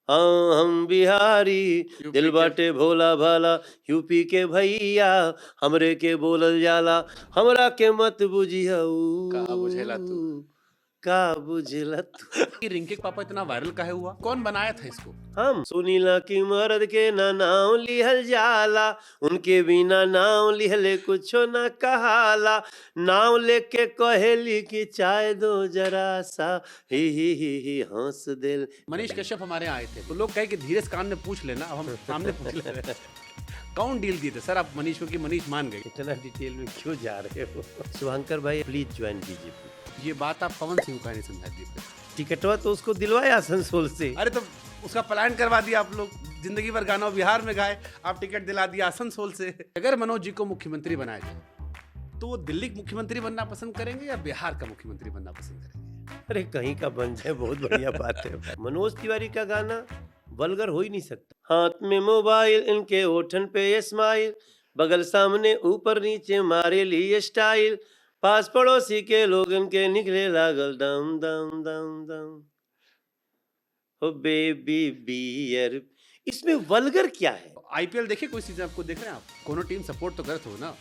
हाँ हम बिहारी, यूपी दिल के बाटे भोला भाला, यूपी के भैया, हमरे के बोलल जाला, हमरा के मत का बुझेला तू। बुझियऊ, का बुझला तू। ये रिंके के पापा इतना वायरल काहे हुआ? कौन बनाया था इसको? हम सुनीला की मर्द के ना नाम लिहल जाला, उनके बिना नाम लिहले कुछो ना कहाला, नाम लेके कहेली कि चाय दो जरा सा, ही हंस दिल। मनीष कश्यप हमारे यहाँ आए थे तो लोग कहे कि धीरे से कान में पूछ लेना, अब हम सामने पूछ ले रहे हैं। कौन डील दिए थे सर आप मनीष को कि मनीष मान गए? इतना डिटेल में क्यों जा रहे हो? शुभंकर भाई प्लीज ज्वाइन बीजेपी। ये बात आप पवन सिंह को नहीं समझा दी फिर। टिकटवा तो उसको दिलवाया आसनसोल से। अरे तो उसका प्लान करवा दिया आप लोग, जिंदगी भर गाना बिहार में गाए, आप टिकट दिला दिया आसनसोल से। अगर मनोज जी को मुख्यमंत्री बनाया जाए तो वो दिल्ली का मुख्यमंत्री बनना पसंद करेंगे या बिहार का मुख्यमंत्री बनना पसंद करेंगे? अरे कहीं का बन जाए, बहुत बढ़िया बात है। मनोज तिवारी का गाना वल्गर हो ही नहीं सकता। हाथ में मोबाइल, इनके होठन पे ये स्माइल, बगल सामने ऊपर नीचे मारे लिए स्टाइल, पास पड़ोसी के लोग इनके निकले लागल दम दम दम दम, ओ बेबी बियर। इसमें वल्गर क्या है? आईपीएल देखे कोई सीजन आपको देख रहे हैं आप? कोनो टीम सपोर्ट तो करते हो ना?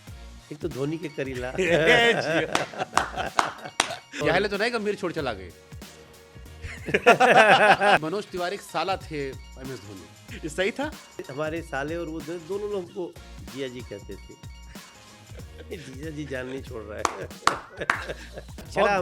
एक तो धोनी के करीला। पहले तो नहीं गंभीर छोड़ चला गए। मनोज तिवारी के साला थे एमएस धोनी, ये सही था? हमारे साले और वो दोनों लोग को जिया जी कहते थे। जीजा जी जान नहीं छोड़ रहा है।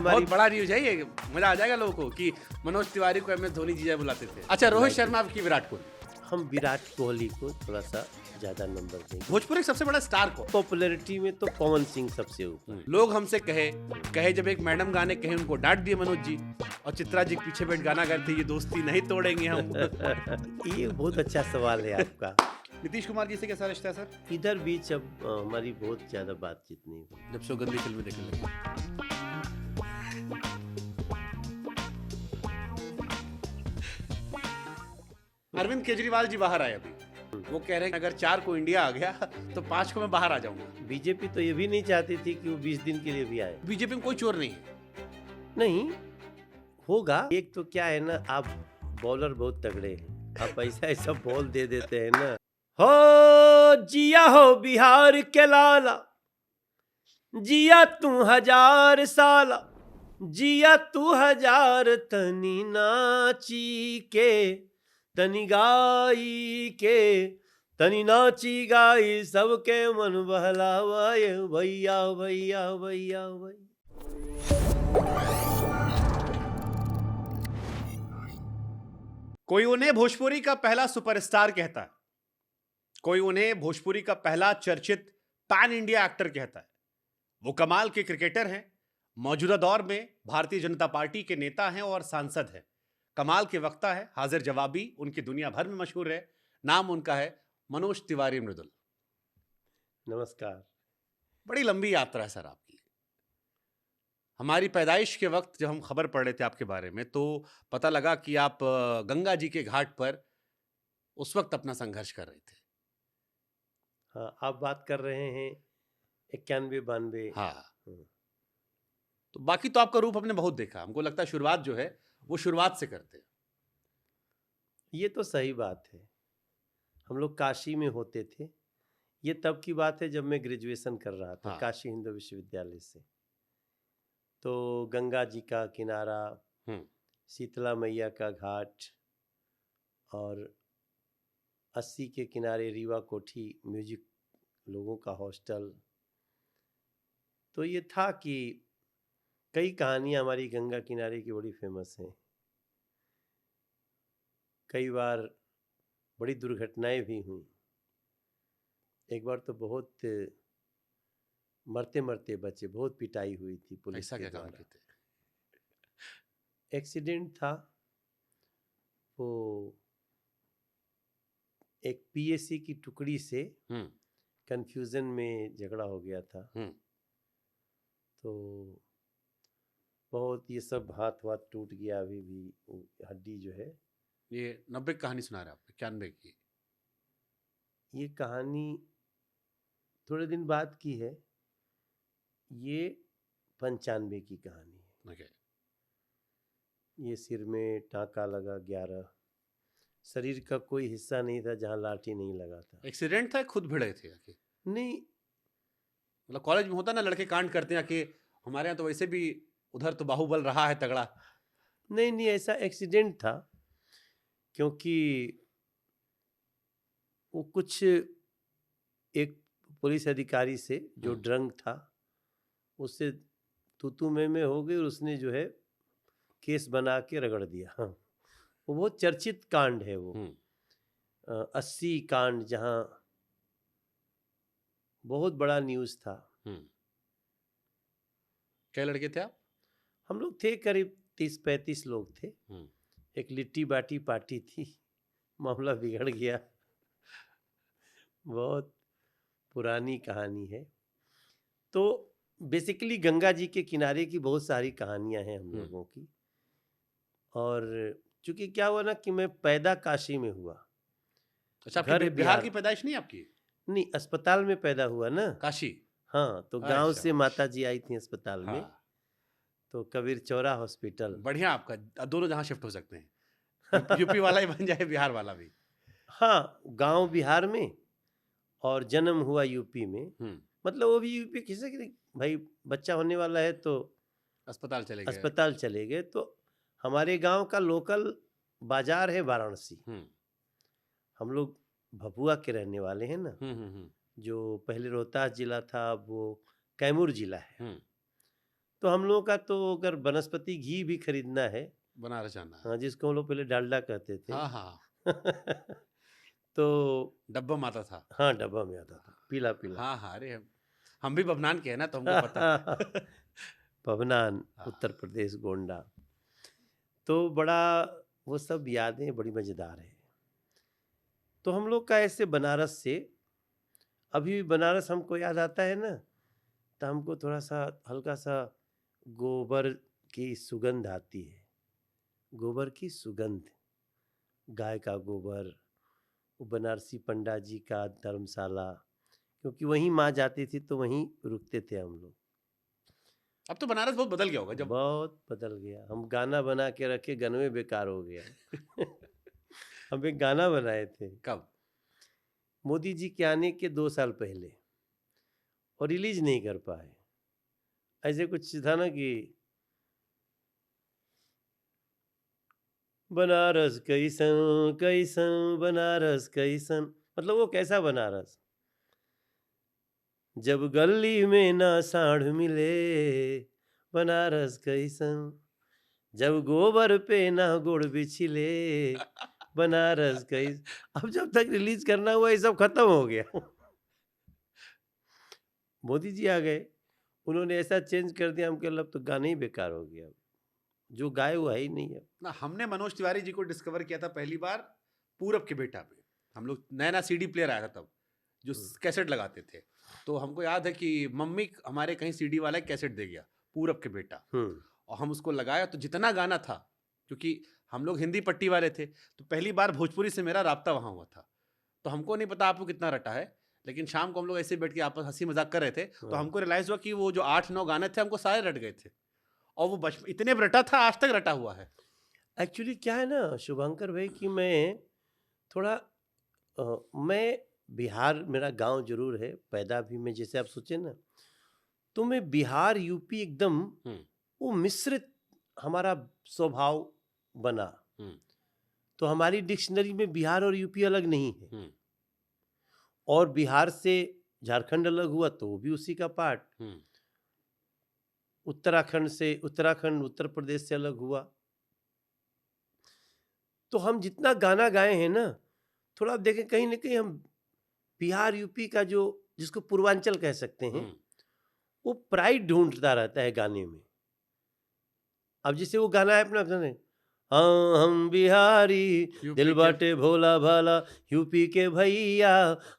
बहुत बड़ा न्यूज है ये, मजा आ जाएगा लोगों को कि मनोज तिवारी को एमएस धोनी जीजा बुलाते थे। अच्छा, रोहित शर्मा आपकी विराट कोहली? हम विराट कोहली को थोड़ा सा ज्यादा नंबर देंगे। भोजपुरी के सबसे बड़ा स्टार को पॉपुलैरिटी में तो पवन सिंह सबसे ऊपर। लोग हमसे कहे जब एक मैडम गाने कहे उनको डांट दिए मनोज जी, और चित्रा जी के पीछे बैठ गाना गाते ये दोस्ती नहीं तोड़ेंगे हम। ये बहुत अच्छा सवाल है आपका। नीतीश कुमार जी से कैसा रिश्ता है सर? इधर बीच अब हमारी बहुत ज्यादा बातचीत नहीं हुई। जब सौगंधी फिल्में देखने लगे। अरविंद केजरीवाल जी बाहर आए अभी, वो कह रहे हैं अगर 4 को इंडिया आ गया तो 5 को मैं बाहर आ जाऊंगा। बीजेपी तो ये भी नहीं चाहती थी कि वो 20 दिन के लिए भी आए। बीजेपी में कोई चोर नहीं है। नहीं होगा। एक तो क्या है ना, आप बॉलर बहुत तगड़े हैं, आप ऐसा ऐसा बॉल दे देते हैं ना। हो जिया हो बिहार के लाला, जिया तू 1000 साला, जिया तू 1000, तनी नाची के, तनी गाई के, तनी नाची गाई सबके मन बहलावाए, भैया भैया भैया भैया। कोई उन्हें भोजपुरी का पहला सुपरस्टार कहता है, कोई उन्हें भोजपुरी का पहला चर्चित पैन इंडिया एक्टर कहता है। वो कमाल के क्रिकेटर हैं, मौजूदा दौर में भारतीय जनता पार्टी के नेता हैं और सांसद हैं। कमाल के वक्ता है, हाजिर जवाबी, उनकी दुनिया भर में मशहूर है। नाम उनका है मनोज तिवारी मृदुल। नमस्कार। बड़ी लंबी यात्रा है सर आपकी। हमारी पैदाइश के वक्त जब हम खबर पढ़ रहे थे आपके बारे में तो पता लगा कि आप गंगा जी के घाट पर उस वक्त अपना संघर्ष कर रहे थे। हाँ, आप बात कर रहे हैं 91-92। हाँ, तो बाकी तो आपका रूप हमने बहुत देखा। हमको लगता है शुरुआत जो है वो शुरुआत से करते हैं। ये तो सही बात है। हम लोग काशी में होते थे। ये तब की बात है जब मैं ग्रेजुएशन कर रहा था। हाँ। काशी हिंदू विश्वविद्यालय से। तो गंगा जी का किनारा, शीतला मैया का घाट, और 80 के किनारे रीवा कोठी म्यूजिक लोगों का हॉस्टल। तो ये था कि कई कहानियां हमारी गंगा किनारे की बड़ी फेमस हैं। कई बार बड़ी दुर्घटनाएं भी हुई। एक बार तो बहुत मरते मरते बचे, बहुत पिटाई हुई थी पुलिस ऐसा के क्या काम द्वारा। करते? एक्सीडेंट था, वो एक पीएसी की टुकड़ी से कंफ्यूजन में झगड़ा हो गया था। तो बहुत ये सब हाथ वाथ टूट गया, अभी भी हड्डी जो है। ये 90 कहानी सुना रहे आप, 91 की? ये कहानी थोड़े दिन बाद की है। ये 95 की कहानी है। Okay. ये सिर में टाँका लगा 11, शरीर का कोई हिस्सा नहीं था जहाँ लाठी नहीं लगा था। एक्सीडेंट था, खुद भिड़े थे आके? नहीं, मतलब कॉलेज में होता ना, लड़के कांड करते हैं आके, हमारे यहाँ तो वैसे भी उधर तो बाहुबल रहा है तगड़ा। नहीं, नहीं, ऐसा एक्सीडेंट था, क्योंकि वो कुछ एक पुलिस अधिकारी से जो ड्रंक था, उससे तू मैं हो गई और उसने जो है केस बना के रगड़ दिया। हाँ, वो बहुत चर्चित कांड है वो। 80 कांड, जहाँ बहुत बड़ा न्यूज़ था। क्या लड़के थे आप? हम लोग थे करीब 30-35 लोग थे। एक लिट्टी बाटी पार्टी थी, मामला बिगड़ गया। बहुत पुरानी कहानी है। तो बेसिकली गंगा जी के किनारे की बहुत सारी कहानियां हैं हम लोगों की। और चूंकि क्या हुआ ना कि मैं पैदा काशी में हुआ। अच्छा, घर बिहार की पैदाइश नहीं आपकी? नहीं, अस्पताल में पैदा हुआ ना, काशी। हाँ, तो गांव अच्छा। से माता जी आई थी अस्पताल में। हाँ, तो कबीर चौरा हॉस्पिटल। बढ़िया, आपका दोनों जहां शिफ्ट हो सकते हैं। यूपी वाला ही बन जाए, बिहार वाला भी। हाँ, गांव बिहार में और जन्म हुआ यूपी में। मतलब वो भी यूपी, किसी की भाई बच्चा होने वाला है तो अस्पताल चले गए। तो हमारे गांव का लोकल बाजार है वाराणसी। हम लोग भभुआ के रहने वाले हैं ना, जो पहले रोहतास जिला था, अब वो कैमूर जिला है। तो हम लोगों का तो अगर वनस्पति घी भी खरीदना है, बनारस जाना है। हाँ, जिसको हम लोग पहले डालडा कहते थे। हाँ। तो डब्बा में आता था। हाँ, डब्बा में आता था, पीला पीला। हाँ, अरे हम भी बभनान के हैं ना, तो हमको पता। पवनान, उत्तर प्रदेश, गोंडा। तो बड़ा वो सब यादें बड़ी मज़ेदार है। तो हम लोग का ऐसे बनारस से, अभी भी बनारस हमको याद आता है ना, तो हमको थोड़ा सा हल्का सा गोबर की सुगंध आती है। गोबर की सुगंध, गाय का गोबर, वो बनारसी पंडा जी का धर्मशाला, क्योंकि वहीं माँ जाती थी तो वहीं रुकते थे हम लोग। अब तो बनारस बहुत बदल गया होगा। जब बहुत बदल गया। हम गाना बना के रखे, गनवे बेकार हो गया। हम एक गाना बनाए थे। कब? मोदी जी के आने के 2 साल पहले, और रिलीज नहीं कर पाए। ऐसे कुछ था ना कि बनारस कैसन कैसन बनारस कैसन, मतलब वो कैसा बनारस, जब गली में ना साढ़ मिले, बनारस कैसन, जब गोबर पे ना गुड़ बिछले, बनारस कैसन। अब जब तक रिलीज करना हुआ ये सब खत्म हो गया। मोदी जी आ गए, उन्होंने ऐसा चेंज कर दिया, हम कह अब तो गाना ही बेकार हो गया, जो गाए वो है ही नहीं है ना। हमने मनोज तिवारी जी को डिस्कवर किया था पहली बार पूरब के बेटा पे। हम लोग नया सीडी प्लेयर आया था तब, जो कैसेट लगाते थे। तो हमको याद है कि मम्मी हमारे कहीं सीडी वाला कैसेट दे गया, पूरब के बेटा, और हम उसको लगाया। तो जितना गाना था, क्योंकि हम लोग हिंदी पट्टी वाले थे, तो पहली बार भोजपुरी से मेरा राब्ता वहाँ हुआ था। तो हमको नहीं पता आपको कितना रटा है, लेकिन शाम को हम लोग ऐसे बैठ के आपस हंसी मजाक कर रहे थे, तो हमको रियलाइज हुआ कि वो जो 8-9 गाने थे हमको सारे रट गए थे, और वो बचपन इतने रटा था, आज तक रटा हुआ है। एक्चुअली क्या है ना शुभंकर भाई कि मैं थोड़ा मैं बिहार, मेरा गांव जरूर है, पैदा भी मैं, जैसे आप सोचे ना, तो मैं बिहार यूपी एकदम वो मिश्रित हमारा स्वभाव बना। तो हमारी डिक्शनरी में बिहार और यूपी अलग नहीं है, और बिहार से झारखंड अलग हुआ तो वो भी उसी का पार्ट। उत्तराखंड से उत्तराखंड उत्तर प्रदेश से अलग हुआ। तो हम जितना गाना गाए हैं ना, थोड़ा आप देखें कहीं ना कहीं हम बिहार यूपी का जो, जिसको पूर्वांचल कह सकते हैं, वो प्राइड ढूंढता रहता है गाने में। अब जैसे वो गाना है अपना, हाँ हम बिहारी, दिल बाटे भोला भाला, यूपी के भैया,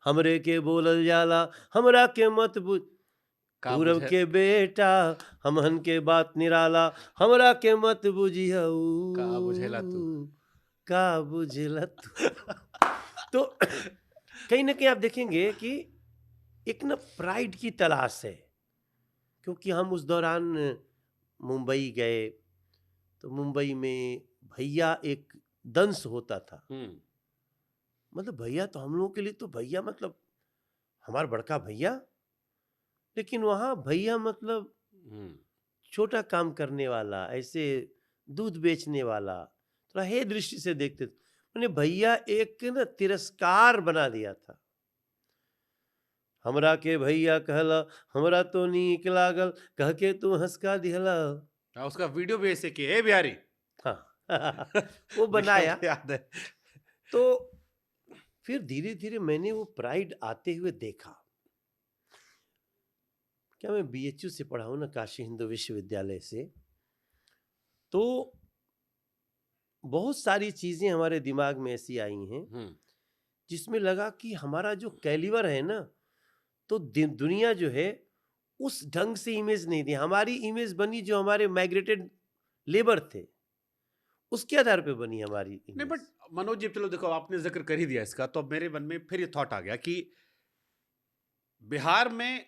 हमरे के बोलल जाला, हमरा के मत बुझ, पूरब के बेटा, हमहन के बात निराला, हमरा के मत बुझिया, का बुझेला तू, का बुझेला तू। तो कहीं ना कहीं आप देखेंगे कि एक ना प्राइड की तलाश है, क्योंकि हम उस दौरान मुंबई गए, तो मुंबई में भैया एक दंश होता था, मतलब भैया तो हम लोगों के लिए तो भैया मतलब हमारा बड़का भैया, लेकिन वहाँ भैया मतलब हम्म, छोटा काम करने वाला, ऐसे दूध बेचने वाला, थोड़ा हे दृष्टि से देखते थे। मैंने भैया एक ना तिरस्कार बना दिया था। हमरा के भैया कहला, हमरा तो नीक लागल, कह के तू हंसका दिहला। हाँ, उसका वीडियो भी ऐसे किए, बिहारी। हाँ वो मुझे बनाया। हमको याद है। तो फिर धीरे धीरे मैंने वो प्राइड आते हुए देखा। क्या मैं बीएचयू से पढ़ा हूँ ना, काशी हिंदू विश्वविद्यालय से, तो बहुत सारी चीजें हमारे दिमाग में ऐसी आई हैं जिसमें लगा कि हमारा जो कैलिबर है ना, तो दुनिया जो है उस ढंग से इमेज नहीं दी। हमारी इमेज बनी जो हमारे माइग्रेटेड लेबर थे, उसके आधार पे बनी हमारी नहीं, बट इमेज। मनोज जी, चलो देखो, आपने जिक्र कर ही दिया इसका, तो अब मेरे मन में फिर ये थॉट आ गया कि बिहार में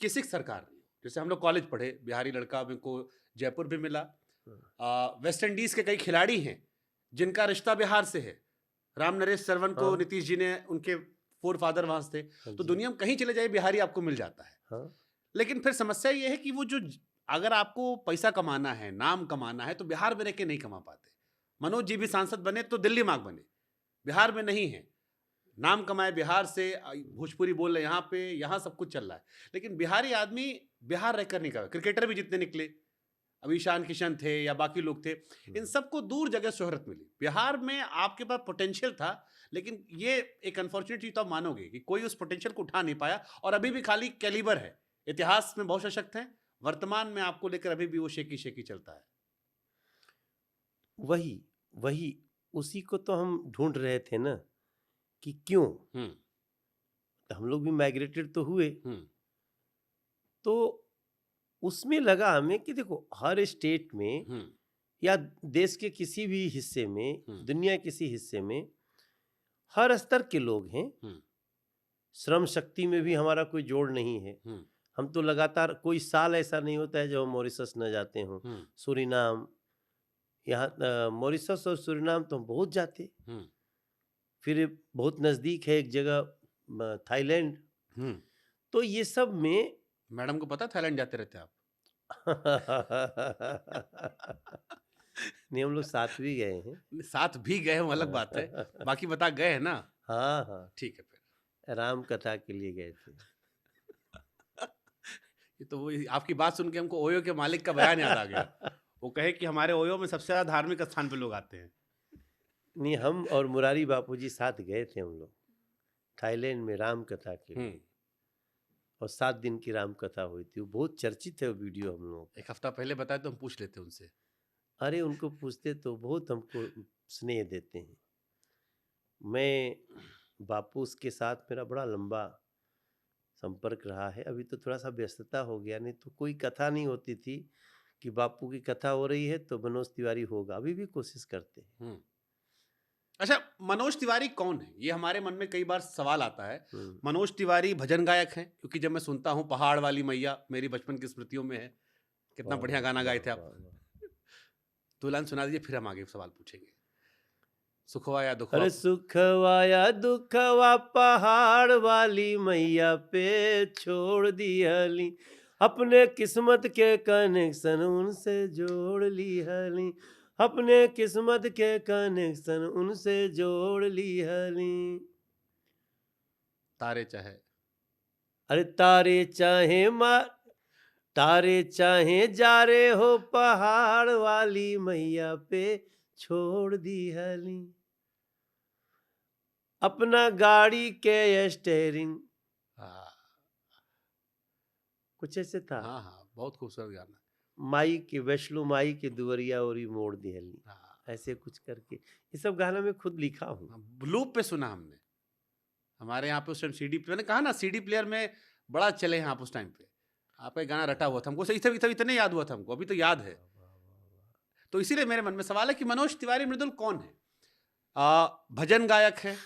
किसी की सरकार नहीं, जैसे हम लोग कॉलेज पढ़े, बिहारी लड़का मेरे को जयपुर भी मिला, वेस्ट इंडीज के कई खिलाड़ी हैं जिनका रिश्ता बिहार से है। राम नरेश सरवन को हाँ नीतीश जी ने, उनके फोर फादर वहां से थे। हाँ तो जी, दुनिया में कहीं चले जाए बिहारी आपको मिल जाता है। हाँ लेकिन फिर समस्या ये है कि वो जो, अगर आपको पैसा कमाना है, नाम कमाना है, तो बिहार में रह के नहीं कमा पाते। मनोज जी भी सांसद बने तो दिल्ली मांग बने, बिहार में नहीं है। नाम कमाए बिहार से, भोजपुरी बोल रहे यहाँ पे, यहाँ सब कुछ चल रहा है। लेकिन बिहारी आदमी बिहार रहकर नहीं कर। क्रिकेटर भी जितने निकले, अभी ईशान किशन थे या बाकी लोग थे, इन सबको दूर जगह शोहरत मिली। बिहार में आपके पास पोटेंशियल था, लेकिन ये एक अनफॉर्चुनेट चीज तो आप मानोगे कि कोई उस पोटेंशियल को उठा नहीं पाया, और अभी भी खाली कैलिबर है। इतिहास में बहुत सशक्त हैं, वर्तमान में आपको लेकर अभी भी वो शेकी शेकी चलता है। वही वही उसी को तो हम ढूंढ रहे थे ना, कि क्यों। हम्म, तो हम लोग भी माइग्रेटेड तो हुए, हम्म, तो उसमें लगा हमें कि देखो हर स्टेट में हम्म, या देश के किसी भी हिस्से में, हम्म, दुनिया के किसी हिस्से में हर स्तर के लोग हैं। हम्म, श्रम शक्ति में भी हमारा कोई जोड़ नहीं है। हम्म, हम तो लगातार, कोई साल ऐसा नहीं होता है जब हम मॉरिशस न जाते हों, हम्म, सूरीनाम, यहाँ मॉरिशस और सूरीनाम तो हम बहुत जाते। हम्म, फिर बहुत नज़दीक है एक जगह थाईलैंड। हम्म। तो ये सब में मैडम को पता थाईलैंड जाते रहते आप? नहीं, हम लोग साथ भी गए हैं। साथ भी गए हो अलग बात है, बाकी बता गए हैं ना। हाँ हाँ, ठीक है फिर। राम कथा के लिए गए थे। ये तो वो आपकी बात सुन के हमको ओयो के मालिक का बयान याद आ गया। वो कहे कि हमारे ओयो में सबसे ज्यादा धार्मिक स्थान पे लोग आते हैं। नहीं, हम और मुरारी बापूजी साथ गए थे हम लोग थाईलैंड में राम कथा के लिए, और 7 दिन की राम कथा हुई थी। वो बहुत चर्चित है वो वीडियो हम लोग। एक हफ्ता पहले बताए तो हम पूछ लेते उनसे। अरे उनको पूछते तो बहुत हमको स्नेह देते हैं। मैं बापू के साथ मेरा बड़ा लंबा संपर्क रहा है। अभी तो थोड़ा सा व्यस्तता हो गया, नहीं तो कोई कथा नहीं होती थी कि बापू की कथा हो रही है तो मनोज तिवारी होगा। अभी भी कोशिश करते हैं। अच्छा, मनोज तिवारी कौन है, ये हमारे मन में कई बार सवाल आता है। हम्म। मनोज तिवारी भजन गायक हैं, क्योंकि जब मैं सुनता हूँ पहाड़ वाली मैया मेरी बचपन की स्मृतियों में है, कितना वाह, बढ़िया वाह, गाना गाए थे वाह, आप। वाह, वाह। तो लाइन सुना दीजिए, फिर हम आगे सवाल पूछेंगे। सुखवा या दुखवा। अरे सुखवा या दुखवा पहाड़ वाली मैया पे छोड़ दिहली, अपने किस्मत के कनेक्शन उनसे जोड़ लिहली, अपने किस्मत के कनेक्शन उनसे जोड़ लिहली। तारे चाहे। अरे तारे चाहे तारे चाहे जा रे हो, पहाड़ वाली मैया पे छोड़ दिहली, अपना गाड़ी के स्टेयरिंग। हाँ कुछ ऐसे था। हाँ हाँ, बहुत खूबसूरत गाना। माई के वैष्णो माई के दुवरिया ओरी मोड़ दिहली, हाँ, ऐसे कुछ करके। ये सब गाना मैं खुद लिखा हूँ। लूप पे सुना हमने। हमारे यहाँ पे उस टाइम सीडी, मैंने कहा ना सीडी प्लेयर में बड़ा चले हैं आप उस टाइम पे। आपका गाना रटा हुआ था, हमको सही से इतने याद हुआ था हमको, अभी तो याद है। तो इसीलिए मेरे मन में सवाल है कि मनोज तिवारी मृदुल कौन है। भजन गायक है,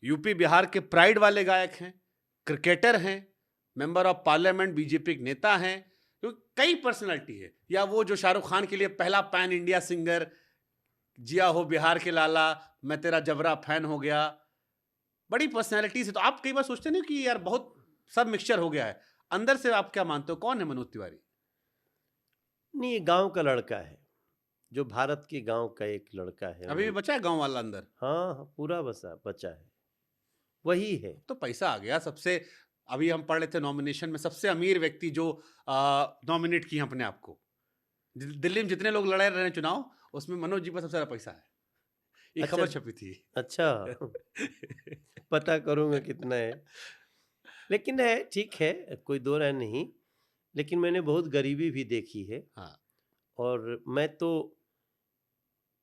यूपी बिहार के प्राइड वाले गायक हैं, क्रिकेटर हैं, मेंबर ऑफ पार्लियामेंट बीजेपी के नेता हैं, तो कई पर्सनालिटी है। या वो जो शाहरुख खान के लिए पहला पैन इंडिया सिंगर, जिया हो बिहार के लाला, मैं तेरा जबरा फैन हो गया, बड़ी पर्सनैलिटी से। तो आप कई बार सोचते नहीं कि यार बहुत सब मिक्सचर हो गया है, अंदर से आप क्या मानते हो, कौन है मनोज तिवारी? नहीं, ये गांव का लड़का है, जो भारत के गांव का एक लड़का है। अभी भी बचा है गांव वाला अंदर? हाँ हाँ, पूरा बचा है, वही है। तो पैसा आ गया सबसे। अभी हम पढ़ रहे थे नॉमिनेशन में सबसे अमीर व्यक्ति जो नॉमिनेट किए अपने आप को, दिल्ली में जितने लोग लड़े रहे हैं चुनाव, उसमें मनोज जी पर सबसे ज्यादा पैसा है। ये अच्छा खबर छपी थी। अच्छा पता करूंगा कितना है, लेकिन है, ठीक है, कोई दो राय नहीं। लेकिन मैंने बहुत गरीबी भी देखी है, हाँ। और मैं तो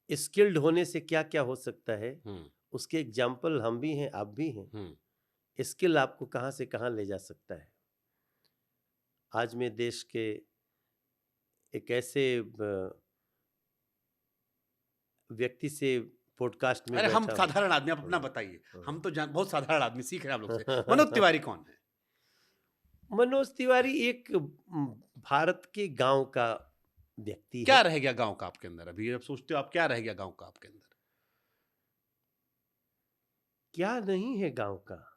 स्किल्ड होने से क्या क्या हो सकता है उसके एग्जाम्पल हम भी हैं, आप भी हैं। स्किल आपको कहाँ से कहाँ ले जा सकता है। आज मैं देश के एक ऐसे व्यक्ति से पॉडकास्ट में अरे हम बैठा हूँ। साधारण आदमी, आप अपना बताइए। हाँ। हम तो बहुत साधारण आदमी, सीख रहे हैं आप लोग से। मनोज तिवारी कौन है? मनोज तिवारी एक भारत के गांव का व्यक्ति क्या है। रह गया गांव का आपके अंदर? अभी आप सोचते हो आप क्या रह गया गांव का आपके अंदर? क्या नहीं है गांव का?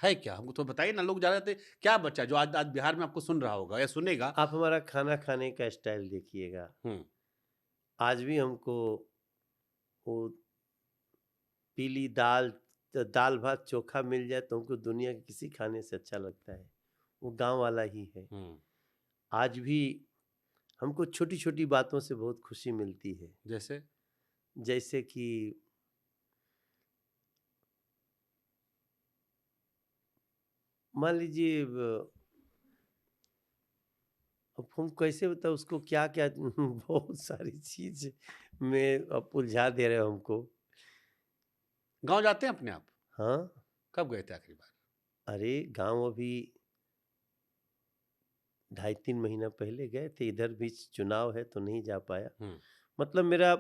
है क्या? हमको तो बताइए ना, लोग जा रहे थे, क्या बच्चा जो आज आज बिहार में आपको सुन रहा होगा या सुनेगा। आप हमारा खाना खाने का स्टाइल देखिएगा, आज भी हमको वो पीली दाल, दाल भात चोखा मिल जाए तो हमको दुनिया के किसी खाने से अच्छा लगता है, वो गांव वाला ही है। आज भी हमको छोटी छोटी बातों से बहुत खुशी मिलती है। जैसे कि मान लीजिए, अब हम कैसे बताओ उसको, क्या क्या बहुत सारी चीज में अब उलझा दे रहे हो हमको। गांव जाते हैं अपने आप? हाँ। कब गए थे आखिरी बार? अरे गांव अभी 2.5-3 महीना पहले गए थे, इधर भी चुनाव है तो नहीं जा पाया। मतलब मेरा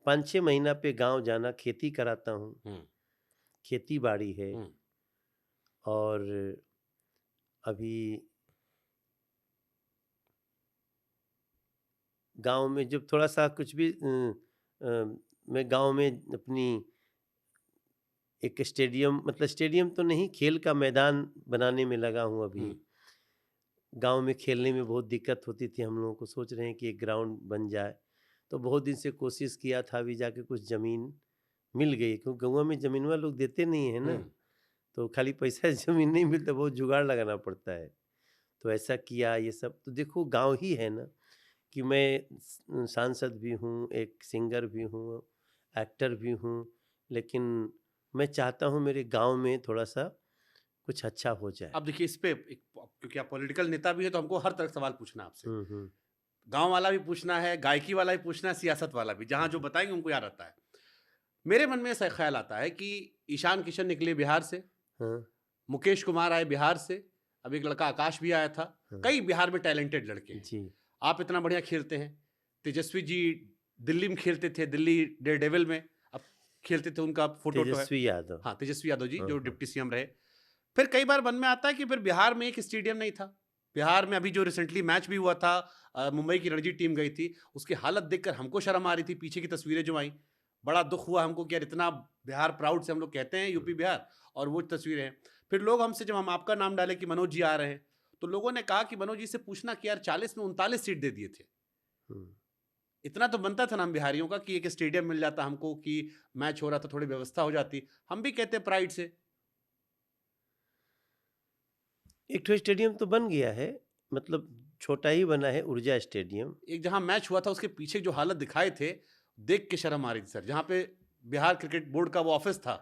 5-6 महीना पे गांव जाना, खेती कराता हूँ, खेती बाड़ी है। और अभी गांव में जब थोड़ा सा कुछ भी मैं गांव में अपनी एक स्टेडियम, मतलब स्टेडियम तो नहीं, खेल का मैदान बनाने में लगा हूँ अभी। गांव में खेलने में बहुत दिक्कत होती थी, हम लोगों को सोच रहे हैं कि एक ग्राउंड बन जाए। तो बहुत दिन से कोशिश किया था, अभी जाके कुछ ज़मीन मिल गई, क्योंकि गाँव में ज़मीन वाले लोग देते नहीं है ना, तो खाली पैसा ज़मीन नहीं मिलता, बहुत जुगाड़ लगाना पड़ता है। तो ऐसा किया, ये सब तो देखो गांव ही है ना, कि मैं सांसद भी हूँ, एक सिंगर भी हूँ, एक्टर भी हूँ, लेकिन मैं चाहता हूँ मेरे गांव में थोड़ा सा कुछ अच्छा हो जाए। अब देखिए इस पे क्योंकि आप पॉलिटिकल नेता भी है तो हमको हर तरह सवाल पूछना आपसे। गांव वाला भी पूछना है, गायकी वाला भी पूछना है, सियासत वाला भी, जहां जो बताएंगे उनको याद आता है। मेरे मन में ऐसा ख्याल आता है कि ईशान किशन निकले बिहार से, मुकेश कुमार आए बिहार से, अब एक लड़का आकाश भी आया था, कई बिहार में टैलेंटेड लड़के हैं जी। आप इतना बढ़िया खेलते हैं। तेजस्वी जी दिल्ली में खेलते थे, दिल्ली डेयरडेविल में अब खेलते थे, उनका फोटो तो है। तेजस्वी यादव, हाँ तेजस्वी यादव जी जो डिप्टी सीएम रहे। फिर कई बार मन में आता है कि फिर बिहार में एक स्टेडियम नहीं था। बिहार में अभी जो रिसेंटली मैच भी हुआ था, मुंबई की रणजी टीम गई थी, उसकी हालत देखकर हमको शर्म आ रही थी। पीछे की तस्वीरें जो आई, बड़ा दुख हुआ हमको कि यार इतना बिहार प्राउड से हम लोग कहते हैं यूपी बिहार, और वो तस्वीरें हैं। फिर लोग हमसे, जब हम आपका नाम डाले कि मनोज जी आ रहे हैं, तो लोगों ने कहा कि मनोज जी से पूछना कि यार 40 में 39 सीट दे दिए थे, इतना तो बनता था ना हम बिहारियों का कि एक स्टेडियम मिल जाता हमको, कि मैच हो रहा था थोड़ी व्यवस्था हो जाती। हम भी कहते प्राइड से। एक तो स्टेडियम तो बन गया है, मतलब छोटा ही बना है, ऊर्जा स्टेडियम। एक जहां मैच हुआ था उसके पीछे जो हालत दिखाए थे, देख के शर्म आ रही थी सर, जहां पे बिहार क्रिकेट बोर्ड का वो ऑफिस था,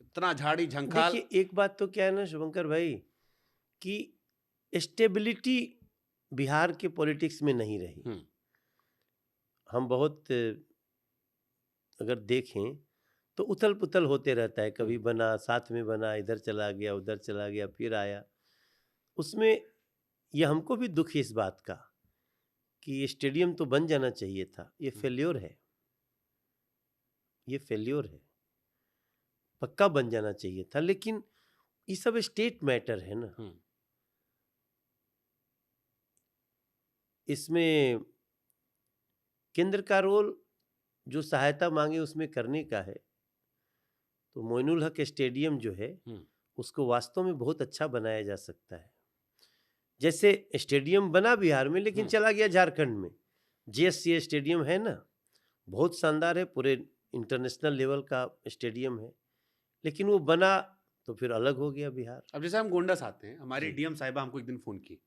इतना झाड़ी झंखार। देखिए एक बात तो क्या है ना शुभंकर भाई, कि स्टेबिलिटी बिहार के पॉलिटिक्स में नहीं रही। हम बहुत अगर देखें तो उथल पुथल होते रहता है, कभी बना, साथ में बना, इधर चला गया, उधर चला गया, फिर आया। उसमें ये हमको भी दुख है इस बात का कि ये स्टेडियम तो बन जाना चाहिए था। ये फेल्योर है, ये फेल्योर है, पक्का बन जाना चाहिए था। लेकिन ये सब स्टेट मैटर है ना, इसमें केंद्र का रोल जो सहायता मांगे उसमें करने का है, तो मोइनुल हक स्टेडियम जो है उसको वास्तव में बहुत अच्छा बनाया जा सकता है। जैसे स्टेडियम बना बिहार में लेकिन चला गया झारखंड में, JSCA स्टेडियम है ना, बहुत शानदार है, पूरे इंटरनेशनल लेवल का स्टेडियम है, लेकिन वो बना तो फिर अलग हो गया बिहार। अब जैसे हम गोंडा से आते हैं, हमारी जी। डीएम साहिबा हमको एक दिन फोन की,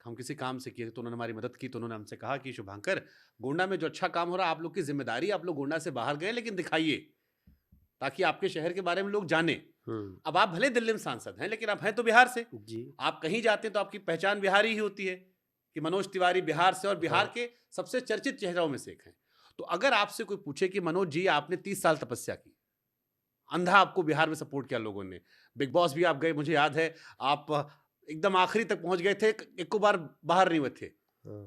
हम किसी काम से किए तो उन्होंने हमारी मदद की, तो उन्होंने हमसे कहा कि शुभांकर, गोंडा में जो अच्छा काम हो रहा है, आप लोग की जिम्मेदारी, आप लोग गोंडा से बाहर गए लेकिन दिखाइए, ताकि आपके शहर के बारे में लोग जाने। अब आप भले दिल्ली में सांसद हैं, लेकिन आप हैं तो बिहार से। जी। आप कहीं जाते हैं तो आपकी पहचान बिहारी ही होती है कि मनोज तिवारी बिहार से, और बिहार हाँ। के सबसे चर्चित चेहरों में से एक हैं। तो अगर आपसे कोई पूछे कि मनोज जी, आपने 30 साल तपस्या की, अंधा आपको बिहार में सपोर्ट किया लोगों ने, बिग बॉस भी आप गए, मुझे याद है, आप एकदम आखिरी तक पहुंच गए थे, एक बार बाहर नहीं हुए थे,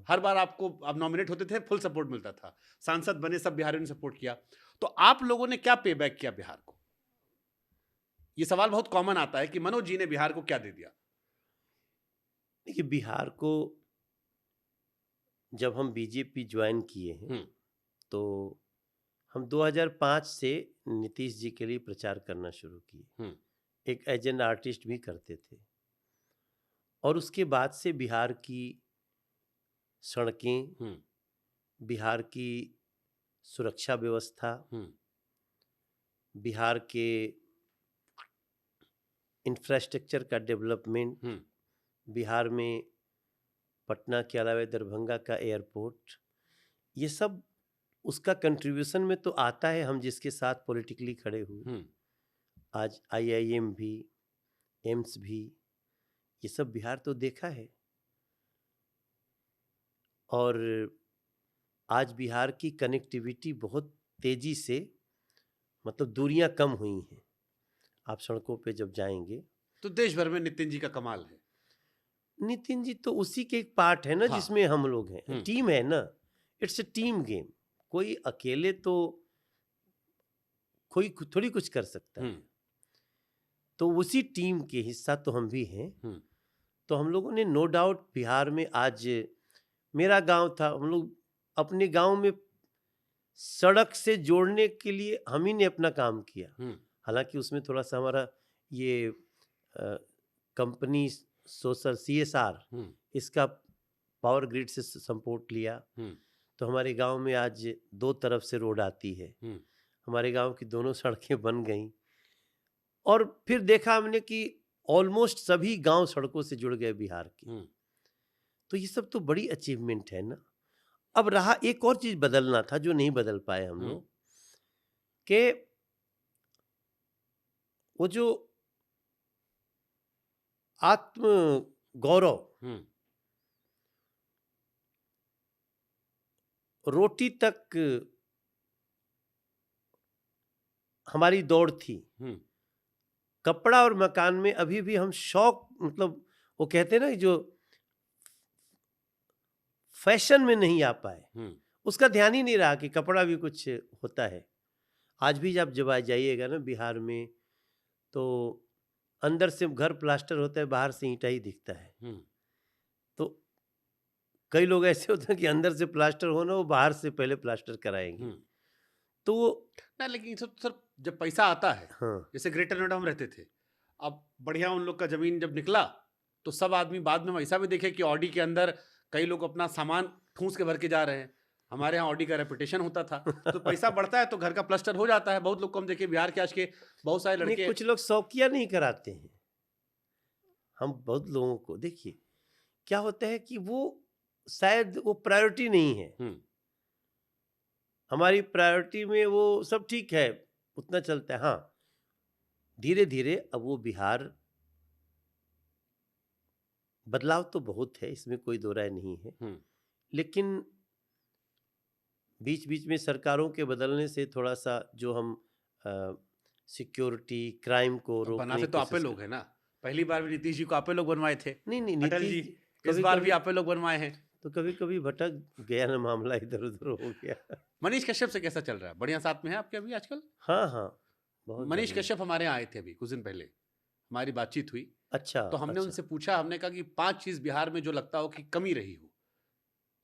हर बार आपको आप नॉमिनेट होते थे, फुल सपोर्ट मिलता था, सांसद बने, सब बिहारियों ने सपोर्ट किया, तो आप लोगों ने क्या पे बैक किया बिहार को? ये सवाल बहुत कॉमन आता है कि मनोज जी ने बिहार को क्या दे दिया? देखिए, बिहार को जब हम बीजेपी ज्वाइन किए हैं तो हम 2005 से नीतीश जी के लिए प्रचार करना शुरू किए, एक एजेंट आर्टिस्ट भी करते थे, और उसके बाद से बिहार की सड़कें, बिहार की सुरक्षा व्यवस्था, बिहार के इंफ्रास्ट्रक्चर का डेवलपमेंट, बिहार में पटना के अलावा दरभंगा का एयरपोर्ट, ये सब उसका कंट्रीब्यूशन में तो आता है, हम जिसके साथ पॉलिटिकली खड़े हुए। आज IIM भी, एम्स भी, ये सब बिहार तो देखा है, और आज बिहार की कनेक्टिविटी बहुत तेजी से, मतलब दूरियां कम हुई हैं। आप सड़कों पे जब जाएंगे तो देश भर में नितिन जी का कमाल है। नितिन जी तो उसी के एक पार्ट है ना, हाँ। जिसमें हम लोग हैं, टीम है ना, इट्स ए टीम गेम, कोई अकेले तो कोई थोड़ी कुछ कर सकता है, तो उसी टीम के हिस्सा तो हम भी हैं। तो हम लोगों ने नो डाउट बिहार में, आज मेरा गांव था, हम लोग अपने गांव में सड़क से जोड़ने के लिए हम ही ने अपना काम किया, हालांकि उसमें थोड़ा सा हमारा ये कंपनी सोशल CSR इसका पावर ग्रिड से सपोर्ट लिया, तो हमारे गांव में आज 2 तरफ से रोड आती है, हमारे गांव की दोनों सड़कें बन गई, और फिर देखा हमने कि ऑलमोस्ट सभी गांव सड़कों से जुड़ गए बिहार के। तो ये सब तो बड़ी अचीवमेंट है ना। अब रहा एक और चीज बदलना था जो नहीं बदल पाए हम लोग, कि वो जो आत्म गौरव, रोटी तक हमारी दौड़ थी, कपड़ा और मकान में अभी भी हम शौक, मतलब वो कहते हैं ना, जो फैशन में नहीं आ पाए, उसका ध्यान ही नहीं रहा कि कपड़ा भी कुछ होता है। आज भी जब जाइएगा ना बिहार में, तो अंदर से घर प्लास्टर होता है, बाहर से ईंटा ही दिखता है। तो कई लोग ऐसे होते हैं कि अंदर से प्लास्टर होना, वो बाहर से पहले प्लास्टर कराएंगे। तो ना, लेकिन सर जब पैसा आता है, हाँ, जैसे ग्रेटर नोएडा हम रहते थे, अब बढ़िया उन लोग का जमीन जब निकला, तो सब आदमी बाद में ऐसा भी देखे कि ऑडी के अंदर कई लोग अपना सामान ठूस के भर के जा रहे हैं। हमारे यहाँ ऑडी का रेपुटेशन होता था, तो पैसा बढ़ता है तो घर का प्लास्टर हो जाता है। बहुत लोग को हम देखे बिहार के, आज के बहुत सारे लड़के, कुछ लोग शौकिया नहीं कराते हैं। हम बहुत लोगों को देखिए, क्या होता है कि वो शायद वो प्रायोरिटी नहीं है, हमारी प्रायोरिटी में वो सब ठीक है, उतना चलता है। हाँ, धीरे धीरे अब वो बिहार, बदलाव तो बहुत है, इसमें कोई दो राय नहीं है, लेकिन बीच बीच में सरकारों के बदलने से थोड़ा सा जो हम सिक्योरिटी, क्राइम को रोकने बनाते तो आपे लोग हैं ना। पहली बार भी नीतीश जी को आपे लोग बनवाए थे। नहीं, अटल जी इस बार भी आपे लोग बनवाए हैं, तो कभी कभी भटक गया ना मामला, इधर उधर हो गया। मनीष कश्यप से कैसा चल रहा है? बढ़िया साथ में है आपके अभी आजकल? हाँ, बहुत। मनीष कश्यप हमारे यहाँ आए थे अभी कुछ दिन पहले, हमारी बातचीत हुई। अच्छा, तो हमने उनसे पूछा, हमने कहा कि 5 चीज बिहार में जो लगता हो कि कमी रही हो,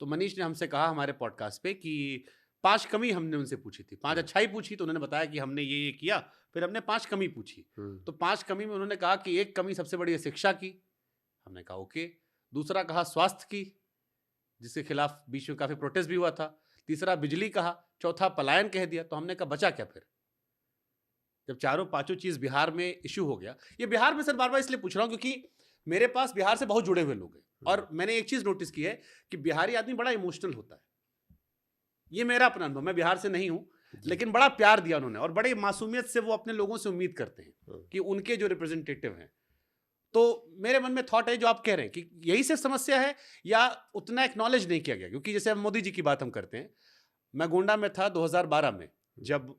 तो मनीष ने हमसे कहा हमारे पॉडकास्ट पे कि 5 कमी हमने उनसे पूछी थी, 5 अच्छाई पूछी तो उन्होंने बताया कि हमने ये किया, फिर हमने 5 कमी पूछी। तो 5 कमी में उन्होंने कहा कि एक कमी सबसे बड़ी है शिक्षा की, हमने कहा ओके। दूसरा कहा स्वास्थ्य की, जिसके खिलाफ बीच में काफी प्रोटेस्ट भी हुआ था। तीसरा बिजली कहा, चौथा पलायन कह दिया। तो हमने कहा बचा क्या फिर, जब चारों पांचों चीज बिहार में इश्यू हो गया। ये बिहार में सर बार बार इसलिए पूछ रहा हूं क्योंकि मेरे पास बिहार से बहुत जुड़े हुए लोग हैं, और मैंने एक चीज नोटिस की है कि बिहारी आदमी बड़ा इमोशनल होता है। ये मेरा अपना अनुभव, मैं बिहार से नहीं हूं, लेकिन बड़ा प्यार दिया उन्होंने, और बड़े मासूमियत से वो अपने लोगों से उम्मीद करते हैं कि उनके जो रिप्रेजेंटेटिव हैं। तो मेरे मन में थॉट है जो आप कह रहे हैं कि यही सिर्फ समस्या है, या उतना एक्नॉलेज नहीं किया गया। क्योंकि जैसे हम मोदी जी की बात हम करते हैं, मैं गोंडा में था 2012 में, जब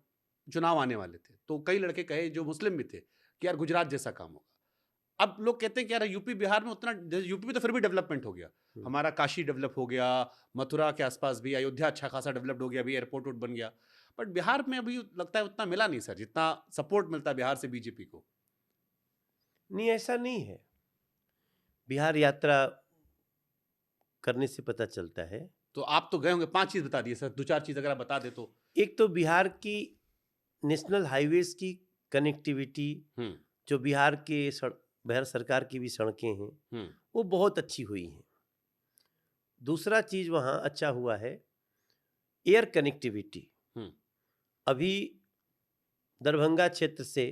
चुनाव आने वाले थे, तो कई लड़के कहे जो मुस्लिम भी थे कि यार गुजरात जैसा काम होगा। अब लोग कहते हैं कि यार यूपी बिहार में उतना, यूपी में तो फिर भी डेवलपमेंट हो गया, हमारा काशी डेवलप हो गया, मथुरा के आसपास भी, अयोध्या अच्छा खासा डेवलप्ड हो गया, अभी एयरपोर्ट बन गया। बट बिहार में अभी लगता है उतना मिला नहीं सर, जितना सपोर्ट मिलता है बिहार से बीजेपी को। नहीं, ऐसा नहीं है। बिहार यात्रा करने से पता चलता है। तो आप तो गए होंगे, 5 चीज बता दिए सर, 2-4 चीज अगर आप बता दे तो। एक तो बिहार की नेशनल हाईवेज की कनेक्टिविटी, जो बिहार के बिहार सरकार की भी सड़कें हैं, वो बहुत अच्छी हुई हैं। दूसरा चीज वहाँ अच्छा हुआ है एयर कनेक्टिविटी। अभी दरभंगा क्षेत्र से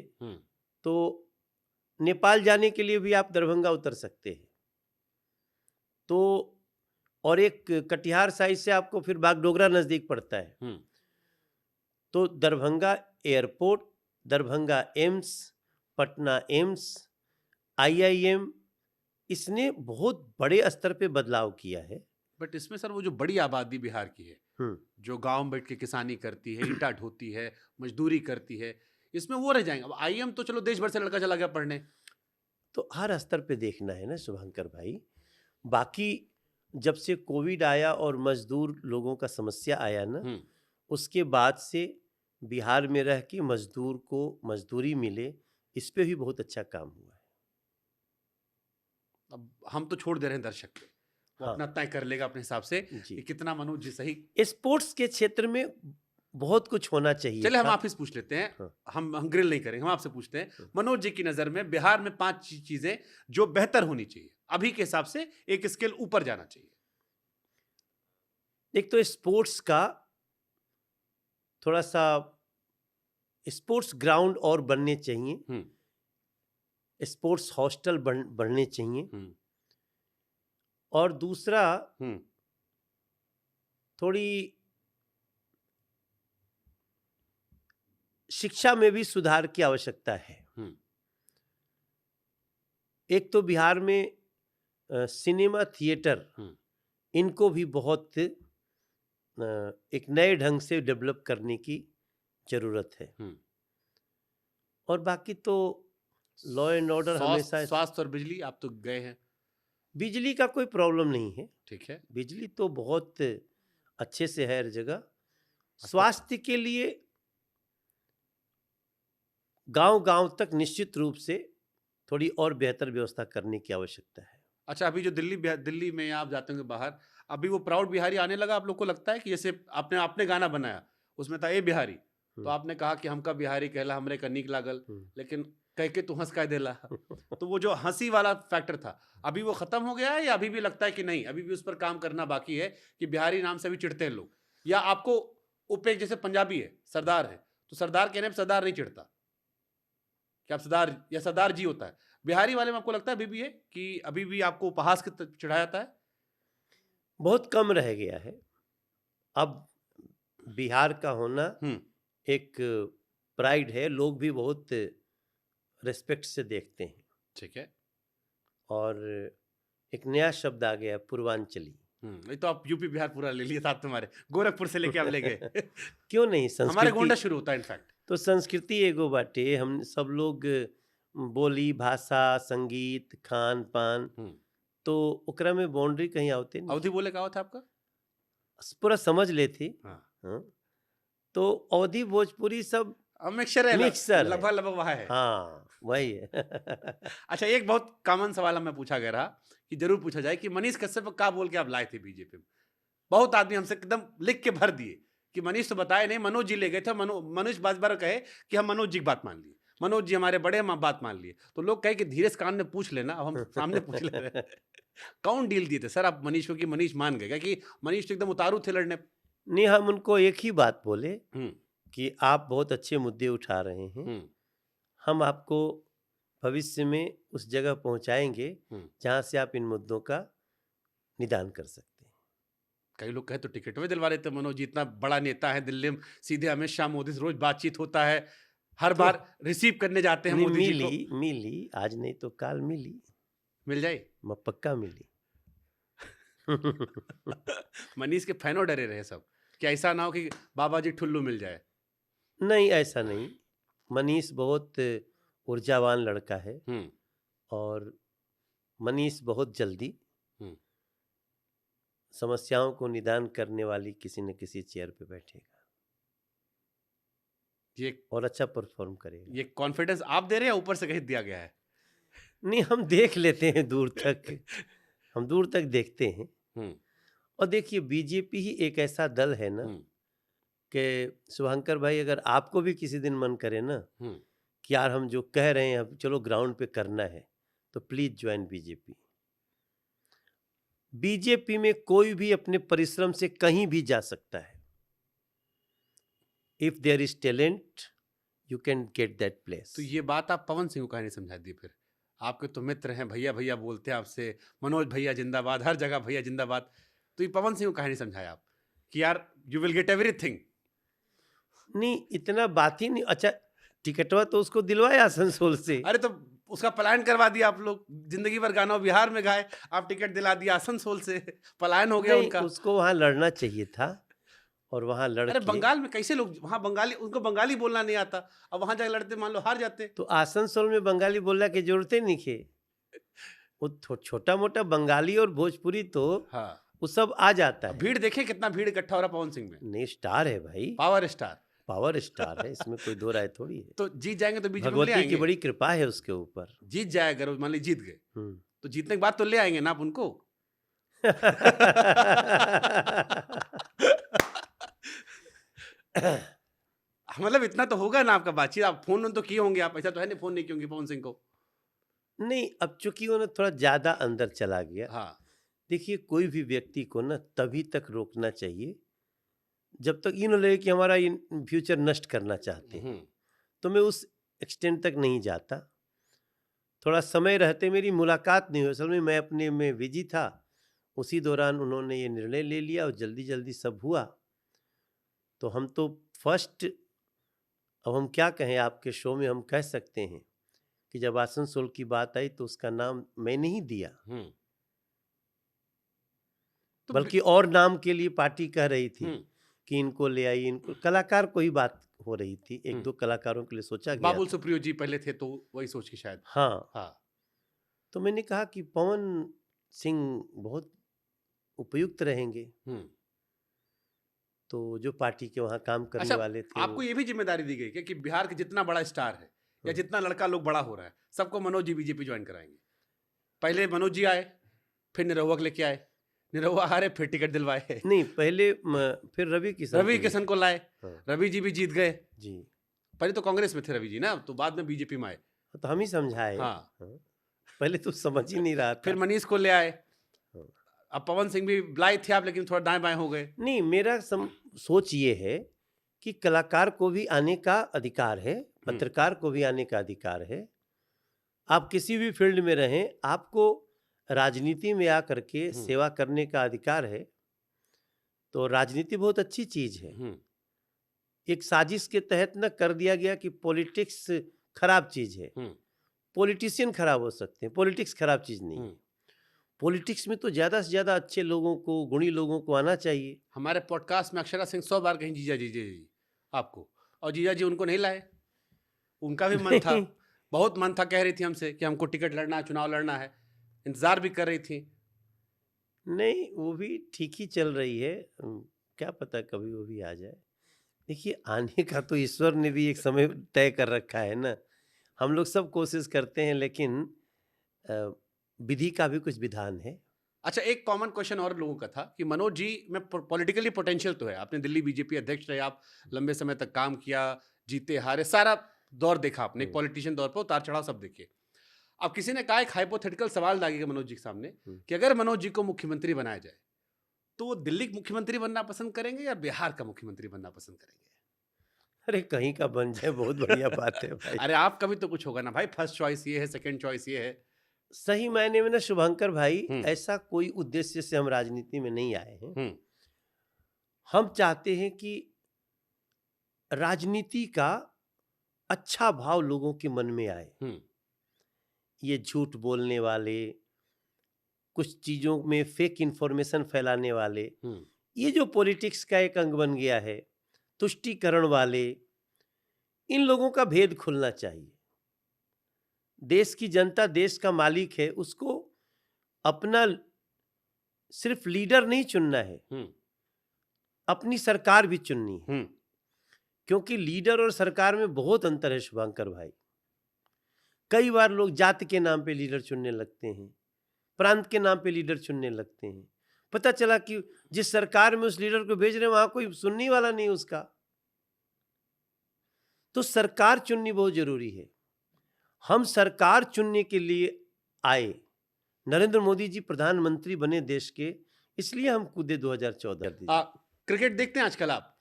तो नेपाल जाने के लिए भी आप दरभंगा उतर सकते हैं। तो और एक कटिहार साइड से आपको फिर बागडोगरा नजदीक पड़ता है। तो Darbhanga airport, Darbhanga AIIMS, Patna AIIMS, IIM, इसने बहुत बड़े स्तर पे बदलाव किया है। बट इसमें सर वो जो बड़ी आबादी बिहार की है, जो गांव में बैठ के किसानी करती है, ईंटा ढोती है, मजदूरी करती है, इसमें वो रह जाएंगे। अब IIM तो चलो देश भर से लड़का चला गया पढ़ने। तो हर स्तर पे देखना है ना शुभंकर भाई। बाकी जब से कोविड आया और मजदूर लोगों का समस्या आया ना, उसके बाद से बिहार में रह के मजदूर को मजदूरी मिले, इस पे भी बहुत अच्छा काम हुआ है। अब हम तो छोड़ दे रहे हैं दर्शक पे, वो अपना तय कर लेगा अपने हिसाब से कि कितना मनोज जी सही। स्पोर्ट्स के क्षेत्र में बहुत कुछ होना चाहिए। चले हम आपसे पूछ लेते हैं, हम ग्रिल नहीं करेंगे, हम आपसे पूछते हैं मनोज जी की नजर में बिहार में 5 चीजें जो बेहतर होनी चाहिए अभी के हिसाब से, एक स्केल ऊपर जाना चाहिए। एक तो स्पोर्ट्स का थोड़ा सा, स्पोर्ट्स ग्राउंड और बनने चाहिए, स्पोर्ट्स हॉस्टल बनने चाहिए, और दूसरा थोड़ी शिक्षा में भी सुधार की आवश्यकता है। एक तो बिहार में सिनेमा थिएटर, इनको भी बहुत एक नए ढंग से डेवलप करने की जरूरत है। और बाकी तो लॉ एंड ऑर्डर हमेशा। स्वास्थ्य और बिजली, आप तो गए हैं। बिजली का कोई प्रॉब्लम नहीं है, ठीक है, बिजली तो बहुत अच्छे से है हर जगह। स्वास्थ्य के लिए गांव-गांव तक निश्चित रूप से थोड़ी और बेहतर व्यवस्था करने की आवश्यकता है। अच्छा, अभी जो दिल्ली में आप जाते होंगे बाहर, अभी वो प्राउड बिहारी आने लगा, आप लोग को लगता है कि जैसे आपने गाना बनाया उसमें था ए बिहारी, तो आपने कहा कि हमका बिहारी कहला हमरे का नीक लागल, लेकिन कह के तू हंस का देला। तो वो जो हंसी वाला फैक्टर था, अभी वो खत्म हो गया है, या अभी भी लगता है कि नहीं, अभी भी उस पर काम करना बाकी है कि बिहारी नाम से भी चिढ़ते हैं लोग? या आपको उपेक जैसे पंजाबी है, सरदार है, तो सरदार कहने में सरदार नहीं चिढ़ता कि आप सरदार, या सरदार जी होता है? बिहारी वाले में आपको लगता है अभी भी है कि अभी भी आपको उपहास के चिढ़ाया जाता है? बहुत कम रह गया है। अब बिहार का होना एक प्राइड है, लोग भी बहुत रिस्पेक्ट से देखते हैं। ठीक है। और एक नया शब्द आ गया, पूर्वांचली। ये तो आप यूपी बिहार पूरा ले लिए साथ तुम्हारे, गोरखपुर से लेके आप ले गए। क्यों नहीं, हमारे गोंडा शुरू होता है इनफैक्ट। तो संस्कृति एगो बाटे, हम सब लोग बोली, भाषा, संगीत, खान पान, तो ओकरा में बाउंड्री कहीं आवते नहीं। अवधि बोले का था आपका? पूरा समझ ले थी। तो अवधि भोजपुरी सब मिक्सर है, लगभग वहाँ है। हाँ, वही है। अच्छा, एक बहुत कॉमन सवाल मैं पूछा गया रहा कि जरूर पूछा जाए कि मनीष कश्यप का बोल के आप लाए थे बीजेपी में? बहुत आदमी हमसे एकदम लिख के भर दिए कि मनीष तो बताए नहीं, मनोज जी ले गए थे, मनीष बार कहे कि हम मनोज जी की बात मान लिए, मनोज जी हमारे बड़े, हम बात मान लिए। तो लोग कहे कि धीरे से कान में पूछ लेना, अब हम सामने पूछ ले रहे हैं। कौन डील दिए थे सर आप मनीष को कि मनीष मान गए? कि मनीष तो एकदम उतारू थे लड़ने। नहीं, हम उनको एक ही बात बोले हम्म कि आप बहुत अच्छे मुद्दे उठा रहे हैं, हम्म हम आपको भविष्य में उस जगह पहुंचाएंगे हम्म। जहां से आप इन मुद्दों का निदान कर सकते हैं। कई लोग कहे तो टिकट भी दिलवा रहे थे, मनोज जी इतना बड़ा नेता है दिल्ली में, सीधे अमित शाह मोदी से रोज बातचीत होता है, हर तो बार रिसीव करने जाते हैं नहीं, मोदी जी को। मिली आज नहीं तो काल मिली, मिल जाए। पक्का मिली। मनीष के फैनों डरे रहे सब कि ऐसा ना हो कि बाबा जी ठुल्लू मिल जाए। नहीं, ऐसा नहीं। मनीष बहुत ऊर्जावान लड़का है और मनीष बहुत जल्दी हम्म। समस्याओं को निदान करने वाली किसी न किसी चेयर पे बैठेगा ये और अच्छा परफॉर्म करेगा। ये कॉन्फिडेंस आप दे रहे हैं, ऊपर से कहीं दिया गया है? नहीं, हम देख लेते हैं दूर तक, हम दूर तक देखते हैं। और देखिए, बीजेपी ही एक ऐसा दल है ना कि शुभंकर भाई, अगर आपको भी किसी दिन मन करे ना कि यार हम जो कह रहे हैं अब चलो ग्राउंड पे करना है, तो प्लीज ज्वाइन बीजेपी। बीजेपी में कोई भी अपने परिश्रम से कहीं भी जा सकता है। If there is talent you can get that place. तो ये बात आप पवन सिंह को कहीं नहीं समझा दी? फिर आपके तो मित्र हैं, भैया भैया बोलते हैं आपसे, मनोज भैया जिंदाबाद, हर जगह भैया जिंदाबाद। तो ये पवन सिंह को कहीं नहीं समझाया आप कि यार यू विल गेट एवरीथिंग? नहीं, इतना बात ही नहीं। अच्छा, टिकटवा तो उसको दिलवाया आसनसोल से। अरे तो उसका पलायन करवा दिया आप लोग, जिंदगी भर गाना बिहार में गाए, आप टिकट दिला दिया आसनसोल से, पलायन हो गया उनका। उसको वहां लड़ना चाहिए था और वहां लड़। अरे बंगाल में कैसे लोग, वहां बंगाली, उनको बंगाली बोलना नहीं आता, अब वहां जाकर लड़ते, मान लो हार जाते। तो आसनसोल में बंगाली बोलने की जरूरत ही नहीं है। वो छोटा मोटा बंगाली और भोजपुरी तो हाँ, वो सब आ जाता है। भीड़ देखे कितना भीड़ इकट्ठा हो रहा पवन सिंह में। नहीं, स्टार है भाई, पावर स्टार, पावर स्टार है, इसमें कोई दो राय थोड़ी है। तो जीत जाएंगे तो बीजेपी में ले भगवती आएंगे। की बड़ी कृपा है उसके ऊपर। जीत जाए अगर मान ली जीत गए, हम्म। तो जीतने के बाद तो ले आएंगे ना आप उनको। मतलब इतना तो होगा ना आपका बातचीत, आप फोन तो किए होंगे, आप ऐसा तो है नहीं फोन नहीं किए होंगे पवन सिंह को। नहीं, अब चूंकि वो ना थोड़ा ज्यादा अंदर चला गया। हाँ, देखिए, कोई भी व्यक्ति को ना तभी तक रोकना चाहिए जब तक ये न लगे कि हमारा फ्यूचर नष्ट करना चाहते हैं। तो मैं उस एक्सटेंट तक नहीं जाता। थोड़ा समय रहते मेरी मुलाकात नहीं हुई, असल में मैं अपने में बिजी था, उसी दौरान उन्होंने ये निर्णय ले लिया और जल्दी जल्दी सब हुआ। तो हम तो फर्स्ट, अब हम क्या कहें, आपके शो में हम कह सकते हैं कि जब आसनसोल की बात आई तो उसका नाम मैंने ही दिया, तो बल्कि और नाम के लिए पार्टी कह रही थी कि इनको ले आई, इनको। कलाकार को ही बात हो रही थी, एक दो कलाकारों के लिए सोचा गया। बाबुल सुप्रियो जी पहले थे तो वही सोच के शायद। हाँ। तो मैंने कहा कि पवन सिंह बहुत उपयुक्त रहेंगे। तो जो पार्टी के वहां काम करने वाले थे, आपको ये भी जिम्मेदारी दी गई कि बिहार के जितना बड़ा स्टार है या जितना लड़का लोग बड़ा हो रहा है, सबको मनोज जी बीजेपी ज्वाइन कराएंगे। पहले मनोज जी आए, फिर निरहुआ को लेके आए, निरहुआ हारे, फिर टिकट दिलवाए। नहीं, पहले फिर रवि किशन को लाए। रवि जी भी जीत गए जी। पहले तो कांग्रेस में थे रवि जी ना, तो बाद में बीजेपी में आए। तो हम ही समझाए। पहले तो समझ ही नहीं रहा था। फिर मनीष को ले आए। अब पवन सिंह भी लाई थे आप, लेकिन थोड़ा दाएं बाएं हो गए। नहीं, मेरा सोच ये है कि कलाकार को भी आने का अधिकार है, पत्रकार को भी आने का अधिकार है। आप किसी भी फील्ड में रहें, आपको राजनीति में आकर के सेवा करने का अधिकार है। तो राजनीति बहुत अच्छी चीज है। एक साजिश के तहत न कर दिया गया कि पॉलिटिक्स खराब चीज है। पॉलिटिशियन खराब हो सकते हैं, पॉलिटिक्स खराब चीज नहीं है। पॉलिटिक्स में तो ज्यादा से ज्यादा अच्छे लोगों को, गुणी लोगों को आना चाहिए। हमारे पॉडकास्ट में अक्षरा सिंह 100 बार कहीं जीजा जी आपको, और जीजा जी उनको नहीं लाए। उनका भी मन था, बहुत मन था, कह रही थी हमसे कि हमको टिकट लड़ना है, चुनाव लड़ना है, इंतजार भी कर रही थी। नहीं, वो भी ठीक ही चल रही है, क्या पता कभी वो भी आ जाए। देखिए, आने का तो ईश्वर ने भी एक समय तय कर रखा है ना। हम लोग सब कोशिश करते हैं, लेकिन विधि का भी कुछ विधान है। अच्छा, एक कॉमन क्वेश्चन और लोगों का था कि मनोज जी में पॉलिटिकली पोटेंशियल तो है, आपने दिल्ली बीजेपी अध्यक्ष रहे, आप लंबे समय तक काम किया, जीते हारे सारा दौर देखा आपने, एक पॉलिटिशियन दौर पर उतार चढ़ाव सब देखे। अब किसी ने कहा, एक हाइपोथेटिकल सवाल दागेगा मनोज जी के सामने कि अगर मनोज जी को मुख्यमंत्री बनाया जाए तो वो दिल्ली का मुख्यमंत्री बनना पसंद करेंगे या बिहार का मुख्यमंत्री बनना पसंद करेंगे? अरे कहीं का बन जाए बहुत बढ़िया बात है भाई। अरे आपका भी तो कुछ होगा ना भाई, फर्स्ट चॉइस ये है, सेकंड चॉइस ये है। सही मायने में ना शुभंकर भाई, हम्म। ऐसा कोई उद्देश्य से हम राजनीति में नहीं आए हैं। हम्म। हम चाहते हैं कि राजनीति का अच्छा भाव लोगों के मन में आए। हम्म। ये झूठ बोलने वाले, कुछ चीजों में फेक इंफॉर्मेशन फैलाने वाले, हम्म। ये जो पॉलिटिक्स का एक अंग बन गया है, तुष्टीकरण वाले, इन लोगों का भेद खुलना चाहिए। देश की जनता देश का मालिक है, उसको अपना सिर्फ लीडर नहीं चुनना है, हम्म। अपनी सरकार भी चुननी है। हम्म। क्योंकि लीडर और सरकार में बहुत अंतर है शुभंकर भाई। कई बार लोग जाति के नाम पे लीडर चुनने लगते हैं, प्रांत के नाम पे लीडर चुनने लगते हैं। पता चला कि जिस सरकार में उस लीडर को भेज रहे हैं वहां कोई सुनने वाला नहीं उसका। तो सरकार चुननी बहुत जरूरी है। हम सरकार चुनने के लिए आए। नरेंद्र मोदी जी प्रधानमंत्री बने देश के, इसलिए हम कूदे 2014। क्रिकेट देखते हैं आजकल आप?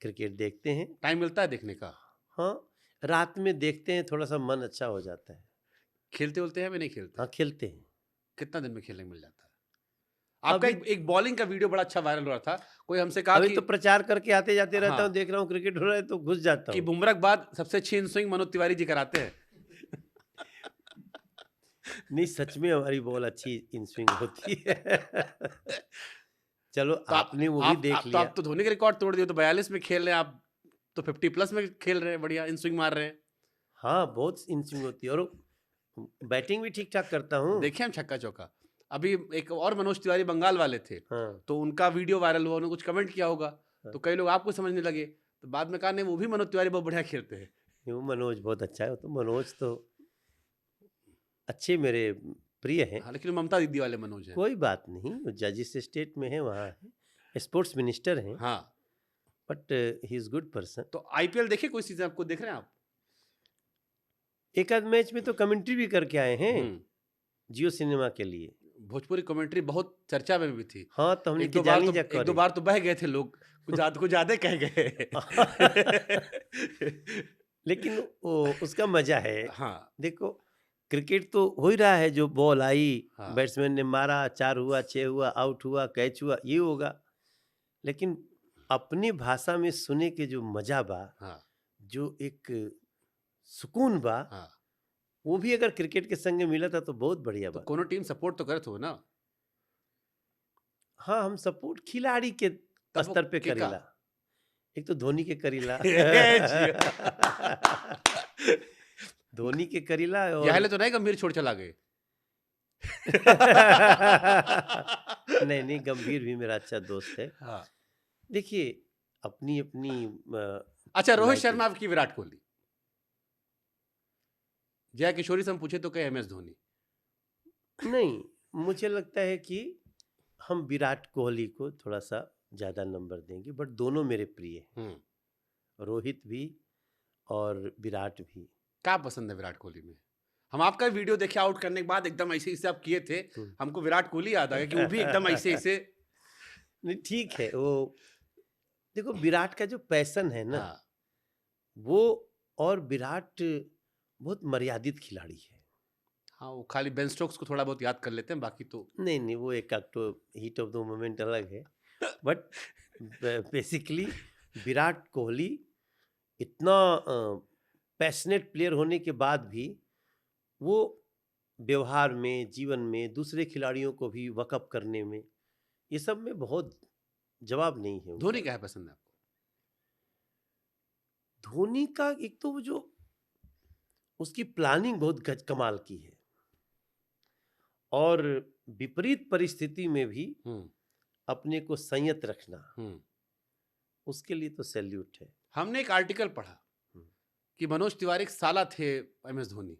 क्रिकेट देखते हैं, टाइम मिलता है देखने का? हाँ रात में देखते हैं, थोड़ा सा मन अच्छा हो जाता है। खेलते होते हैं या नहीं खेलते? हाँ खेलते हैं। कितना दिन में खेलने मिल जाता है आपका? अभी एक बॉलिंग का वीडियो बड़ा अच्छा वायरल हो रहा था, कोई हमसे कहा अभी कि तो प्रचार करके आते जाते रहता हाँ, हूँ, देख रहा हूँ क्रिकेट हो रहा है तो घुस जाता कि हूँ। बुमराह के बाद सबसे अच्छी इन स्विंग मनोज तिवारी जी कराते हैं। नहीं सच में हमारी बॉल अच्छी इन स्विंग होती है। चलो तो आपने वो भी देख लिया। आप तो धोनी के रिकॉर्ड तोड़ दिए, तो 42 में खेल रहे हैं आप, तो 50 प्लस में खेल रहे हैं, बढ़िया इन स्विंग मार रहे हैं। हाँ बहुत इन स्विंग होती है, और बैटिंग भी ठीक ठाक करता हूँ। देखे हम छक्का चौका। अभी एक और मनोज तिवारी बंगाल वाले थे, हाँ तो उनका वीडियो वायरल हुआ, उन्होंने कुछ कमेंट किया होगा, हाँ। तो कई लोग आपको समझने लगे, तो बाद में कहा नहीं वो भी मनोज तिवारी बहुत बढ़िया खेलते हैं। वो मनोज बहुत अच्छा है, तो मनोज तो अच्छे मेरे प्रिय हैं। हाँ, लेकिन ममता दीदी वाले मनोज हैं। कोई बात नहीं, वो जजिस स्टेट में है, वहाँ है, स्पोर्ट्स मिनिस्टर हैं, हाँ, but he is good person. तो आईपीएल देखे कोई सीजन आपको, देख रहे हैं आप? एक आध मैच में तो कमेंट्री भी करके आए हैं हम्म। जियो सिनेमा के लिए। भोजपुरी कमेंट्री बहुत चर्चा में भी थी। हाँ तो हमने एक दो की बार जानी तो जा एक दो बार तो बह गए थे लोग, कुछ ज्यादा कह गए। लेकिन वो उसका मजा है। हाँ। देखो क्रिकेट तो हो ही रहा है, जो बॉल आई, हाँ। बैट्समैन ने मारा, 4 हुआ, 6 हुआ, आउट हुआ, कैच हुआ, ये होगा। लेकिन अपनी भाषा में सुने के जो मजा बा, हाँ। जो एक सुकून बा, हाँ, वो भी अगर क्रिकेट के संग मिला था तो बहुत बढ़िया तो बा। कोनो टीम सपोर्ट तो करत हो ना? हाँ हम सपोर्ट खिलाड़ी के तब वो स्तर पे केका? करीला। एक तो धोनी के करीला। धोनी के करीला और यह तो नहीं गंभीर छोड़ चला गए। नहीं नहीं, गंभीर भी मेरा अच्छा दोस्त है। हाँ। देखिए अपनी अपनी अच्छा, रोहित लाइक शर्मा की विराट कोहली, जया किशोरी से हम पूछे तो कहे MS धोनी। नहीं, मुझे लगता है कि हम विराट कोहली को थोड़ा सा ज्यादा नंबर देंगे, बट दोनों मेरे प्रिय हैं, रोहित भी और विराट भी। क्या पसंद है विराट कोहली में? हम आपका वीडियो देखे आउट करने के बाद, एकदम ऐसे ऐसे आप किए थे, हमको विराट कोहली याद आ गया कि वो भी एकदम ऐसे ऐसे। नहीं ठीक है, वो देखो विराट का जो पैशन है ना, हाँ। वो, और विराट बहुत मर्यादित खिलाड़ी है। हाँ, वो खाली बेन स्टोक्स को थोड़ा बहुत याद कर लेते हैं, बाकी तो नहीं नहीं, वो एक हीट ऑफ द मोमेंट अलग है, बट बेसिकली विराट कोहली इतना पैशनेट प्लेयर होने के बाद भी वो व्यवहार में, जीवन में, दूसरे खिलाड़ियों को भी वकअप करने में, ये सब में बहुत जवाब नहीं है उनका। धोनी क्या है पसंद है आपको? धोनी का एक तो वो जो उसकी प्लानिंग बहुत कमाल की है, और विपरीत परिस्थिति में भी अपने को संयत रखना, उसके लिए तो सैल्यूट है। हमने एक आर्टिकल पढ़ा कि मनोज तिवारी के साला थे MS धोनी।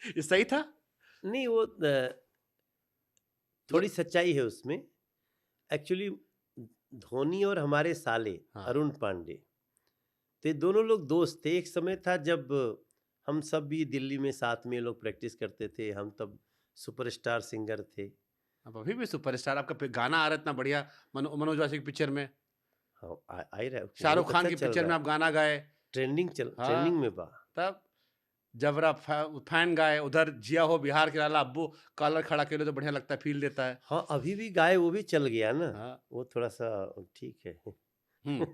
ये सही था? नहीं वो थोड़ी सच्चाई है उसमें। एक्चुअली धोनी और हमारे साले हाँ। अरुण पांडे, तो ये दोनों लोग दोस्त थे। एक समय था जब हम सब भी दिल्ली में साथ में ये लोग प्रैक्टिस करते थे। हम तब सुपरस्टार सिंगर थे। अब अभी भी सुपरस्टार, आपका गाना आ रहा है इतना बढ़िया मनोज वाजपेयी की पिक्चर में, हाँ आ ही रहा है, शाहरुख बहुत खान अच्छा की चल पिक्चर रहा में है, आप गाना गाए। ट्रेंडिंग हाँ, में बा। तब जबरा फैन गाए, उधर जिया हो बिहार के लाला अब्बू कॉलर खड़ा के लिए तो बढ़िया लगता है, फील देता है। हाँ अभी भी गाए, वो भी चल गया ना। हाँ। वो थोड़ा सा ठीक है। हम्म।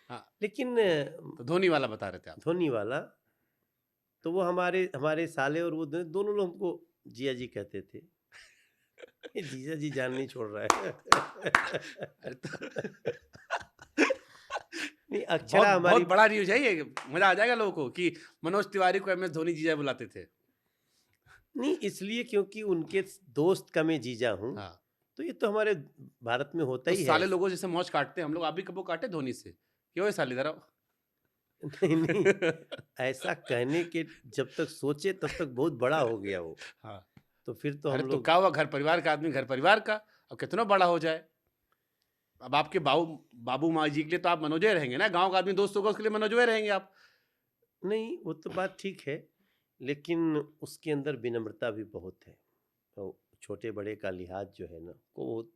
हाँ, लेकिन तो धोनी वाला बता रहे थे आप। धोनी वाला तो वो हमारे हमारे साले और वो दोनों लोग हमको जिया जी कहते थे। ये जीजा जी जान नहीं छोड़ रहा है। अरे तो नहीं बहुत अक्षरा हमारी बहुत बड़ा न्यूज है ये, मजा आ जाएगा लोगों को कि मनोज तिवारी को MS धोनी जीजा बुलाते थे। नहीं इसलिए क्योंकि उनके दोस्त का मैं जीजा हूँ। हाँ, तो ये तो हमारे भारत में होता तो ही है। साले लोगों जैसे मौज काटते हैं हम लोग, आप भी कबो काटे धोनी से? क्यों है साले इधर आओ। नहीं नहीं ऐसा कहने के जब तक सोचे तब तक बहुत बड़ा हो गया वो। हाँ, तो फिर तो अरे हम तो लोग क्या हुआ, घर परिवार का आदमी घर परिवार का, अब कितना बड़ा हो जाए। अब आपके बाबू माँ जी के लिए तो आप मनोजय रहेंगे ना, गांव का आदमी दोस्त होगा उसके लिए मनोजय रहेंगे आप। नहीं वो तो बात ठीक है, लेकिन उसके अंदर विनम्रता भी बहुत है। तो छोटे बड़े का लिहाज जो है ना को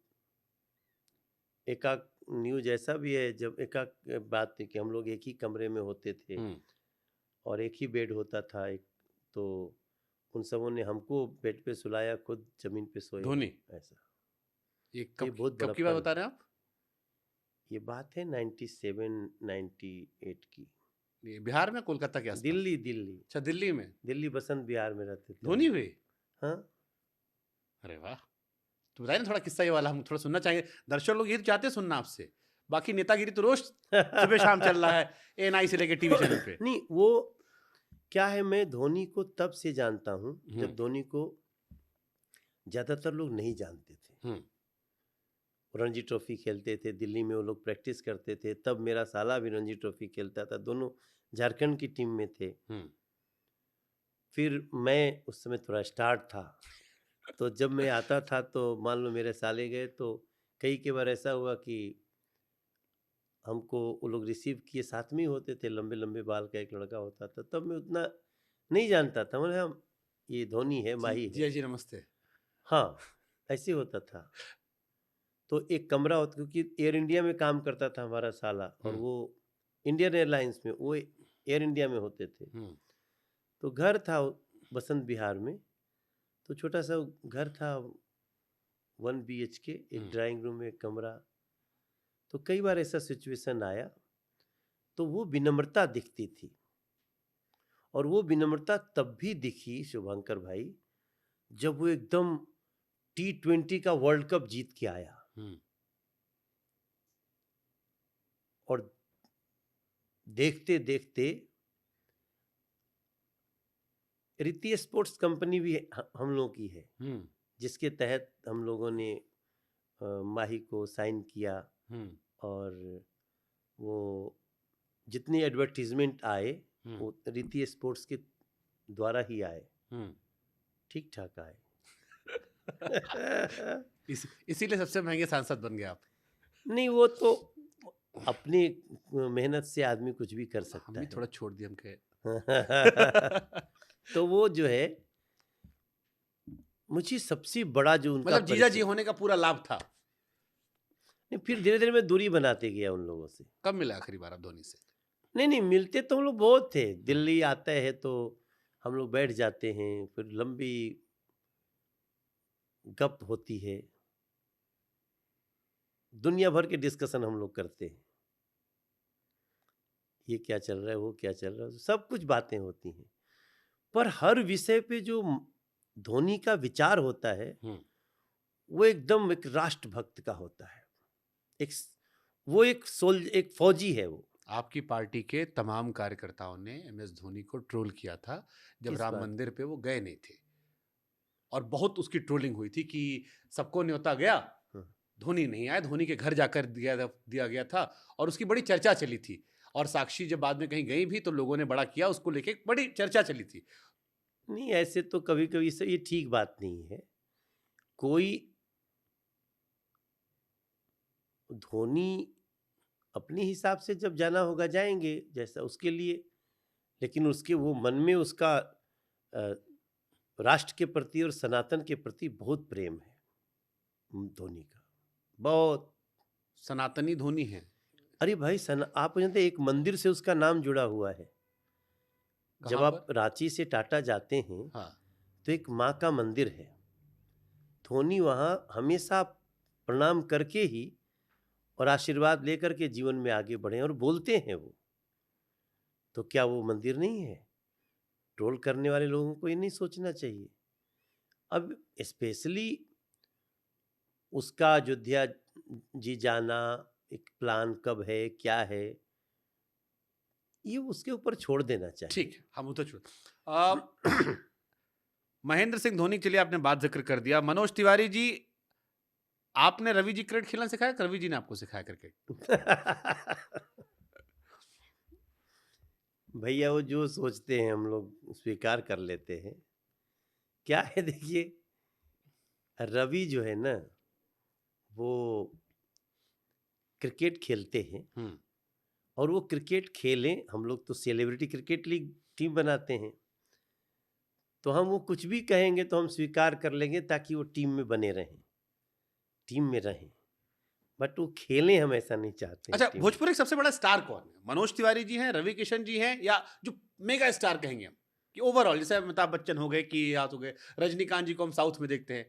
एकाक न्यूज ऐसा भी है जब एकाक बात थी कि हम लोग एक ही कमरे में होते थे और एक ही बेड होता था। एक तो उन सबों ने हमको बेड पे सुलाया, खुद जमीन पे सोए। धोनी, ऐसा ये ये कब बहुत बड़ा कब की बात फन बता रहे हैं आप? ये बात है 97 98 की। ये बिहार में, कोलकाता के आसपास? दिल्ली दिल्ली अच्छा, दिल्ली में दिल्ली बसंत बिहार में रहते थे धोनी हम। हुए? हाँ अरे वाह, तो बताइए ना थोड़ा किस्सा ये वाला, हम थोड़ा सुनना चाहेंगे। दर्शक लोग ये तो चाहते हैं सुनना आपसे, बाकी नेतागिरी तो रोज सुबह शाम चल रहा है ANI से लेके टीवी चैनल पे। नहीं वो क्या है, मैं धोनी को तब से जानता हूँ जब धोनी को ज्यादातर लोग नहीं जानते थे। रणजी ट्रॉफी खेलते थे दिल्ली में, वो लोग प्रैक्टिस करते थे। तब मेरा साला भी रणजी ट्रॉफी खेलता था, दोनों झारखंड की टीम में थे। फिर मैं उस समय थोड़ा स्टार्ट था, तो जब मैं आता था तो मान लो मेरे साले गए तो कई बार ऐसा हुआ कि हमको वो लोग रिसीव किए, साथ में ही होते थे, लंबे लंबे बाल का एक लड़का होता था। तब मैं उतना नहीं जानता था, मैंने हम ये धोनी है, माही है। जी जी नमस्ते। हाँ ऐसे होता था। तो एक कमरा होता, क्योंकि एयर इंडिया में काम करता था हमारा साला, और वो इंडियन एयरलाइंस में, वो एयर इंडिया में होते थे। तो घर था बसंत बिहार में, तो छोटा सा घर था 1 BHK, एक ड्राइंग रूम में एक कमरा। तो कई बार ऐसा सिचुएशन आया तो वो विनम्रता दिखती थी, और वो विनम्रता तब भी दिखी शुभंकर भाई जब वो एकदम T20 का वर्ल्ड कप जीत के आया। और देखते देखते रीति स्पोर्ट्स कंपनी भी हम लोगों की है, जिसके तहत हम लोगों ने माही को साइन किया। और वो जितने एडवर्टीजमेंट आए वो रीति स्पोर्ट्स के द्वारा ही आए, ठीक ठाक आए। इसीलिए सबसे महंगे सांसद बन गए आप। नहीं वो तो अपनी मेहनत से आदमी कुछ भी कर सकता हम भी है। थोड़ा छोड़ दिए हम कहे। तो वो जो है मुझे सबसे बड़ा जो उनका मतलब जीजा जी होने का पूरा लाभ था। नहीं, फिर धीरे धीरे मैं दूरी बनाते गया उन लोगों से। कब मिला आखिरी बार आप धोनी से? नहीं मिलते तो हम लोग बहुत थे। दिल्ली आता है तो हम लोग बैठ जाते हैं, फिर लंबी गप होती है, दुनिया भर के डिस्कशन हम लोग करते हैं, ये क्या चल रहा है वो क्या चल रहा है, सब कुछ बातें होती हैं। पर हर विषय पे जो धोनी का विचार होता है वो एकदम एक राष्ट्रभक्त का होता है। वो एक फौजी है। वो आपकी पार्टी के तमाम कार्यकर्ताओं ने MS धोनी को ट्रोल किया था जब राम मंदिर पे वो गए नहीं थे, और बहुत उसकी ट्रोलिंग हुई थी कि सबको न्योता गया, धोनी नहीं आया, धोनी के घर जाकर दिया गया था, और उसकी बड़ी चर्चा चली थी। और साक्षी जब बाद में कहीं गई भी तो लोगों ने बड़ा किया, उसको लेके बड़ी चर्चा चली थी। नहीं, ऐसे तो कभी कभी ये ठीक बात नहीं है। कोई धोनी अपने हिसाब से जब जाना होगा जाएंगे, जैसा उसके लिए, लेकिन उसके वो मन में उसका राष्ट्र के प्रति और सनातन के प्रति बहुत प्रेम है धोनी का, बहुत। सनातनी धोनी है। अरे भाई आप जानते हैं, एक मंदिर से उसका नाम जुड़ा हुआ है। जब कहाँ आप पर? रांची से टाटा जाते हैं हाँ। तो एक माँ का मंदिर है। धोनी वहाँ हमेशा प्रणाम करके ही और आशीर्वाद लेकर के जीवन में आगे बढ़े और बोलते हैं वो। तो क्या वो मंदिर नहीं है? ट्रोल करने वाले लोगों को ये नहीं सोचना चाहिए। अब स्पेशली उसका अयोध्या जी जाना, एक प्लान कब है, क्या है, ये उसके ऊपर छोड़ देना चाहिए। ठीक है, हम उधर छोड़। महेंद्र सिंह धोनी के लिए आपने बात जिक्र कर दिया। मनोज तिवारी जी, आपने रवि जी क्रिकेट खेलना सिखाया कि रवि जी ने आपको सिखाया क्रिकेट? भैया वो जो सोचते हैं हम लोग स्वीकार कर लेते हैं। क्या है, देखिए, रवि जो है ना, वो क्रिकेट खेलते हैं और वो क्रिकेट खेलें, हम लोग तो सेलिब्रिटी क्रिकेट लीग टीम बनाते हैं, तो हम वो कुछ भी कहेंगे तो हम स्वीकार कर लेंगे ताकि वो टीम में बने रहें, टीम में रहें। बट वो खेलें हम ऐसा नहीं चाहते हैं अच्छा, टीम में। भोजपुरी का सबसे बड़ा स्टार कौन है? मनोज तिवारी जी हैं, रवि किशन जी हैं, या जो मेगा स्टार कहेंगे हम कि ओवरऑल, जैसे अमिताभ बच्चन हो गए, कि याद हो गए, रजनीकांत जी को हम साउथ में देखते हैं,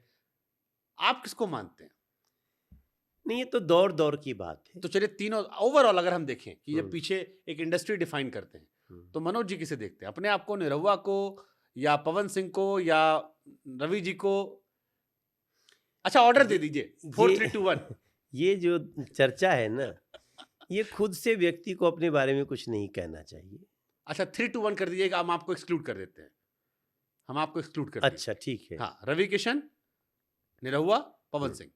आप किसको मानते हैं? नहीं, ये तो दौर दौर की बात है। तो चलिए, तीनों ओवरऑल अगर हम देखें कि जब हम्म, पीछे एक इंडस्ट्री डिफाइन करते हैं, हम्म। तो मनोज जी किसे देखते हैं? अपने आप को, निरहुआ को, या पवन सिंह को, या रवि जी को? अच्छा, ऑर्डर दे दीजिए, 4 3 2 1। ये जो चर्चा है ना, ये खुद से व्यक्ति को अपने बारे में कुछ नहीं कहना चाहिए। अच्छा, 3 2 1 कर दीजिएगा, हम आपको एक्सक्लूड कर देते हैं, हम आपको एक्सक्लूड कर दिए। अच्छा, ठीक है। हाँ, रवि किशन, निरहुआ, पवन सिंह।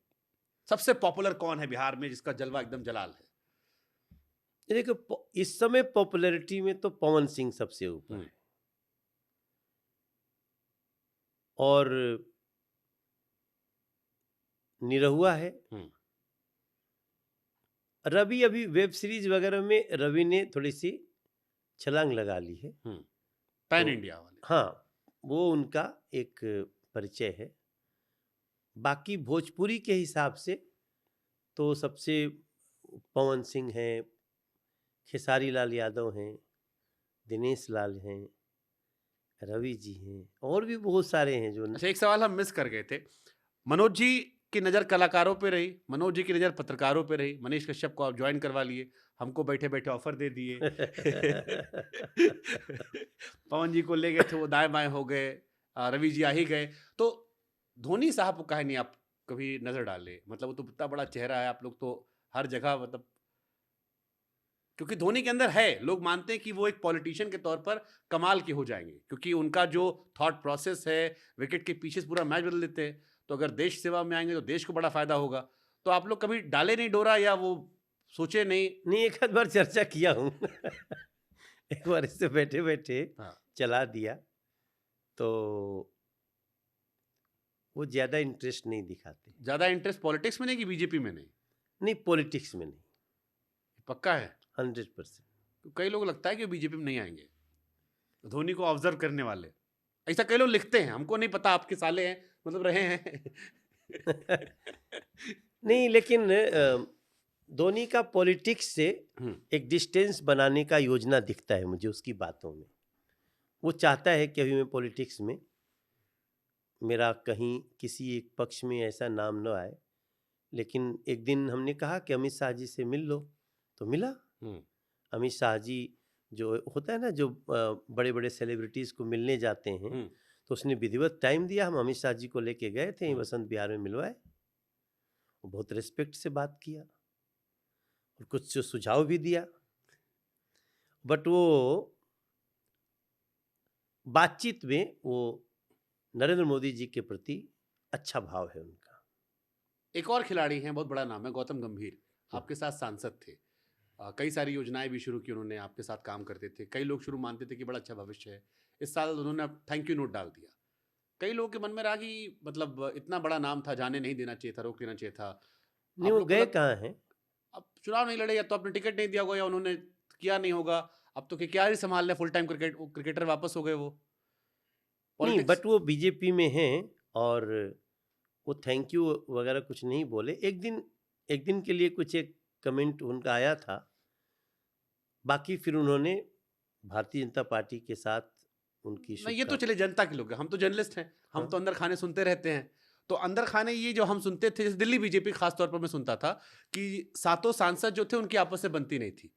सबसे पॉपुलर कौन है बिहार में जिसका जलवा एकदम जलाल है? ये देखो, इस समय पॉपुलैरिटी में तो पवन सिंह सबसे ऊपर है, और निरहुआ है। रवि अभी वेब सीरीज वगैरह में रवि ने थोड़ी सी छलांग लगा ली है। पैन तो इंडिया वाले। हाँ, वो उनका एक परिचय है। बाकी भोजपुरी के हिसाब से तो सबसे पवन सिंह हैं, खेसारी लाल यादव हैं, दिनेश लाल हैं, रवि जी हैं, और भी बहुत सारे हैं जो। अच्छा, एक सवाल हम मिस कर गए थे। मनोज जी की नज़र कलाकारों पे रही, मनोज जी की नज़र पत्रकारों पे रही। मनीष कश्यप को आप ज्वाइन करवा लिए, हमको बैठे बैठे ऑफर दे दिए। पवन जी को ले गए थे, वो दाएं बाएं हो गए, रवि जी आ ही गए। तो धोनी साहब को कहे नहीं आप कभी नजर डाले? मतलब वो तो इतना बड़ा चेहरा है, आप लोग तो हर जगह, मतलब क्योंकि धोनी के अंदर है, लोग मानते हैं कि वो एक पॉलिटिशियन के तौर पर कमाल के हो जाएंगे, क्योंकि उनका जो थॉट प्रोसेस है, विकेट के पीछे से पूरा मैच बदल देते हैं। तो अगर देश सेवा में आएंगे तो देश को बड़ा फायदा होगा। तो आप लोग कभी डाले नहीं डोरा, या वो सोचे नहीं? नहीं, एक आध बार चर्चा किया हूँ। एक बार इससे बैठे बैठे चला दिया, तो वो ज्यादा इंटरेस्ट नहीं दिखाते। ज्यादा इंटरेस्ट पॉलिटिक्स में नहीं कि बीजेपी में नहीं? नहीं, पॉलिटिक्स में नहीं। पक्का है? 100%। तो कई लोग लगता है कि बीजेपी में नहीं आएंगे, धोनी को ऑब्जर्व करने वाले, ऐसा कई लोग लिखते हैं। हमको नहीं पता, आपके साले हैं, मतलब रहे हैं। नहीं, लेकिन धोनी का पॉलिटिक्स से एक डिस्टेंस बनाने का योजना दिखता है मुझे उसकी बातों में। वो चाहता है कि अभी मैं पॉलिटिक्स में मेरा कहीं किसी एक पक्ष में ऐसा नाम न आए। लेकिन एक दिन हमने कहा कि अमित शाह जी से मिल लो, तो मिला। अमित शाह जी जो होता है ना, जो बड़े बड़े सेलिब्रिटीज को मिलने जाते हैं, तो उसने विधिवत टाइम दिया। हम अमित शाह जी को लेके गए थे, बसंत विहार में मिलवाए। वो बहुत रिस्पेक्ट से बात किया और कुछ सुझाव भी दिया। बट वो बातचीत में वो नरेंद्र मोदी जी के प्रति अच्छा भाव है उनका। एक और खिलाड़ी हैं, बहुत बड़ा नाम है, गौतम गंभीर, आपके साथ सांसद थे। कई सारी योजनाएं भी शुरू की उन्होंने, आपके साथ काम करते थे, कई लोग शुरू मानते थे कि बड़ा अच्छा भविष्य है। इस साल उन्होंने अब थैंक यू नोट डाल दिया। कई लोगों के मन में रहा कि मतलब इतना बड़ा नाम था, जाने नहीं देना चाहिए था, रोक लेना चाहिए था। नहीं, आप वो लोग को गए कहाँ हैं? अब चुनाव नहीं लड़े, या तो आपने टिकट नहीं दिया होगा या उन्होंने किया नहीं होगा। अब तो क्या ही संभाल रहे, फुल टाइम क्रिकेटर वापस हो गए वो नहीं, पॉलिटिक्स। बट वो बीजेपी में हैं और वो थैंक यू वगैरह कुछ नहीं बोले। एक दिन के लिए कुछ एक कमेंट उनका आया था, बाकी फिर उन्होंने भारतीय जनता पार्टी के साथ उनकी नहीं, ये तो शुभकामना। चले जनता के लोग हैं, हम तो जर्नलिस्ट हैं, हम हाँ। तो अंदर खाने सुनते रहते हैं। तो अंदर खाने ये जो हम सुनते थे, जैसे दिल्ली बीजेपी खास तौर पर मैं सुनता था कि सातों सांसद जो थे उनकी आपस में बनती नहीं थी।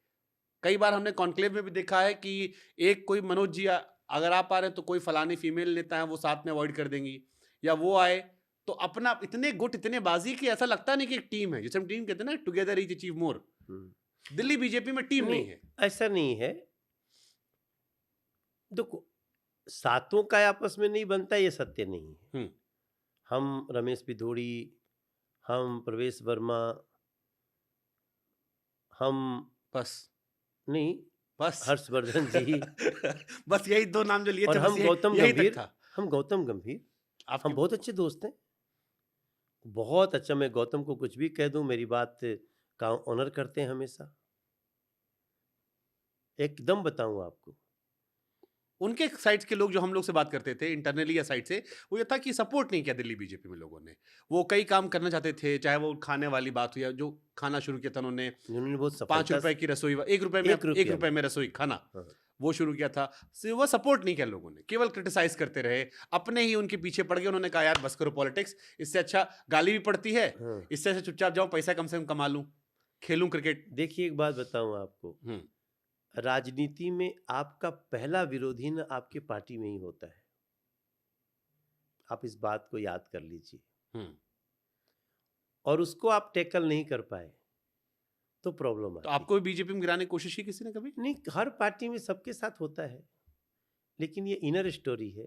कई बार हमने कॉन्क्लेव में भी देखा है कि एक कोई मनोज जी अगर आप आ रहे हैं तो कोई फलानी फीमेल नेता है वो साथ में अवॉइड कर देंगी, या वो आए तो अपना इतने गुट इतने बाजी कि ऐसा लगता नहीं कि एक टीम है, जिसे हम टीम कहते हैं ना, together each achieve more. Delhi BJP में टीम नहीं है। ऐसा नहीं है। देखो, सातों का आपस में नहीं बनता, ये सत्य नहीं है। हम रमेश पिथोड़ी, हम प्रवेश वर्मा, हम बस नहीं, बस हर्षवर्धन जी बस यही दो नाम जो लिए और थे, बस हम गौतम यही तक गंभीर। था। हम गौतम गंभीर, आपके हम बहुत अच्छे दोस्त हैं, बहुत अच्छा। मैं गौतम को कुछ भी कह दूं, मेरी बात का ऑनर करते हैं हमेशा। एकदम बताऊं आपको। उनके साइड के लोग जो हम लोग से बात करते थे इंटरनली या साइड से, वो ये था कि सपोर्ट नहीं किया दिल्ली बीजेपी में लोगों ने। वो कई काम करना चाहते थे, चाहे वो खाने वाली बात हुई या जो खाना शुरू किया था उन्होंने, उन्होंने बहुत 5 सफलता रुपए की रसोई, 1 रुपए में, एक रुपया 1 रुपए में रसोई खाना, हाँ। वो शुरू किया था। वो सपोर्ट नहीं किया लोगों ने, केवल क्रिटिसाइज करते रहे, अपने ही उनके पीछे पड़ गए। उन्होंने कहा यार बस करो पॉलिटिक्स, इससे अच्छा गाली भी पड़ती है, हाँ। इससे अच्छा चुपचाप जाओ, पैसा कम से कम कमा लूं, खेलूं क्रिकेट। देखिए, एक बात बताऊं आपको, राजनीति में आपका पहला विरोधी ना आपके पार्टी में ही होता है। आप इस बात को याद कर लीजिए, और उसको आप टैकल नहीं कर पाए तो प्रॉब्लम तो आती है। आपको भी बीजेपी में गिराने की कोशिश की किसी ने कभी? नहीं, हर पार्टी में सबके साथ होता है, लेकिन ये इनर स्टोरी है।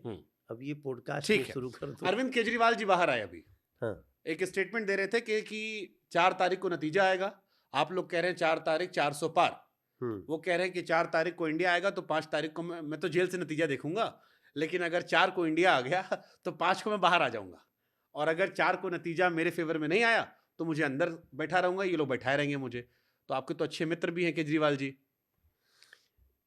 अब ये पॉडकास्ट ठीक में है। शुरू कर दो। अरविंद केजरीवाल जी बाहर आए अभी, हाँ। एक स्टेटमेंट दे रहे थे कि 4 तारीख को नतीजा आएगा। आप लोग कह रहे हैं 4 तारीख 400 पार, वो कह रहे हैं कि 4 तारीख को इंडिया आएगा तो 5 तारीख को मैं तो जेल से नतीजा देखूंगा, लेकिन अगर 4 को इंडिया आ गया तो 5 को मैं बाहर आ जाऊंगा, और अगर 4 को नतीजा मेरे फेवर में नहीं आया तो मुझे अंदर बैठा रहूंगा, ये लोग बैठाए रहेंगे मुझे। तो आपके तो अच्छे मित्र भी हैं केजरीवाल जी।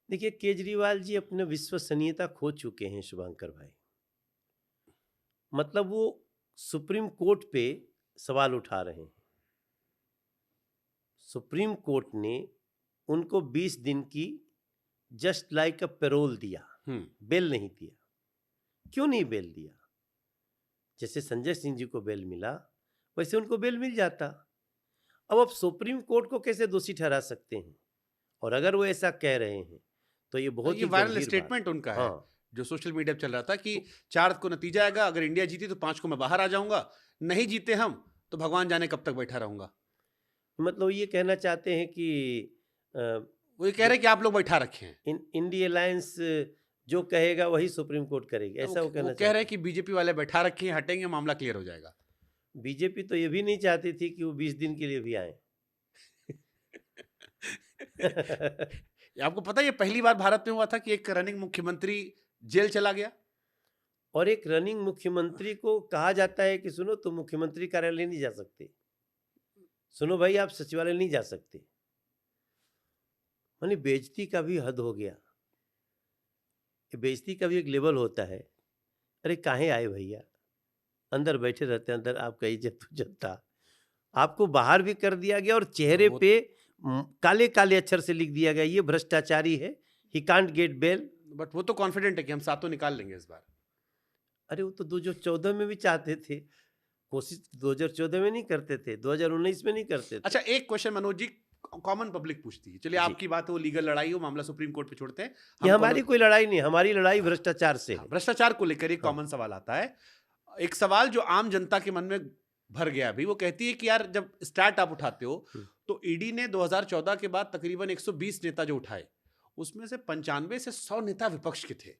देखिए, केजरीवाल जी अपने विश्वसनीयता खो चुके हैं शुभंकर भाई। मतलब वो सुप्रीम कोर्ट पे सवाल उठा रहे हैं। सुप्रीम कोर्ट ने उनको 20 दिन की जस्ट लाइक अ पैरोल दिया, बेल नहीं दिया। क्यों नहीं बेल दिया? जैसे संजय सिंह जी को बेल मिला, वैसे उनको बेल मिल जाता। अब आप सुप्रीम कोर्ट को कैसे दोषी ठहरा सकते हैं? और अगर वो ऐसा कह रहे हैं तो ये बहुत ही वायरल गंभीर स्टेटमेंट उनका है, हाँ। जो सोशल मीडिया पे चल रहा था कि 4 को नतीजा आएगा, अगर इंडिया जीती तो 5 को मैं बाहर आ जाऊंगा, नहीं जीते हम तो भगवान जाने कब तक बैठा रहूंगा। मतलब ये कहना चाहते हैं कि वो ये कह रहे हैं कि आप लोग बैठा रखे हैं, इंडिया अलायंस जो कहेगा वही सुप्रीम कोर्ट करेगी, ऐसा वो कहना कह रहे हैं कि बीजेपी वाले बैठा रखे हैं, हटेंगे मामला क्लियर हो जाएगा। बीजेपी तो ये भी नहीं चाहती थी कि वो 20 दिन के लिए भी आए। आपको पता है ये पहली बार भारत में हुआ था कि एक रनिंग मुख्यमंत्री जेल चला गया। और एक रनिंग मुख्यमंत्री को कहा जाता है कि सुनो, तुम मुख्यमंत्री कार्यालय नहीं जा सकते, सुनो भाई आप सचिवालय नहीं जा सकते। माने बेइज्जती का भी हद हो गया। बेइज्जती का भी एक लेवल होता है। अरे काहे आए भैया, अंदर बैठे रहते हैं, अंदर आपका इज्जत तो जनता। आपको बाहर भी कर दिया गया और चेहरे पे काले काले अक्षर से लिख दिया गया, ये भ्रष्टाचारी है, he can't get bail. But वो तो कॉन्फिडेंट है कि हम 7 निकाल लेंगे इस बार। अरे वो तो 2014 में भी चाहते थे, कोशिश 2014 में नहीं करते थे, 2019 में नहीं करते थे। अच्छा, एक question Manoj ji common public पूछती है, चलिए आपकी बात है, वो लीगल लड़ाई हो, मामला सुप्रीम कोर्ट पे छोड़ते हैं। ये हमारी कोई लड़ाई नहीं, हमारी लड़ाई भ्रष्टाचार से है। भ्रष्टाचार को लेकर एक कॉमन सवाल आता है, एक सवाल जो आम जनता के मन में भर गया अभी। वो कहती है कि यार जब स्टार्ट आप उठाते हो तो ईडी ने 2014 के बाद तकरीबन 120 नेता जो उठाए, उसमें से 95 से 100 नेता विपक्ष के थे।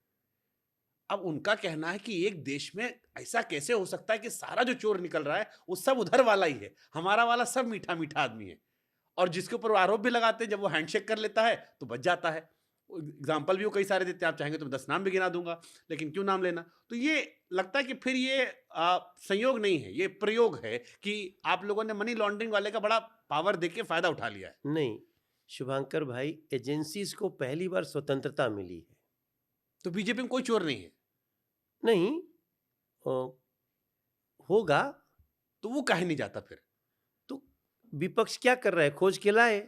अब उनका कहना है कि एक देश में ऐसा कैसे हो सकता है कि सारा जो चोर निकल रहा है वो सब उधर वाला ही है, हमारा वाला सब मीठा मीठा आदमी है। और जिसके ऊपर वो आरोप भी लगाते हैं, जब वो हैंडशेक कर लेता है तो बच जाता है। एग्जाम्पल भी वो कई सारे देते हैं, आप चाहेंगे तो मैं 10 नाम भी गिना दूंगा, लेकिन क्यों नाम लेना। तो ये लगता है कि फिर ये संयोग नहीं है, ये प्रयोग है कि आप लोगों ने मनी लॉन्ड्रिंग वाले का बड़ा पावर देके फायदा उठा लिया है। नहीं शुभांकर भाई, एजेंसीज को पहली बार स्वतंत्रता मिली है। तो बीजेपी में कोई चोर नहीं है? नहीं होगा तो वो काहे नहीं जाता फिर? तो विपक्ष क्या कर रहा है? खोज के लाए।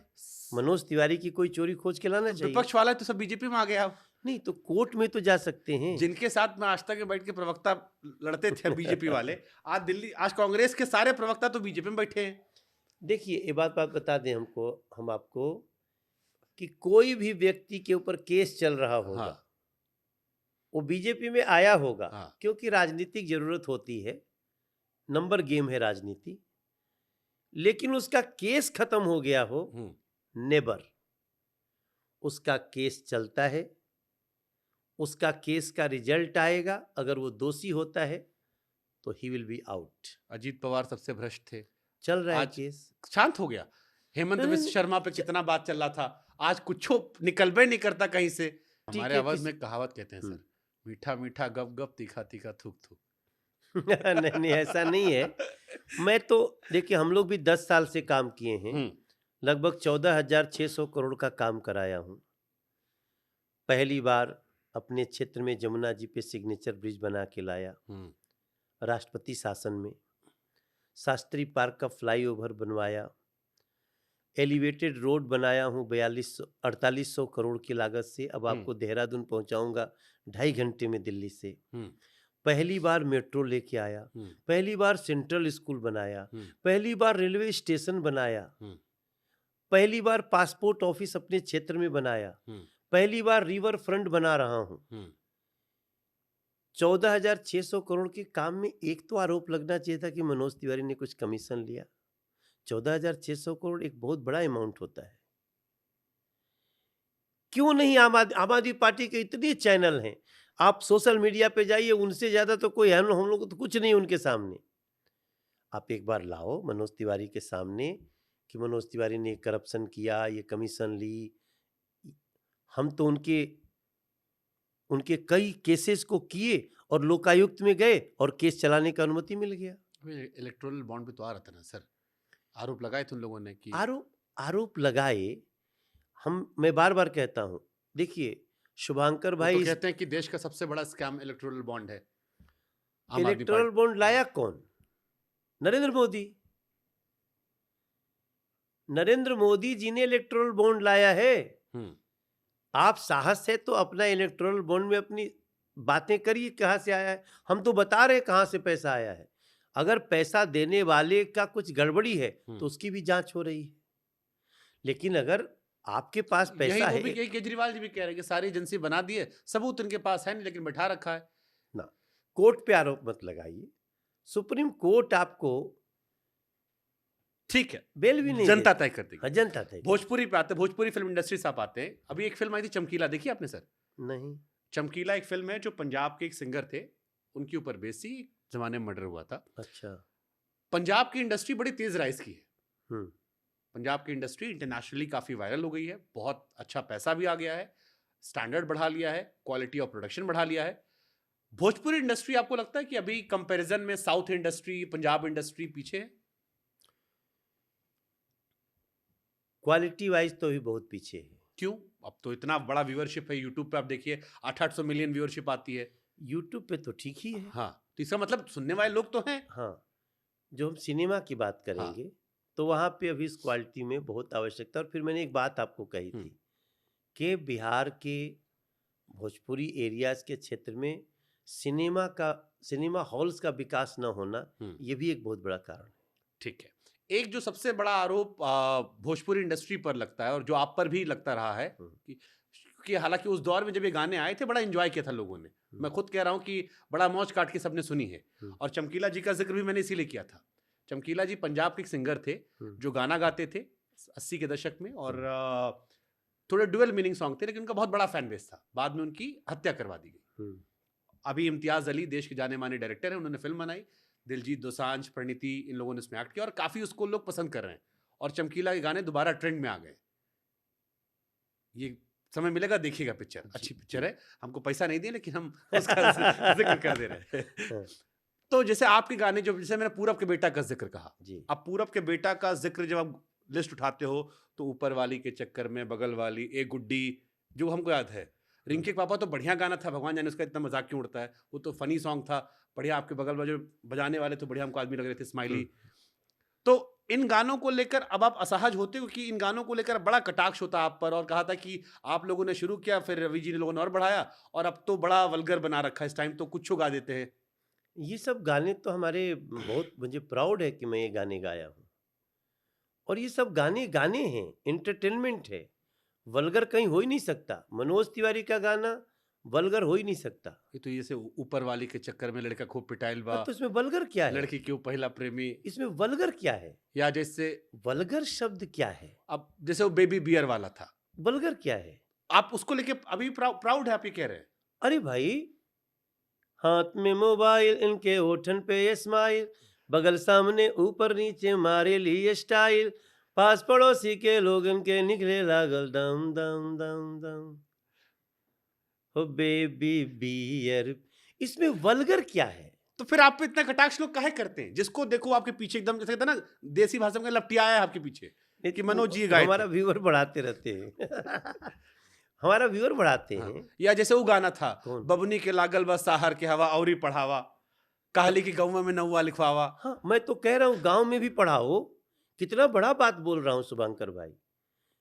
मनोज तिवारी की कोई चोरी खोज के लाना चाहिए। विपक्ष वाला तो सब बीजेपी में आ गया। नहीं तो कोर्ट में तो जा सकते हैं। जिनके साथ में आज तक बैठ के प्रवक्ता लड़ते थे बीजेपी वाले, आज कांग्रेस के सारे प्रवक्ता तो बीजेपी में बैठे हैं। देखिए ये बात बता दें हम आपको कि कोई भी व्यक्ति के ऊपर केस चल रहा होगा, हाँ। वो बीजेपी में आया होगा। हाँ। क्योंकि राजनीतिक जरूरत होती है, नंबर गेम है राजनीति। लेकिन उसका केस खत्म हो गया हो, नेबर। उसका केस चलता है, उसका केस का रिजल्ट आएगा। अगर वो दोषी होता है तो he will be out. Ajit Pawar सबसे भ्रष्ट थे, चल रहा है आज केस, शांत हो गया। हेमंत बिस्व शर्मा पे कितना बात चल रहा था, आज कुछ निकलबे नहीं करता कहीं से। हमारे आवाज में कहावत कहते हैं सर, मीठा मीठा गप गप, तीखा तीखा थूक थूक। नहीं ऐसा नहीं है। मैं तो देखिए, हम लोग भी 10 साल से काम किए हैं, लगभग 14,600 करोड़ का काम कराया हूं। पहली बार अपने क्षेत्र में जमुना जी पे सिग्नेचर ब्रिज बना के लाया, राष्ट्रपति शासन में। शास्त्री पार्क का फ्लाईओवर बनवाया, एलिवेटेड रोड बनाया हूँ 4800 करोड़ की लागत से। अब आपको देहरादून पहुंचाऊंगा 2.5 घंटे में दिल्ली से। पहली बार मेट्रो लेके आया, पहली बार सेंट्रल स्कूल बनाया, पहली बार रेलवे स्टेशन बनाया, पहली बार पासपोर्ट ऑफिस अपने क्षेत्र में बनाया, पहली बार रिवर फ्रंट बना रहा हूं। 14,600 करोड़ के काम में एक तो आरोप लगना चाहिए था कि मनोज तिवारी ने कुछ कमीशन लिया। 14,600 करोड़ एक बहुत बड़ा अमाउंट होता है। क्यों नहीं आम आदमी पार्टी के इतने चैनल हैं, आप सोशल मीडिया पे जाइए, उनसे ज्यादा तो कोई हम लोग तो कुछ नहीं उनके सामने। आप एक बार लाओ मनोज तिवारी के सामने कि मनोज तिवारी ने करप्शन किया, ये कमीशन ली। हम तो उनके कई केसेस को किए और लोकायुक्त में गए और केस चलाने का अनुमति मिल गया। इलेक्टोरल बॉन्ड पे तो आ रहा था ना सर, आरोप लगाए थे उन लोगों ने कि आरोप लगाए। मैं बार बार कहता हूं, देखिए शुभांकर भाई, तो कहते हैं कि देश का सबसे बड़ा स्कैम इलेक्टोरल बॉन्ड है। इलेक्टोरल बॉन्ड लाया कौन? नरेंद्र मोदी। नरेंद्र मोदी जी ने इलेक्टोरल बॉन्ड लाया है। आप साहस है तो अपना इलेक्टोरल बॉन्ड में अपनी बातें करिए, कहां से आया है। हम तो बता रहे कहां से पैसा आया है। अगर पैसा देने वाले का कुछ गड़बड़ी है तो उसकी भी जांच हो रही है। लेकिन अगर आपके पास पैसा है, यही केजरीवाल जी भी कह रहे हैं कि सारी एजेंसी बना दी है, सबूत उनके पास है नहीं, लेकिन बैठा रखा है ना। कोर्ट पे आरोप मत लगाइए, सुप्रीम कोर्ट आपको ठीक है बेल भी नहीं, जनता तय कर देगी। हाँ, जनता तय। भोजपुरी पे आते, भोजपुरी फिल्म इंडस्ट्री से आप आते हैं। अभी एक फिल्म आई थी चमकीला, देखी आपने सर? नहीं। चमकीला एक फिल्म है जो पंजाब के एक सिंगर थे, उनके ऊपर बेसी जमाने में मर्डर हुआ था। अच्छा। पंजाब की इंडस्ट्री बड़ी तेज राइज की है। पंजाब की इंडस्ट्री इंटरनेशनली काफी वायरल हो गई है, बहुत अच्छा पैसा भी आ गया है, स्टैंडर्ड बढ़ा लिया है, क्वालिटी ऑफ प्रोडक्शन बढ़ा लिया है। भोजपुरी इंडस्ट्री आपको लगता है कि अभी कंपैरिजन में साउथ इंडस्ट्री, पंजाब इंडस्ट्री पीछे है? क्वालिटी वाइज तो भी बहुत पीछे है। क्यों? अब तो इतना बड़ा व्यूअरशिप है यूट्यूब पे, आप देखिए 800 मिलियन व्यूअरशिप आती है यूट्यूब पे, तो ठीक ही है। हाँ, तो इसका मतलब सुनने वाले लोग तो हैं। हाँ, जो हम सिनेमा की बात करेंगे, हाँ, तो वहाँ पे अभी इस क्वालिटी में बहुत आवश्यकता। और फिर मैंने एक बात आपको कही थी कि बिहार के भोजपुरी एरियाज के क्षेत्र में सिनेमा हॉल्स का विकास न होना, ये भी एक बहुत बड़ा कारण है। ठीक है। एक जो सबसे बड़ा आरोप भोजपुरी इंडस्ट्री पर लगता है और जो आप पर भी लगता रहा है कि हालांकि उस दौर में जब ये गाने आए थे बड़ा एंजॉय किया था लोगों ने, मैं खुद कह रहा हूं कि बड़ा मौज काट के सबने सुनी है। और चमकीला जी का जिक्र भी मैंने इसीलिए किया था। चमकीला जी पंजाब के एक सिंगर थे जो गाना गाते थे 80 के दशक में, और थोड़े डुअल मीनिंग सॉन्ग थे, लेकिन उनका बहुत बड़ा फैन बेस था। बाद में उनकी हत्या करवा दी गई। अभी इम्तियाज अली देश के जाने माने डायरेक्टर हैं, उन्होंने फिल्म बनाई, दिलजीत दोसांझ, परिणीति, इन लोगों ने इसमें एक्ट किया और काफी उसको लोग पसंद कर रहे हैं। और चमकीला के गाने दोबारा ट्रेंड में आ गए। ये समय मिलेगा, देखिएगा पिक्चर, अच्छी पिक्चर है, हमको पैसा नहीं दिए लेकिन हम उसका जिक्र कर दे रहे हैं। तो जैसे आपके गाने, जो जैसे मैंने पूरब के बेटा का जिक्र कहा, जी अब पूरब के बेटा का जिक्र जब आप लिस्ट उठाते हो तो ऊपर वाली के चक्कर में, बगल वाली, ए गुड्डी, जो हमको याद है, रिंकी के पापा तो बढ़िया गाना था, भगवान जाने उसका इतना मजाक क्यों उड़ता है, वो तो फनी सॉन्ग था बढ़िया। आपके बगल में जो बजाने वाले तो बढ़िया हमको आदमी लग रहे थे, स्माइली। तो इन गानों को लेकर अब आप असहज होते हो कि इन गानों को लेकर बड़ा कटाक्ष होता आप पर, और कहा था कि आप लोगों ने शुरू किया, फिर रवि जी ने लोगों ने और बढ़ाया, और अब तो बड़ा वल्गर बना रखा है इस टाइम, तो कुछ गा देते हैं। ये सब गाने तो हमारे बहुत, मुझे प्राउड है कि मैं ये गाने गाया हूँ, और ये सब गाने गाने हैं, एंटरटेनमेंट है, वल्गर कहीं हो ही नहीं सकता। मनोज तिवारी का गाना वल्गर हो ही नहीं सकता। ये तो जैसे ऊपर वाली के चक्कर में लड़का खूब पिटाइल बा, तो इसमें वल्गर क्या है? लड़की क्यों पहला प्रेमी, इसमें वल्गर क्या है? या जैसे वल्गर शब्द क्या है? अब जैसे वो बेबी बियर वाला था, वल्गर क्या है? आप उसको लेके अभी प्राउड है, आप ये कह रहे हैं? अरे भाई, हाथ में मोबाइल, इनके होठन पे ये स्माइल, बगल सामने ऊपर नीचे मारे लिए स्टाइल, पास पड़ोसी के लोग इनके निकले लागल दम दम दम दम, हो बेबी बियर। इसमें वल्गर क्या है? तो फिर आप पे इतना कटाक्ष लोग काहे करते हैं? जिसको देखो आपके पीछे एकदम, जैसे कहते हैं ना देसी भाषा में, लपटिया है आपके पीछे कि मनोज जी गाए हमारा थे। व्यूअर बढ़ाते रहते हैं हमारा व्यूअर बढ़ाते हाँ। हैं। या जैसे वो गाना था, कौन? बबनी के लागल बस साहर के हवा औरी पढ़ावा, कहली की गौवा में नौवा लिखवावा। हाँ, मैं तो कह रहा हूँ गांव में भी पढ़ाओ। कितना बड़ा बात बोल रहा हूँ शुभंकर भाई,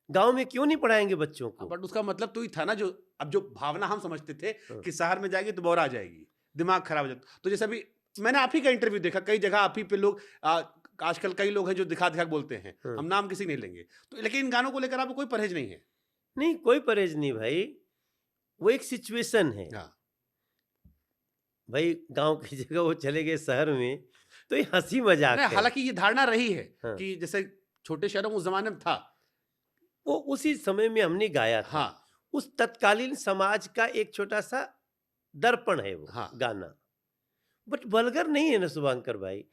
गांव में क्यों नहीं पढ़ाएंगे बच्चों को? बट उसका मतलब तो ही था ना, जो अब जो भावना हम समझते थे हाँ। कि शहर में जाएगी तो बोर आ जाएगी, दिमाग खराब हो जाता। तो जैसे अभी मैंने आप ही का इंटरव्यू देखा, कई जगह आप ही पे लोग आजकल कई लोग हैं जो दिखा दिखा के बोलते हैं, हाँ। हम नाम किसी नहीं लेंगे, तो लेकिन इन गानों को लेकर आपको कोई परहेज नहीं है? नहीं, कोई परहेज नहीं भाई, वो एक सिचुएशन है। हाँ। भाई गांव की जगह वो चले गए शहर में, तो ये हंसी मजाक नहीं, है। हालांकि ये धारणा रही है हाँ। कि जैसे छोटे शहरों में उस जमाने में था। वो उसी समय में हमने गाया था। हाँ। उस तत्कालीन समाज का एक छोटा सा दर्पण है वो हाँ। गाना, बट वल्गर नहीं है ना शुभंकर भाई।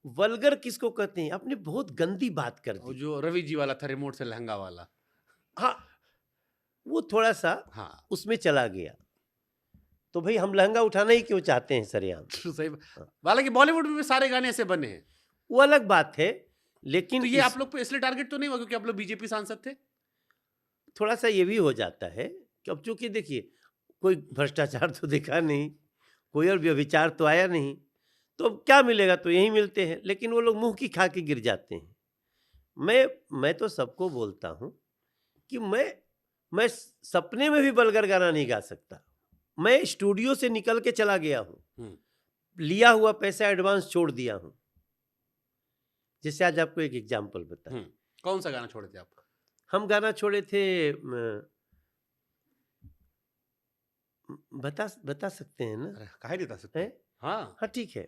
वल्गर किसको कहते हैं? आपने बहुत गंदी बात कर और दी। जो रवि जी वाला था, रिमोट से लहंगा वाला, हाँ, वो थोड़ा सा हाँ उसमें चला गया। तो भाई हम लहंगा उठाना ही क्यों चाहते हैं सरेआम? सही। हालांकि बॉलीवुड में भी सारे गाने ऐसे बने हैं, वो अलग बात है, लेकिन तो ये आप लोग पे इसलिए टारगेट तो नहीं हुआ क्योंकि आप लोग बीजेपी सांसद थे? थोड़ा सा ये भी हो जाता है कि अब चूंकि देखिए, कोई भ्रष्टाचार तो दिखा नहीं, कोई और व्यभिचार तो आया नहीं, तो अब क्या मिलेगा? तो यही मिलते हैं, लेकिन वो लोग मुंह की खा के गिर जाते हैं। मैं तो सबको बोलता हूं कि मैं सपने में भी वल्गर गाना नहीं गा सकता। मैं स्टूडियो से निकल के चला गया हूं, लिया हुआ पैसा एडवांस छोड़ दिया हूं। जैसे आज आपको एक एग्जांपल बता, कौन सा गाना छोड़े थे आप? हम गाना छोड़े थे, बता सकते हैं ना? काहे नहीं बता सकते? हैं? हाँ। हाँ ठीक है।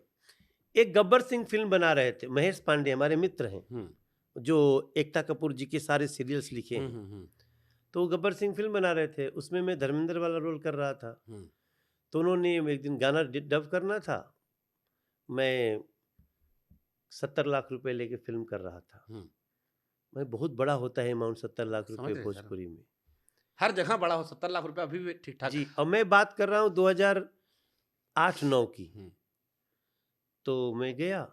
एक गब्बर सिंह फिल्म बना रहे थे, महेश पांडे हमारे मित्र हैं, जो एकता कपूर जी के सारे सीरियल्स लिखे हैं। तो गब्बर सिंह फिल्म बना रहे थे, उसमें मैं धर्मेंद्र वाला रोल कर रहा था। तो उन्होंने एक दिन गाना डब करना था, मैं 70 लाख रुपए लेके फिल्म कर रहा था। मैं बहुत बड़ा होता है अमाउंट 70 लाख रुपए भोजपुरी में, हर जगह बड़ा हो। 70 लाख रुपए अभी भी ठीक ठाक जी। और मैं बात कर रहा हूँ 2008-9 की। तो मैं गया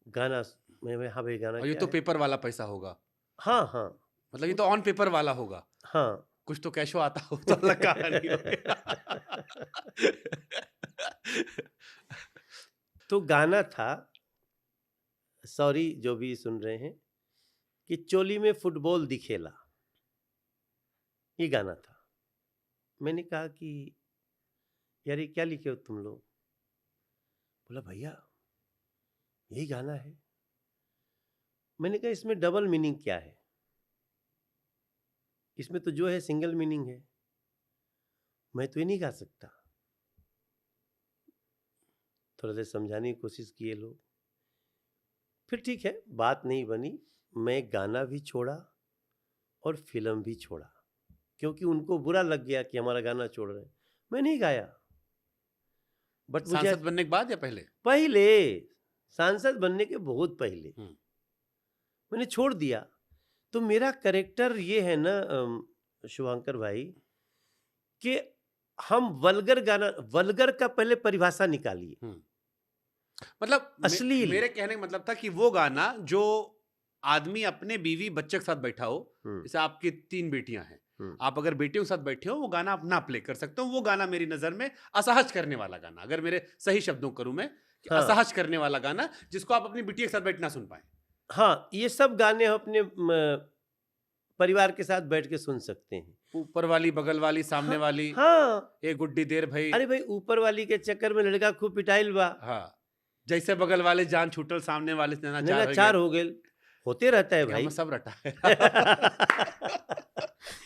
गाना, मैं हाँ भाई गाना, ये तो पेपर वाला पैसा होगा। हाँ हाँ, मतलब ये तो ऑन पेपर वाला होगा। हाँ, कुछ तो कैशो आता हो तो अलग कहानी हो। तो गाना था, सॉरी जो भी सुन रहे हैं, कि चोली में फुटबॉल दिखेला, ये गाना था। मैंने कहा कि यार ये क्या लिखे हो तुम लोग? बोला भैया यही गाना है। मैंने कहा इसमें डबल मीनिंग क्या है? इसमें तो जो है सिंगल मीनिंग है, मैं तो ये नहीं गा सकता। थोड़ा सा समझाने की कोशिश किए लोग, फिर ठीक है, बात नहीं बनी। मैं गाना भी छोड़ा और फिल्म भी छोड़ा, क्योंकि उनको बुरा लग गया कि हमारा गाना छोड़ रहे हैं। मैं नहीं गाया। बट सांसद बनने के बाद या पहले? पहले सांसद बनने के बहुत पहले मैंने छोड़ दिया। तो मेरा कैरेक्टर ये है ना शुभांकर भाई, कि हम वल्गर का पहले परिभाषा निकालिए। मतलब अश्लील। मेरे कहने का मतलब था कि वो गाना जो आदमी अपने बीवी बच्चे के साथ बैठा हो, जैसे आपकी 3 बेटियां हैं, आप अगर बेटियों के साथ बैठे हो, वो गाना आप ना प्ले कर सकते हो। वो गाना मेरी नजर में असहज करने वाला गाना, अगर मेरे सही शब्दों करूं मैं, कि हाँ। असहज करने वाला गाना जिसको आप अपनी बिटिया के साथ बैठ ना सुन पाए। हाँ, ये सब गाने हम अपने परिवार के साथ बैठ के सुन सकते हैं। ऊपर वाली, बगल वाली, सामने हाँ, वाली, हाँ। एक गुड्डी देर भाई। अरे भाई, ऊपर वाली के चक्कर में लड़का खूब पिटाइल बा, हाँ, जैसे बगल वाले जान छूटल, सामने वाले से नैना नैना चार चार हो गए, होते रहता है क्या भाई। मैं सब रटा है।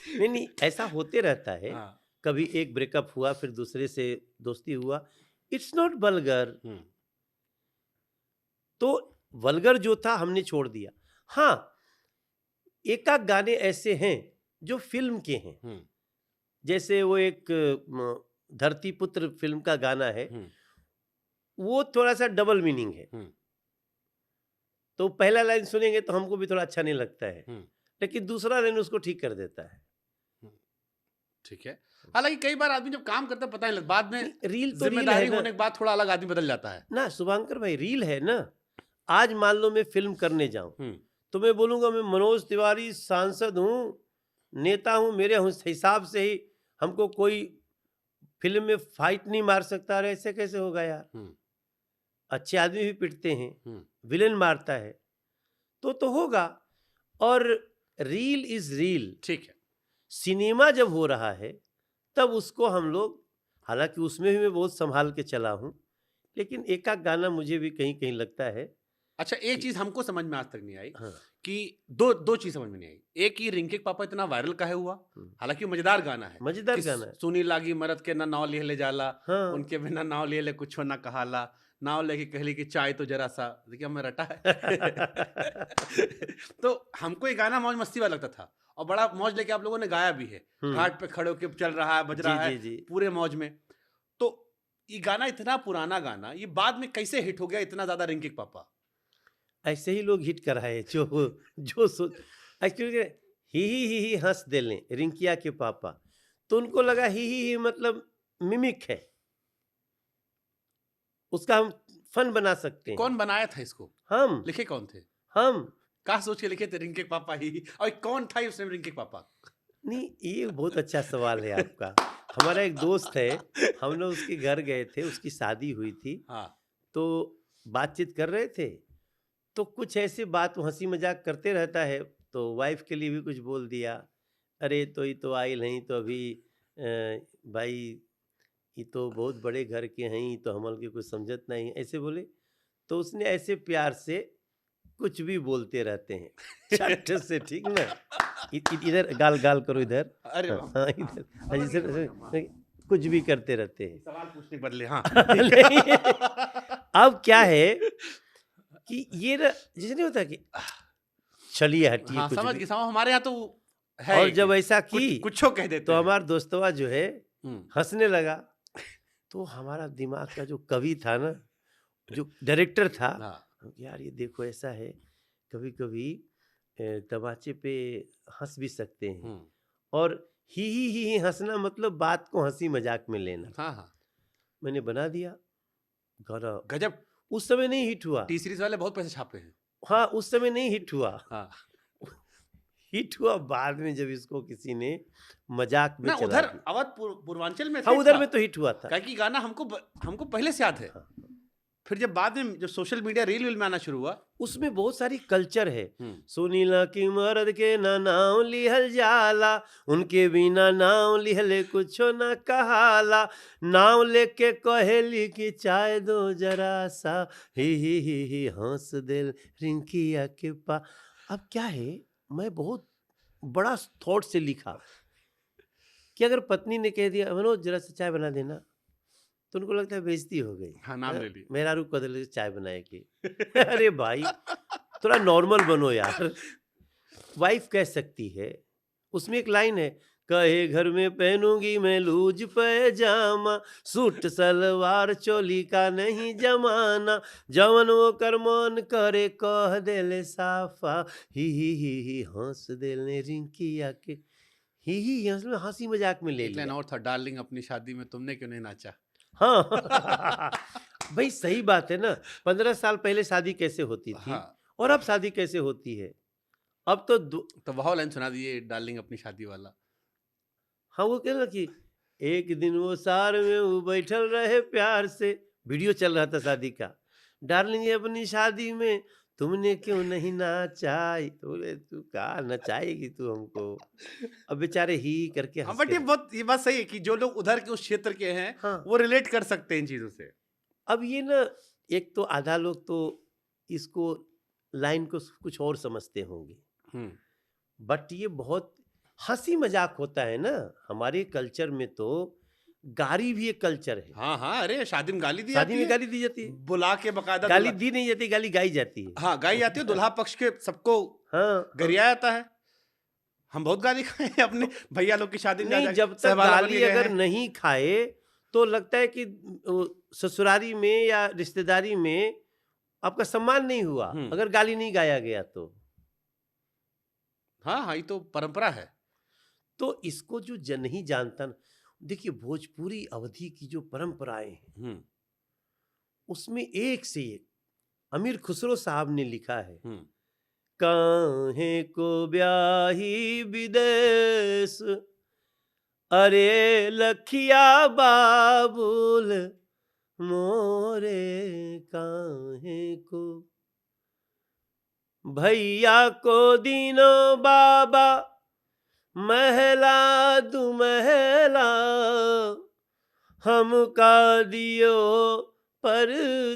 नहीं नहीं, ऐसा होते रहता है। हाँ। कभी एक ब्रेकअप हुआ, फिर दूसरे से दोस्ती हुआ, इट्स नॉट वल्गर। तो वल्गर जो था हमने छोड़ दिया। हाँ, एकाक गाने ऐसे हैं जो फिल्म के हैं, जैसे वो एक धरती पुत्र फिल्म का गाना है, वो थोड़ा सा डबल मीनिंग है। तो पहला लाइन सुनेंगे तो हमको भी थोड़ा अच्छा नहीं लगता है, लेकिन दूसरा लाइन उसको ठीक कर देता है। ठीक है। हालांकि कई बार आदमी जब काम करता है पता नहीं लगता, बाद में रील तो रील जिम्मेदारी है ना होने के बाद थोड़ा अलग आदमी बदल जाता है ना शुभांकर भाई, रील है ना। आज मान लो मैं फिल्म करने जाऊं, तो मैं बोलूंगा मैं मनोज तिवारी सांसद हूं, नेता हूं, मेरे हिसाब से ही हमको कोई फिल्म में फाइट नहीं मार सकता। अरे ऐसे कैसे होगा यार? अच्छे आदमी भी पिटते हैं, विलेन मारता है, तो होगा। और रील इज रील। ठीक है। सिनेमा जब हो रहा है तब उसको हम लोग, हालांकि उसमें भी मैं बहुत संभाल के चला हूं, लेकिन एकाक गाना मुझे भी कहीं कहीं लगता है। अच्छा, एक चीज हमको समझ में आज तक नहीं आई। हाँ। कि दो चीज समझ में नहीं आई। एक, ही रिंके के पापा इतना वायरल काहे हुआ? हालांकि मजेदार गाना है, मजेदार गाना है। सुनी लागी मरद के ना नाव ले जाला, हाँ। उनके बिना नाव ले कुछ ना कहाला, नाव लेके कहली कि चाय तो जरा सा, देखिए मैं रटा है। तो हमको ये गाना मौज मस्ती वाला लगता था, और बड़ा मौज लेके आप लोगों ने गाया भी है। घाट पे खड़े होके चल रहा है, बज रहा है पूरे मौज में। तो ये गाना, इतना पुराना गाना, ये बाद में कैसे हिट हो गया इतना ज्यादा? रिंके के पापा ऐसे ही लोग हिट कराए जो एक्चुअली ही हंस देले रिंकिया के पापा, तो उनको लगा ही मतलब मिमिक है, उसका हम फन बना सकते हैं। कौन बनाया था इसको? हम। लिखे कौन थे? हम। कहा सोच के लिखे थे रिंके के पापा ही? और कौन था उसमें रिंके के पापा? नहीं, ये बहुत अच्छा सवाल है आपका। हमारा एक दोस्त है, हम लोग उसके घर गए थे, उसकी शादी हुई थी। हाँ। तो बातचीत कर रहे थे, तो कुछ ऐसी बात हंसी मजाक करते रहता है, तो वाइफ के लिए भी कुछ बोल दिया। अरे तो ये तो आई नहीं, तो अभी भाई ये तो बहुत बड़े घर के हैं, ये तो हमल के कुछ समझत नहीं, ऐसे बोले। तो उसने ऐसे प्यार से कुछ भी बोलते रहते हैं, छठ से, ठीक ना? इधर गाल गाल करो, इधर। अरे हाँ, इधर ऐसे कुछ भी करते रहते हैं, सवाल पूछने के बदले। हाँ। अब क्या है कि ये जैसे नहीं होता कि चलिए हटिए, हाँ, कुछ समझ भी। गए, हमारे यहाँ तो है। और जब ऐसा की कुछ कह देते तो हैं। हमारा दोस्तवा जो है हंसने लगा। तो हमारा दिमाग का जो कवि था ना, जो डायरेक्टर था, यार ये देखो ऐसा है, कभी कभी तमाचे पे हंस भी सकते हैं, और ही हंसना मतलब बात को हंसी मजाक में लेना। हाँ। मैंने बना दिया गाना। गजब। उस समय नहीं हिट हुआ। टी सीरीज वाले बहुत पैसे छापे हैं। हाँ, उस समय नहीं हिट हुआ। हाँ। हिट हुआ बाद में, जब इसको किसी ने मजाक में ना, चला उधर दिया। अवध पूर्वांचल में हाँ, उधर में तो हिट हुआ था, क्योंकि गाना हमको पहले से याद है। हाँ। फिर जब बाद में जब सोशल मीडिया रील में आना शुरू हुआ, उसमें बहुत सारी कल्चर है। सुनीला की मर्द के ना नाम लिहल जाला, उनके बिना नाम लिहले कुछो ना कहाला, नाम लेके कहेली कि चाय दो जरा सा, ही हंस दिल रिंकिया के पा। अब क्या है, मैं बहुत बड़ा थॉट से लिखा कि अगर पत्नी ने कह दिया मनोज जरा सा चाय बना देना, तो उनको लगता है बेइज्जती हो गई। हाँ, नाम ले ली। मेरा रूप बदल चाय बनाएगी। अरे भाई, थोड़ा नॉर्मल बनो यार। वाइफ कह सकती है, उसमें एक लाइन है, कहे घर में पहनूंगी मैं लूज पैजामा, सूट सलवार चोली का नहीं जमाना, जवन वो कर मन करे कह देले साफा, ही हंस देले रिंकिया के, ही हंसी मजाक में ले एक लाइन लिया। और था, डार्लिंग अपनी शादी में तुमने क्यों नहीं नाचा। हाँ भाई सही बात है ना। 15 साल पहले शादी कैसे होती थी हाँ, और अब शादी कैसे होती है। अब तो तो वह लाइन सुना दिए डार्लिंग अपनी शादी वाला। हाँ वो कह ना कि एक दिन वो सार में वो बैठल रहे प्यार से, वीडियो चल रहा था शादी का, डार्लिंग अपनी शादी में तुमने क्यों नहीं नाचाई, तो बोले तू कहा नचाएगी तू हमको। अब बेचारे ही करके हाँ, हंस बट के ये बात सही है कि जो लोग उधर के उस क्षेत्र के हैं हाँ। वो रिलेट कर सकते हैं इन चीजों से। अब ये ना एक तो आधा लोग तो इसको लाइन को कुछ और समझते होंगे, बट ये बहुत हंसी मजाक होता है ना। हमारे कल्चर में तो गाली भी एक कल्चर है। हाँ हाँ, अरे शादी में गाली दी शादी जाती में है, गाली दी जाती है, बुला के बकायदा गाली दी नहीं जाती, गाली गाई जाती है। हाँ गाई जाती है, दुल्हा पक्ष के सबको हाँ गरिया जाता है। हम बहुत गाली खाए हैं अपने भैया लोग की शादी में जा नहीं, जाके, जब तक सहवाला बन के गाली गए अगर हैं। नहीं खाए तो लगता है कि ससुरारी में या रिश्तेदारी में आपका सम्मान नहीं हुआ, अगर गाली नहीं गाया गया तो। हाँ हाँ, ये तो परंपरा है। तो इसको जो जन नहीं जानता ना, देखिए भोजपुरी अवधि की जो परंपराएं हैं उसमें एक से एक, अमीर खुसरो साहब ने लिखा है, काहे को ब्याही विदेश, अरे लखिया बाबुल मोरे काहे को, भैया को दीनो बाबा महला दु महला, हमका दियो परदेस,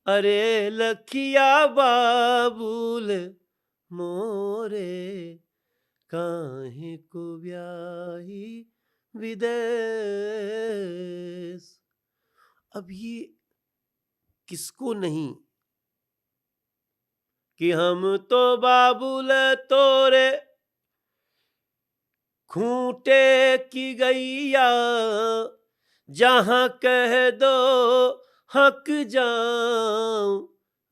अरे लखिया बाबुल मोरे काहे को ब्याही विदेश। अब ये किसको नहीं कि हम तो बाबुल तोरे खूंटे की गैया, जहां कह दो हक जाऊं,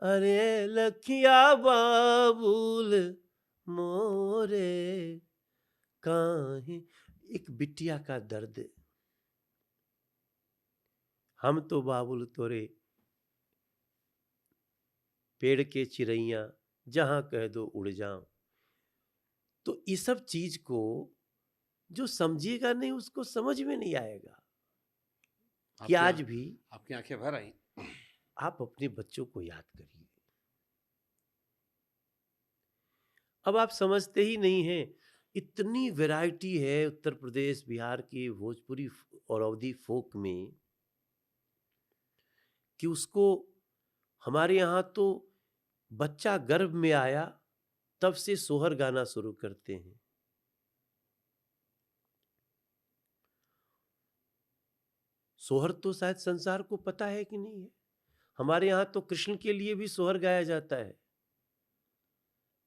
अरे लखिया बाबुल मोरे काहे। एक बिटिया का दर्द, हम तो बाबुल तोरे पेड़ के चिड़ैया, जहां कह दो उड़ जाऊं। तो इस सब चीज को जो समझेगा नहीं उसको समझ में नहीं आएगा कि आज भी आपकी आंखें भर आई। आप अपने बच्चों को याद करिए। अब आप समझते ही नहीं हैं, इतनी वैरायटी है उत्तर प्रदेश बिहार के भोजपुरी और अवधी फोक में कि उसको, हमारे यहाँ तो बच्चा गर्भ में आया तब से सोहर गाना शुरू करते हैं। सोहर तो शायद संसार को पता है कि नहीं है। हमारे यहाँ तो कृष्ण के लिए भी सोहर गाया जाता है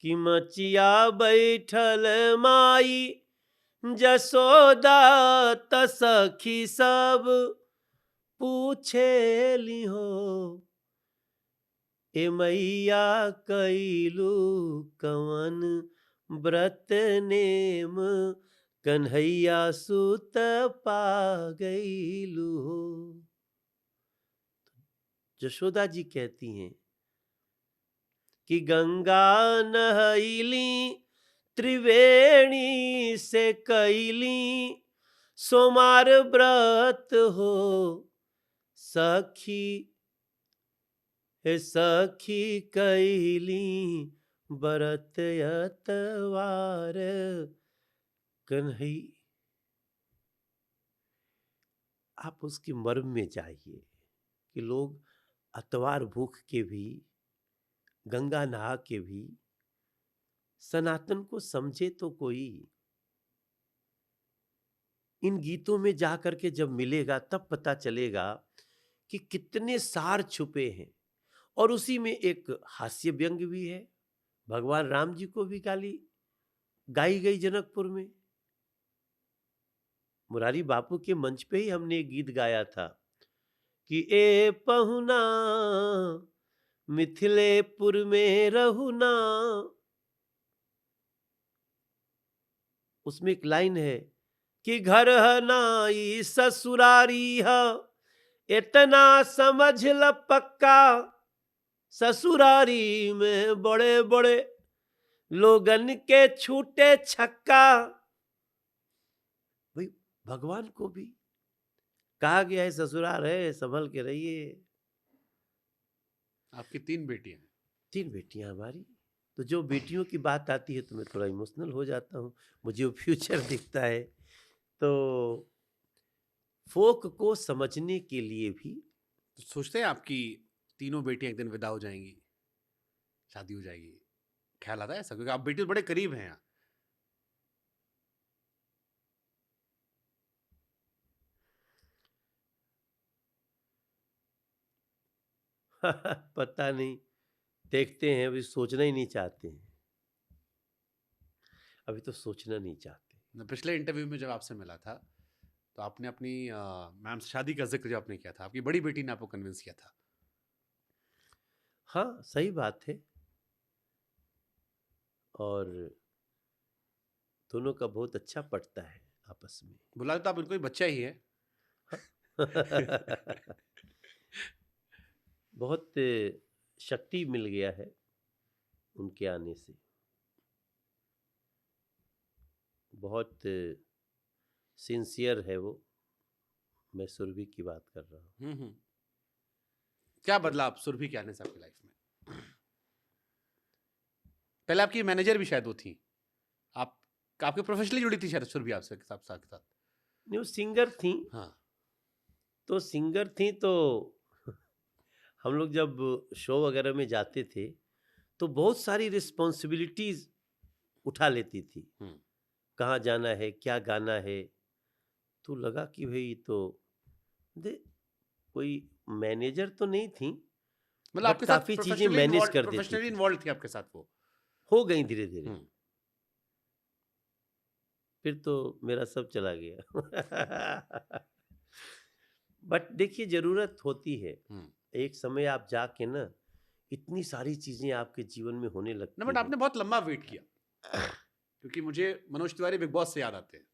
कि मचिया बैठल माई जसोदा तसखी सब पूछे लिहो, ए मैया कैलू कवन व्रत नेम, कन्हैया सुत पा गईलू हो। जशोदा जी कहती हैं कि गंगा नहैली त्रिवेणी से कैली सोमार व्रत हो, सखी सखी कैली व्रत अतवार कन्हई। आप उसके मर्म में जाइए कि लोग अतवार भूख के भी, गंगा नहा के भी सनातन को समझे तो कोई। इन गीतों में जाकर के जब मिलेगा तब पता चलेगा कि कितने सार छुपे हैं। और उसी में एक हास्य व्यंग भी है, भगवान राम जी को भी गाली गाई गई जनकपुर में। मुरारी बापू के मंच पे ही हमने एक गीत गाया था कि ए पहुना मिथिलेपुर में रहुना। उसमें एक लाइन है कि घर है नाई ससुरारी है, इतना समझ ल पक्का, ससुरारी में बड़े बड़े लोगन के छूटे छक्का। भाई भगवान को भी कहा गया है ससुराल है, संभल के रहिए। आपकी 3 बेटियां हैं। 3 बेटियां हमारी, तो जो बेटियों की बात आती है तो मैं थोड़ा इमोशनल हो जाता हूँ, मुझे वो फ्यूचर दिखता है। तो फोक को समझने के लिए भी तो सोचते हैं आपकी तीनों बेटियां एक दिन विदा हो जाएंगी, शादी हो जाएगी, ख्याल आता है ऐसा? क्योंकि आप बेटी तो बड़े करीब हैं यहाँ। पता नहीं, देखते हैं, अभी सोचना ही नहीं चाहते हैं, अभी तो सोचना नहीं चाहते। पिछले इंटरव्यू में जब आपसे मिला था तो आपने अपनी मैम से शादी का जिक्र जो आपने किया था, आपकी बड़ी बेटी ने आपको कन्विंस किया था। हाँ सही बात है, और दोनों का बहुत अच्छा पड़ता है आपस में। बुला तो आप इनको ही बच्चा ही है। बहुत शक्ति मिल गया है उनके आने से, बहुत सिंसियर है वो। मैं सुरभि की बात कर रहा हूँ। क्या बदला आप सुरभि के आने से आपकी लाइफ में? पहले आपकी मैनेजर भी शायद वो थी, आप आपके प्रोफेशनली जुड़ी थी शायद सुरभि आपसे साथ साथ। नहीं, वो सिंगर थी। हाँ। तो सिंगर थी तो हम लोग जब शो वगैरह में जाते थे तो बहुत सारी रिस्पॉन्सिबिलिटीज उठा लेती थी, कहाँ जाना है, क्या गाना है। तो लगा कि भाई तो कोई मैनेजर तो नहीं थी, मतलब आपके साथ काफी चीजें मैनेज कर देती प्रोफेशनली थी। इन्वॉल्व थी आपके साथ, वो हो गई धीरे धीरे। फिर तो मेरा सब चला गया। बट देखिए, जरूरत होती है, एक समय आप जाके ना इतनी सारी चीजें आपके जीवन में होने लगती ना। बट आपने बहुत लंबा वेट किया, क्योंकि मुझे मनोज तिवारी बिग बॉस से याद आते हैं।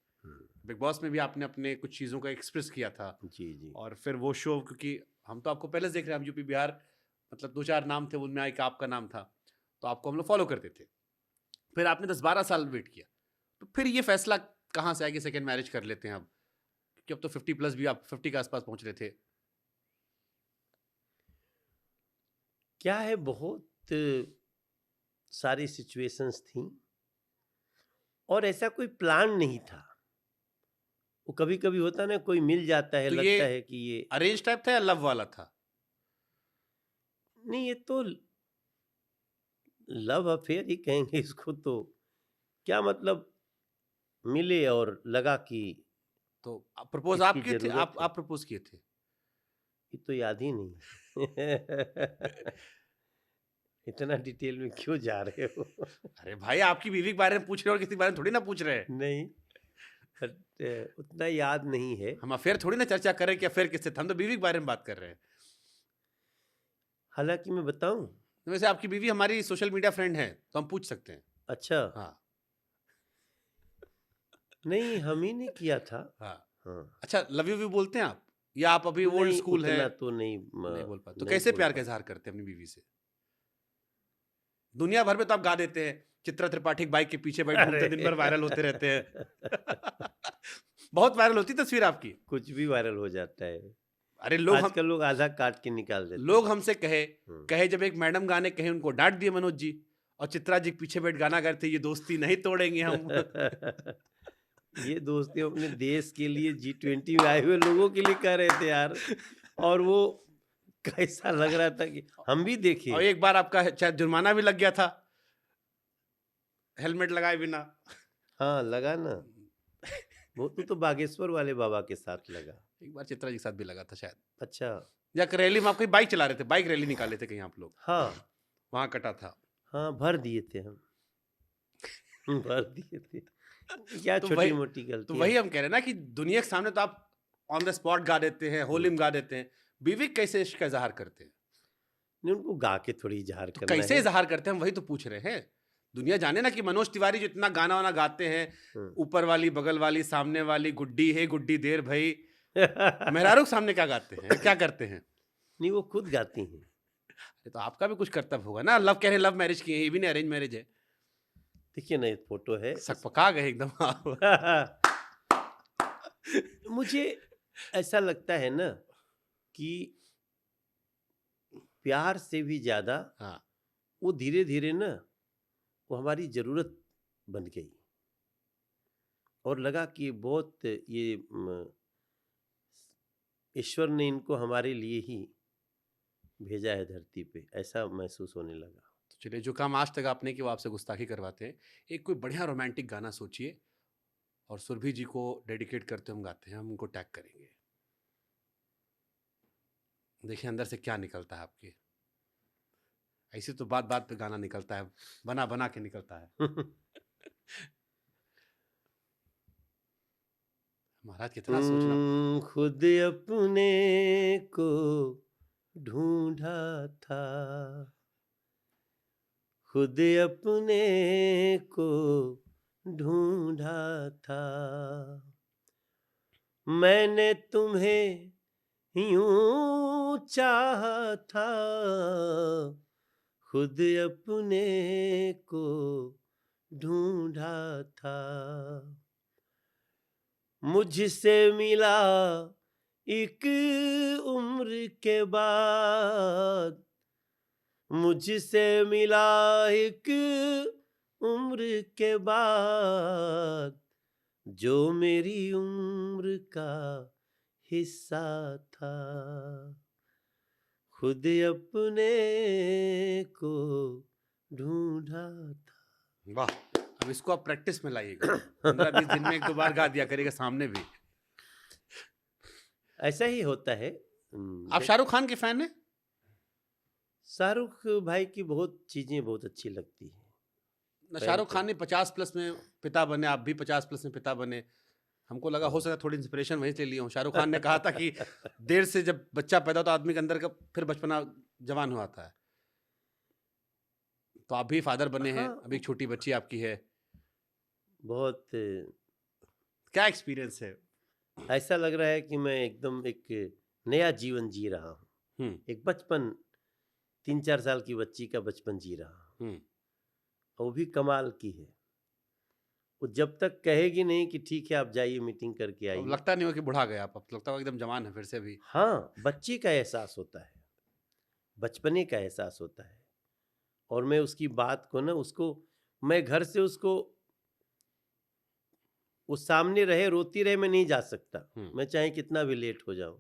बिग बॉस में भी आपने अपने कुछ चीज़ों का एक्सप्रेस किया था। जी जी। और फिर वो शो, क्योंकि हम तो आपको पहले से देख रहे हैं, हम यूपी बिहार मतलब 2-4 नाम थे, उनमें एक आपका नाम था, तो आपको हम लोग फॉलो करते थे। फिर आपने 10-12 साल वेट किया, तो फिर ये फैसला कहाँ से आया कि सेकेंड मैरिज कर लेते हैं अब? क्योंकि अब तो 50+ भी, आप 50 के आसपास पहुंच रहे थे। क्या है, बहुत सारी सिचुएशंस थी और ऐसा कोई प्लान नहीं था। वो कभी कभी होता ना, कोई मिल जाता है, तो लगता है कि ये अरेंज टाइप था या लव वाला था? नहीं, ये तो लव अफेयर ही कहेंगे इसको। तो क्या मतलब, मिले और लगा कि तो प्रपोज आप इसकी किए थे? जरूरत है। आप प्रपोज किए थे? ये तो याद ही नहीं। इतना डिटेल में क्यों जा रहे हो? अरे भाई, आपकी बीवी के बारे में पूछ रहे हो और किसी के बारे में थोड़ी ना पूछ रहे हैं। नहीं, बट उतना याद नहीं है। हम अफेयर थोड़ी ना चर्चा करें कि अफेयर किससे था, हम तो बीवी के बारे में बात कर रहे हैं। हालांकि मैं बताऊं, वैसे आपकी बीवी हमारी सोशल मीडिया फ्रेंड है, तो हम पूछ सकते हैं। अच्छा। हाँ। नहीं, हम ही ने किया था। हाँ। हाँ। अच्छा, लव यू भी बोलते हैं आप, या आप अभी ओल्ड नहीं, स्कूल है? उतना तो नहीं बोल पाते। तो नहीं कैसे बोल प्यार का पाते। इजहार करते हैं अपनी बीवी से? दुनिया भर में तो आप गा देते हैं, चित्रा त्रिपाठी बाइक के पीछे बैठे घूमते, दिन भर वायरल होते रहते हैं। बहुत वायरल होती तस्वीर आपकी। कुछ भी वायरल हो जाता है। अरे लोग आजकल लोग आधा काट के निकाल देते लोग हैं। हमसे कहे जब एक मैडम गाने कहे, उनको डांट दिए मनोज जी, और चित्रा जी के पीछे बैठ गाना गाते, ये दोस्ती नहीं तोड़ेंगे हम। ये दोस्ती अपने देश के लिए, G20 में आए हुए लोगों के लिए कर रहे थे यार। और वो कैसा लग रहा था कि हम भी देखे। और एक बार आपका शायद जुर्माना भी लग गया था, हेलमेट लगाए बिना। हाँ लगा ना, वो तो बागेश्वर वाले बाबा के साथ लगा। एक बार चित्रा जी के साथ भी लगा था शायद। अच्छा। या रैली में आप कोई बाइक चला रहे थे, बाइक रैली निकाले थे कहीं आप लोग? हाँ वहां कटा था। हाँ, भर दिए थे हम। भर दिए थे। क्या तो छोटी वही मोटी तो गलतियां। वही हम कह रहे हैं ना कि दुनिया के सामने तो आप ऑन द स्पॉट गा देते हैं, होली में गा देते हैं, बीवी कैसे इश्क का इजहार करते हैं? नहीं, उनको गा के थोड़ी इजहार तो करना कैसे है। इजहार करते हैं, हम वही तो पूछ रहे हैं। दुनिया जाने ना कि मनोज तिवारी जो इतना गाना वाना गाते हैं, हम्म। ऊपर वाली, बगल वाली, सामने वाली, गुड्डी है गुड्डी देर भाई, मेहरारू के सामने क्या गाते हैं, क्या करते हैं? नहीं, वो खुद गाती हैं। ये तो आपका भी कुछ कर्तव्य होगा ना। लव कह रहे हैं, लव मैरिज किए हैं, ये भी नहीं अरेंज मैरिज है। देखिए ना, एक फोटो है सकपका गए एकदम आप। मुझे ऐसा लगता है ना कि प्यार से भी ज्यादा हाँ, वो धीरे धीरे ना वो हमारी जरूरत बन गई, और लगा कि बहुत ये ईश्वर ने इनको हमारे लिए ही भेजा है धरती पे, ऐसा महसूस होने लगा। तो चलिए, जो काम आज तक आपने कि वो आपसे गुस्ताखी करवाते हैं, एक कोई बढ़िया रोमांटिक गाना सोचिए और सुरभि जी को डेडिकेट करते हम गाते हैं, हम उनको टैग करेंगे। देखिए अंदर से क्या निकलता है आपके। ऐसे तो बात बात पे गाना निकलता है, बना बना के निकलता है। महाराज कितना सोचना। खुद अपने को ढूंढा था, खुद अपने को ढूंढा था, मैंने तुम्हें यूं चाहा था, खुद अपने को ढूंढा था, मुझसे मिला एक उम्र के बाद, मुझसे मिला एक उम्र के बाद, जो मेरी उम्र का हिस्सा था, खुद अपने को ढूंढा था। वाह, अब इसको आप प्रैक्टिस में लाइएगा, 15-20 दिन में 1-2 बार गा दिया करेगा सामने भी। ऐसा ही होता है। आप शाहरुख खान के फैन हैं? शाहरुख भाई की बहुत चीजें बहुत अच्छी लगती है। ना शाहरुख खान ने 50+ में पिता बने, आप भी 50+ में पिता बने। हमको लगा हो सकता थोड़ी इंस्पिरेशन वहीं से लिए हूँ। शाहरुख खान ने कहा था कि देर से जब बच्चा पैदा होता है आदमी के अंदर का, फिर बचपना जवान हो आता है। तो आप भी फादर बने हैं, हाँ, अभी एक छोटी बच्ची आपकी है। बहुत क्या एक्सपीरियंस है? ऐसा लग रहा है कि मैं एकदम एक नया जीवन जी रहा हूँ। हम्म, एक बचपन, 3-4 साल की बच्ची का बचपन जी रहा हूँ, हम्म। और वो भी कमाल की है। वो जब तक कहेगी नहीं कि ठीक है आप जाइए मीटिंग करके अब आइए, लगता नहीं हो कि बुढ़ा गया आप, अब लगता हो एकदम जवान है फिर से भी। हाँ, बच्चे का एहसास होता है, बचपने का एहसास होता है। और मैं उसकी बात को ना, उसको मैं घर से उसको, वो सामने रहे रोती रहे, मैं नहीं जा सकता, मैं चाहे कितना भी लेट हो जाऊं।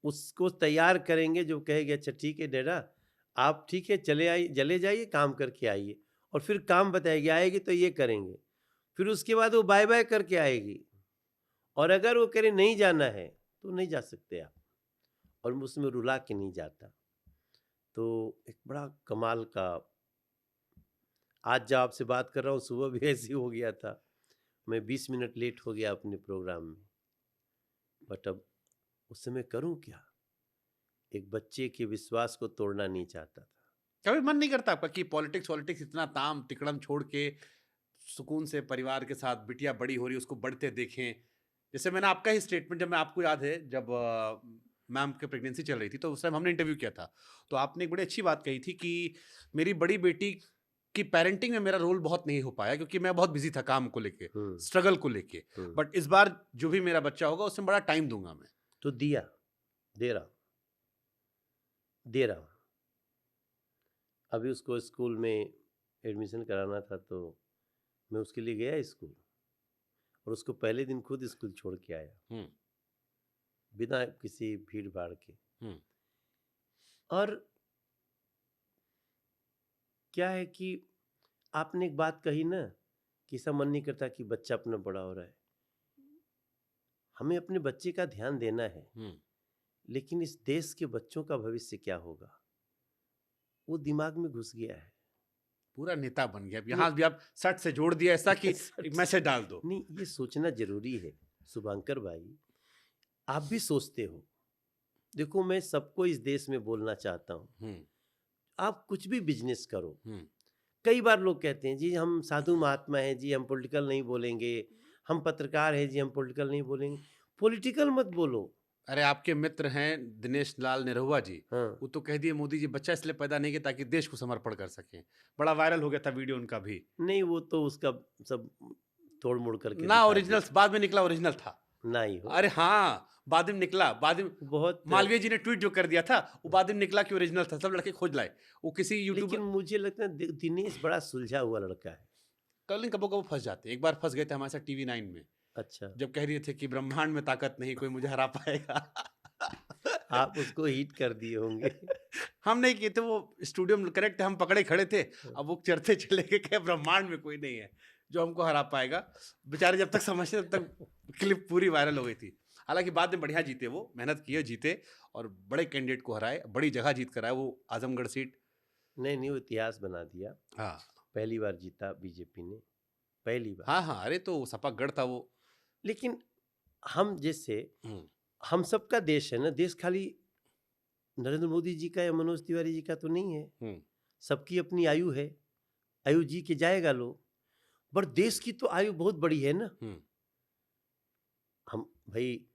उसको तैयार करेंगे, जो कहेगी अच्छा ठीक है डेरा, आप ठीक है चले जाइए काम करके आइए, और फिर काम बताएगी, आएगी तो ये करेंगे, फिर उसके बाद वो बाय बाय करके आएगी, और अगर वो करे नहीं जाना है तो नहीं जा सकते आप, और मैं उसमें रुला के नहीं जाता। तो एक बड़ा कमाल का, आज जब आपसे बात कर रहा हूँ सुबह भी ऐसे हो गया था, मैं 20 मिनट लेट हो गया अपने प्रोग्राम में, बट अब उस समय करूं क्या, एक बच्चे के विश्वास को तोड़ना नहीं चाहता था। कभी मन नहीं करता आपका कि पॉलिटिक्स इतना ताम तिकड़म छोड़ के सुकून से परिवार के साथ बिटिया बड़ी हो रही उसको बढ़ते देखें? जैसे मैंने आपका ही स्टेटमेंट, जब मैं, आपको याद है जब मैम की प्रेगनेंसी चल रही थी तो उस टाइम हमने इंटरव्यू किया था, तो आपने एक बड़ी अच्छी बात कही थी कि मेरी बड़ी बेटी की पेरेंटिंग में मेरा रोल बहुत नहीं हो पाया क्योंकि मैं बहुत बिजी था काम को लेके, स्ट्रगल को लेके, बट इस बार जो भी मेरा बच्चा होगा उसमें बड़ा टाइम दूंगा मैं। तो दिया, दे रहा हूं। अभी उसको स्कूल में एडमिशन कराना था, तो मैं उसके लिए गया स्कूल, और उसको पहले दिन खुद स्कूल छोड़ के आया, बिना किसी भीड़ भाड़ के। और क्या है कि आपने एक बात कही ना कि ऐसा मन नहीं करता कि बच्चा अपना बड़ा हो रहा है, हमें अपने बच्चे का ध्यान देना है, लेकिन इस देश के बच्चों का भविष्य क्या होगा, वो दिमाग में घुस गया है। पूरा नेता बन गया। अब यहाँ भी आप सट से जोड़ दिया ऐसा कि एक मैसेज डाल दो। नहीं, ये सोचना जरूरी है शुभंकर भाई। आप भी सोचते हो। देखो, मैं सबको इस देश में बोलना चाहता हूँ, आप कुछ भी बिजनेस करो। कई बार लोग कहते हैं जी हम साधु महात्मा हैं जी, हम पॉलिटिकल नहीं बोलेंगे, हम पत्रकार हैं जी, हम पॉलिटिकल नहीं बोलेंगे। पॉलिटिकल मत बोलो। अरे आपके मित्र हैं दिनेश लाल निरहुआ जी, हाँ, वो तो कह दिए मोदी जी बच्चा इसलिए पैदा नहीं किया ताकि देश को समर्पण कर सकें। बड़ा वायरल हो गया था वीडियो उनका भी। नहीं वो तो उसका सब तोड़ मोड़ करके ना दिखा ओरिजिनल बाद में निकला, ओरिजिनल था। दिया। नहीं हो, अरे हाँ, बाद में निकला, बाद में बहुत। मालवीय जी ने ट्वीट जो कर दिया था वो बाद में निकला कि ओरिजिनल था। सब लड़के खोज लाए, वो किसी यूट्यूब लेकिन मुझे लगता है दिनेश बड़ा सुलझा हुआ लड़का है। कल कबो कबो फंस जाते। एक बार फंस गए थे हमारे साथ टीवी 9 में, अच्छा, जब कह रहे थे कि ब्रह्मांड में ताकत नहीं, कोई मुझे हरा पाएगा। आप उसको हिट कर दिए होंगे। हम नहीं किए थे, वो स्टूडियो में करेक्ट है, हम पकड़े खड़े थे। अब वो चढ़ते चले गए कि ब्रह्मांड में कोई नहीं है जो हमको हरा पाएगा। बेचारे जब तक समझते तब तक क्लिप पूरी वायरल हो गई थी। हालांकि बाद में बढ़िया जीते, वो मेहनत किए, जीते और बड़े कैंडिडेट को हराए, बड़ी जगह जीत कर आए। वो आजमगढ़ सीट नहीं, वो इतिहास बना दिया। हाँ पहली बार जीता बीजेपी ने, पहली बार। हाँ हाँ, अरे तो सपा गढ़ था वो। लेकिन हम जैसे, हम सबका देश है ना, देश खाली नरेंद्र मोदी जी का या मनोज तिवारी जी का तो नहीं है। सबकी अपनी आयु है, आयु जी के जाएगा लोग। पर देश की तो आयु बहुत बड़ी है ना। हम भाई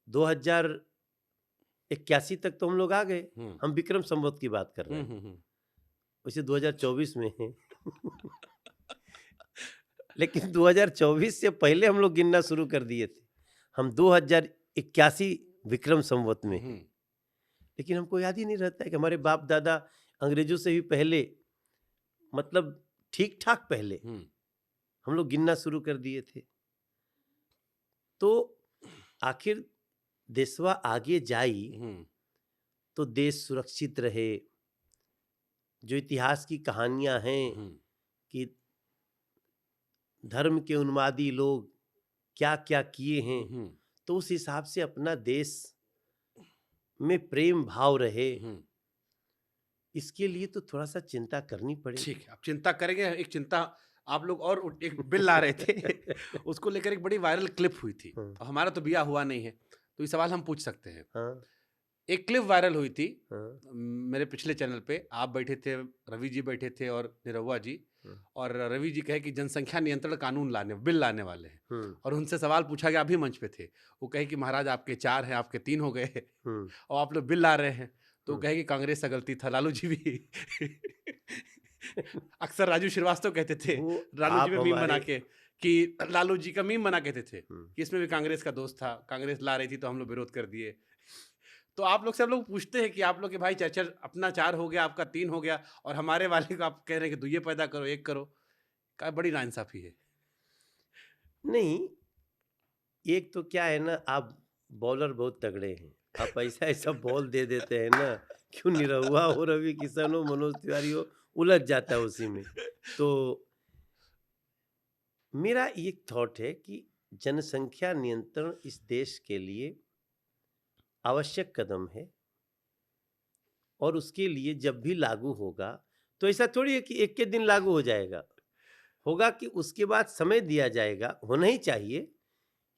2081 तक तो हम लोग आ गए। हम विक्रम संवत की बात कर रहे हैं, वैसे 2024 में है। लेकिन 2024 से पहले हम लोग गिनना शुरू कर दिए थे। हम 2081 विक्रम संवत में हैं। लेकिन हमको याद ही नहीं रहता है कि हमारे बाप दादा अंग्रेजों से भी पहले, मतलब ठीक ठाक पहले हम लोग गिनना शुरू कर दिए थे। तो आखिर देशवा आगे जाई तो देश सुरक्षित रहे। जो इतिहास की कहानियां हैं कि धर्म के उन्मादी लोग क्या क्या किए हैं, तो उस हिसाब से अपना देश में प्रेम भाव रहे, इसके लिए तो थोड़ा सा चिंता करनी पड़ेगी। ठीक है, अब चिंता करेंगे। एक चिंता आप लोग और एक बिल ला रहे थे उसको लेकर एक बड़ी वायरल क्लिप हुई थी। अब हमारा तो ब्याह हुआ नहीं है तो ये सवाल हम पूछ सकते हैं। हाँ, एक क्लिप वायरल हुई थी हाँ, मेरे पिछले चैनल पे। आप बैठे थे, रवि जी बैठे थे और निरहुआ जी, और रवि जी कहे कि जनसंख्या नियंत्रण कानून बिल लाने वाले हैं। और उनसे सवाल पूछा गया, अभी मंच पे थे, वो कहे कि महाराज आपके 4 हैं, आपके 3 हो गए और आप लोग बिल ला रहे हैं। तो कहे कि कांग्रेस का गलती था, लालू जी भी अक्सर राजू श्रीवास्तव कहते थे, लालू जी में मीम बना के, कि लालू जी का मीम बना कहते थे कि इसमें भी कांग्रेस का दोस्त था, कांग्रेस ला रही थी तो हम लोग विरोध कर दिए। तो आप लोग से हम लोग पूछते हैं कि आप लोग के भाई चाचा अपना 4 हो गया, आपका 3 हो गया, और हमारे वाले को आप कह रहे हैं कि दुइये पैदा करो, 1 करो। क्या बड़ी नाइंसाफी है। नहीं, एक तो क्या है ना, आप बॉलर बहुत तगड़े हैं। आप ऐसा ऐसा बॉल दे देते हैं ना, क्यों निरहुआ हो, रवि किशन हो, मनोज तिवारी हो, उलझ जाता है उसी में। तो मेरा एक थॉट है कि जनसंख्या नियंत्रण इस देश के लिए आवश्यक कदम है, और उसके लिए जब भी लागू होगा तो ऐसा थोड़ी है कि एक के दिन लागू हो जाएगा। होगा कि उसके बाद समय दिया जाएगा। होना ही चाहिए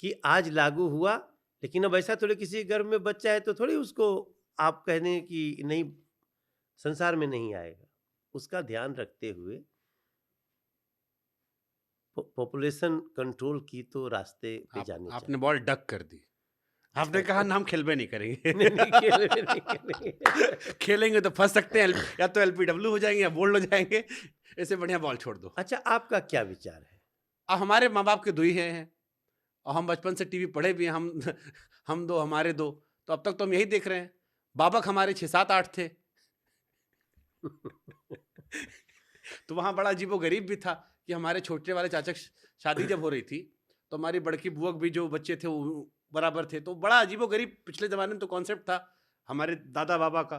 कि आज लागू हुआ, लेकिन अब ऐसा थोड़ी किसी घर में बच्चा है तो थोड़ी उसको आप कह दें कि नहीं, संसार में नहीं आएगा। उसका ध्यान रखते हुए पॉपुलेशन कंट्रोल की तो रास्ते पे जाने चाहिए। आपने बॉल डक कर दी। आपने कहा ना हम खेलबे नहीं करेंगे। नहीं करेंगे। खेलेंगे तो फंस सकते हैं, या तो एलपीडब्ल्यू हो जाएंगे या बोल्ड हो जाएंगे। ऐसे बढ़िया बॉल छोड़ दो। अच्छा, आपका क्या विचार है? अब हमारे माँ बाप के 2 ही हैं और हम बचपन से टीवी पढ़े भी हैं। हम 2, हमारे 2, तो अब तक तो हम यही देख रहे हैं। बाबक हमारे 6, 7, 8 थे। तो वहां बड़ा अजीबोगरीब भी था कि हमारे छोटे वाले चाचा शादी जब हो रही थी तो हमारी बड़की बुआ भी जो बच्चे थे वो बराबर थे। तो बड़ा अजीबोगरीब पिछले जमाने में तो कॉन्सेप्ट था हमारे दादा बाबा का,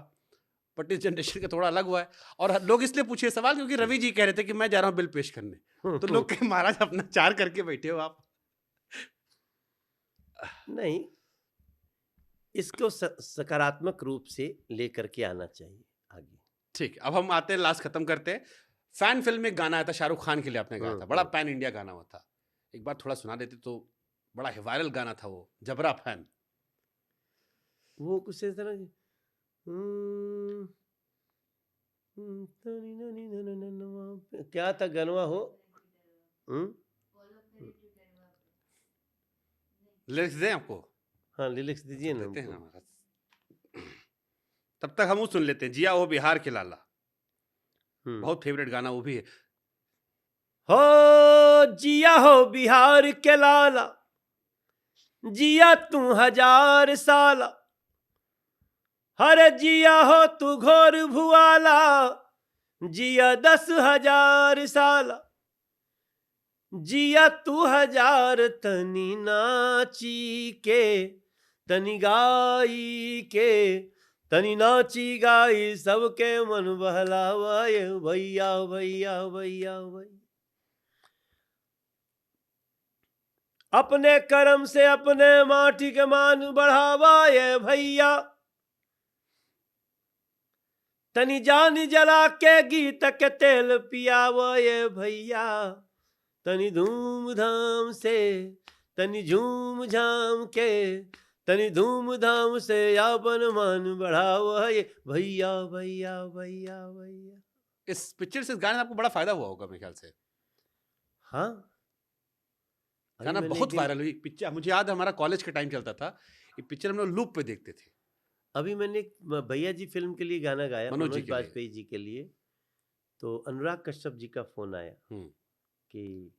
बट इस जनरेशन का थोड़ा अलग हुआ है। और लोग इसलिए पूछे सवाल क्योंकि रवि जी कह रहे थे कि मैं जा रहा हूँ बिल पेश करने। तो लोग कहे महाराज अपना 4 करके बैठे हो आप। नहीं, इसको सकारात्मक रूप से लेकर के आना चाहिए आगे। ठीक, अब हम आते हैं, लास्ट खत्म करते हैं। फैन फिल्म में एक गाना आया था शाहरुख खान के लिए, आपने गाया था, बड़ा हम्म। पैन इंडिया गाना हुआ था, एक बार थोड़ा सुना देते तो। बड़ा वायरल गाना था वो, जबरा फैन। वो कुछ इस तरह की, हम्म, क्या था गनवा हो। हम्म, लिरिक्स दें आपको? हाँ लिरिक्स दीजिए ना देते हैं ना हमको। हमारा। तब तक हम वो सुन लेते हैं, जिया हो बिहार के लाला, हम्म। बहुत फेवरेट गाना वो भी है। हो जिया हो बिहार के लाला, जिया तू 1000 साला, हर जिया हो तू घोर भुआला, जिया 10,000 साला, जिया तू 1000 तनी नाची के, तनी गाई के, तनी नाची गाई सबके मन बहलावा ये भैया भैया भैया भैया। अपने कर्म से अपने माटी के मान बढ़ावा ये भैया, तनी जान जला के गीत के तेल पियावा ये भैया, तनी धूमधाम से, तनी झूम झाम के, तनी धूमधाम से अपन मान बढ़ावा ये भैया भैया भैया भैया। इस पिक्चर से, इस गाने से आपको बड़ा फायदा हुआ होगा मेरे ख्याल से। हाँ अभी गाना मैंने एक बहुत दिन, वायरल हुई पिक्चर, मुझे याद है हमारा कॉलेज के टाइम चलता था ये पिक्चर, हम लोग लूप पे देखते थे। अभी मैंने एक भैया जी फिल्म के लिए गाना गाया, मनोज जी मनोज के लिए। बाजपेयी जी के लिए। तो अनुराग कश्यप जी का फोन आया हम्म। कि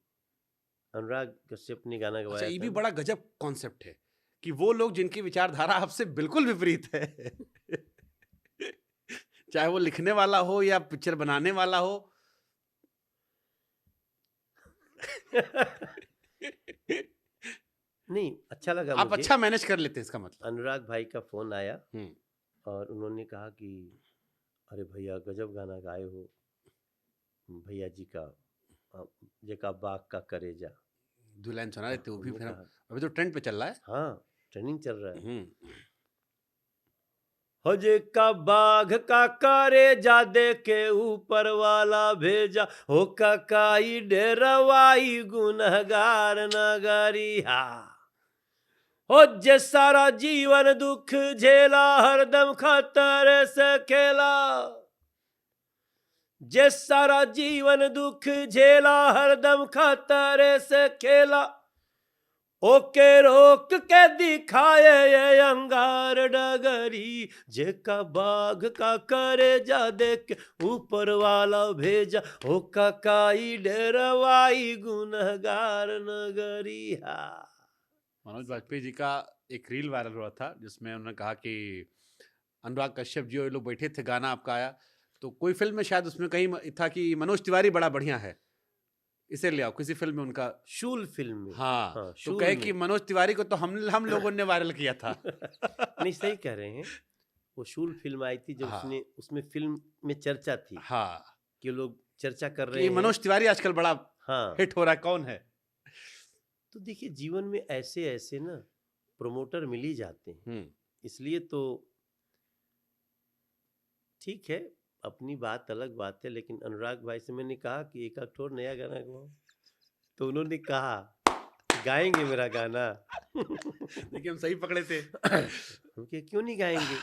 अनुराग कश्यप ने गाना अच्छा, गवाया ये था भी ना। बड़ा गजब कॉन्सेप्ट है कि वो लोग जिनकी विचारधारा आपसे बिल्कुल विपरीत है चाहे वो लिखने वाला हो या पिक्चर बनाने वाला हो नहीं अच्छा लगा आप मुझे। अच्छा मैनेज कर लेते हैं इसका मतलब। अनुराग भाई का फोन आया हम्म। और उन्होंने कहा कि अरे भैया गजब गाना गाए हो, भैया जी का जेका बाग का करेजा। दो लाइन सुना देते वो भी हमने फिर कहा अभी तो ट्रेंड पे चल रहा है। हाँ ट्रेनिंग चल रहा है। हम्म। हो जेका बाघ का करेजा दे के ऊपर वाला भेजा, हो ककाई डेरवाई गुनहगार नगरिया। हो जे सारा जीवन दुख झेला हरदम खतरे से खेला, जे सारा जीवन दुख झेला हरदम खतरे से खेला, ओके रोक के दिखाए ये अंगार डगरी, जेका बाघ का करे जा देख ऊपर वाला भेजा, ओ ककाई डेरवाई गुनहगार नगरिया। मनोज वाजपेयी जी का एक रील वायरल हुआ था जिसमें उन्होंने कहा कि अनुराग कश्यप जी और ये लोग बैठे थे, गाना आपका आया तो कोई फिल्म में शायद उसमें कहीं था कि मनोज तिवारी बड़ा बढ़िया है, इसे ले आओ किसी फिल्म में उनका। शूल फिल्म में। हाँ, हाँ तो शूल कहे में। कि मनोज तिवारी को तो हम लोगों ने वायरल किया था। नहीं सही कह रहे हैं, वो शूल फिल्म आई थी जब हाँ। उसमें फिल्म में चर्चा थी हाँ, कि लोग चर्चा कर रहे कि हैं। मनोज तिवारी आजकल बड़ा हाँ हिट हो रहा है, कौन है? तो देखिए जीवन में ऐसे ऐसे ना प्रोमोटर मिल ही जाते हैं, हम्म। इसलिए तो ठीक है, अपनी बात अलग बात है। लेकिन अनुराग भाई से मैंने कहा कि एक आध ठोर नया गाना गाओ, तो उन्होंने कहा गाएंगे मेरा गाना। देखिए हम सही पकड़े थे। हम कहे क्यों नहीं गाएंगे,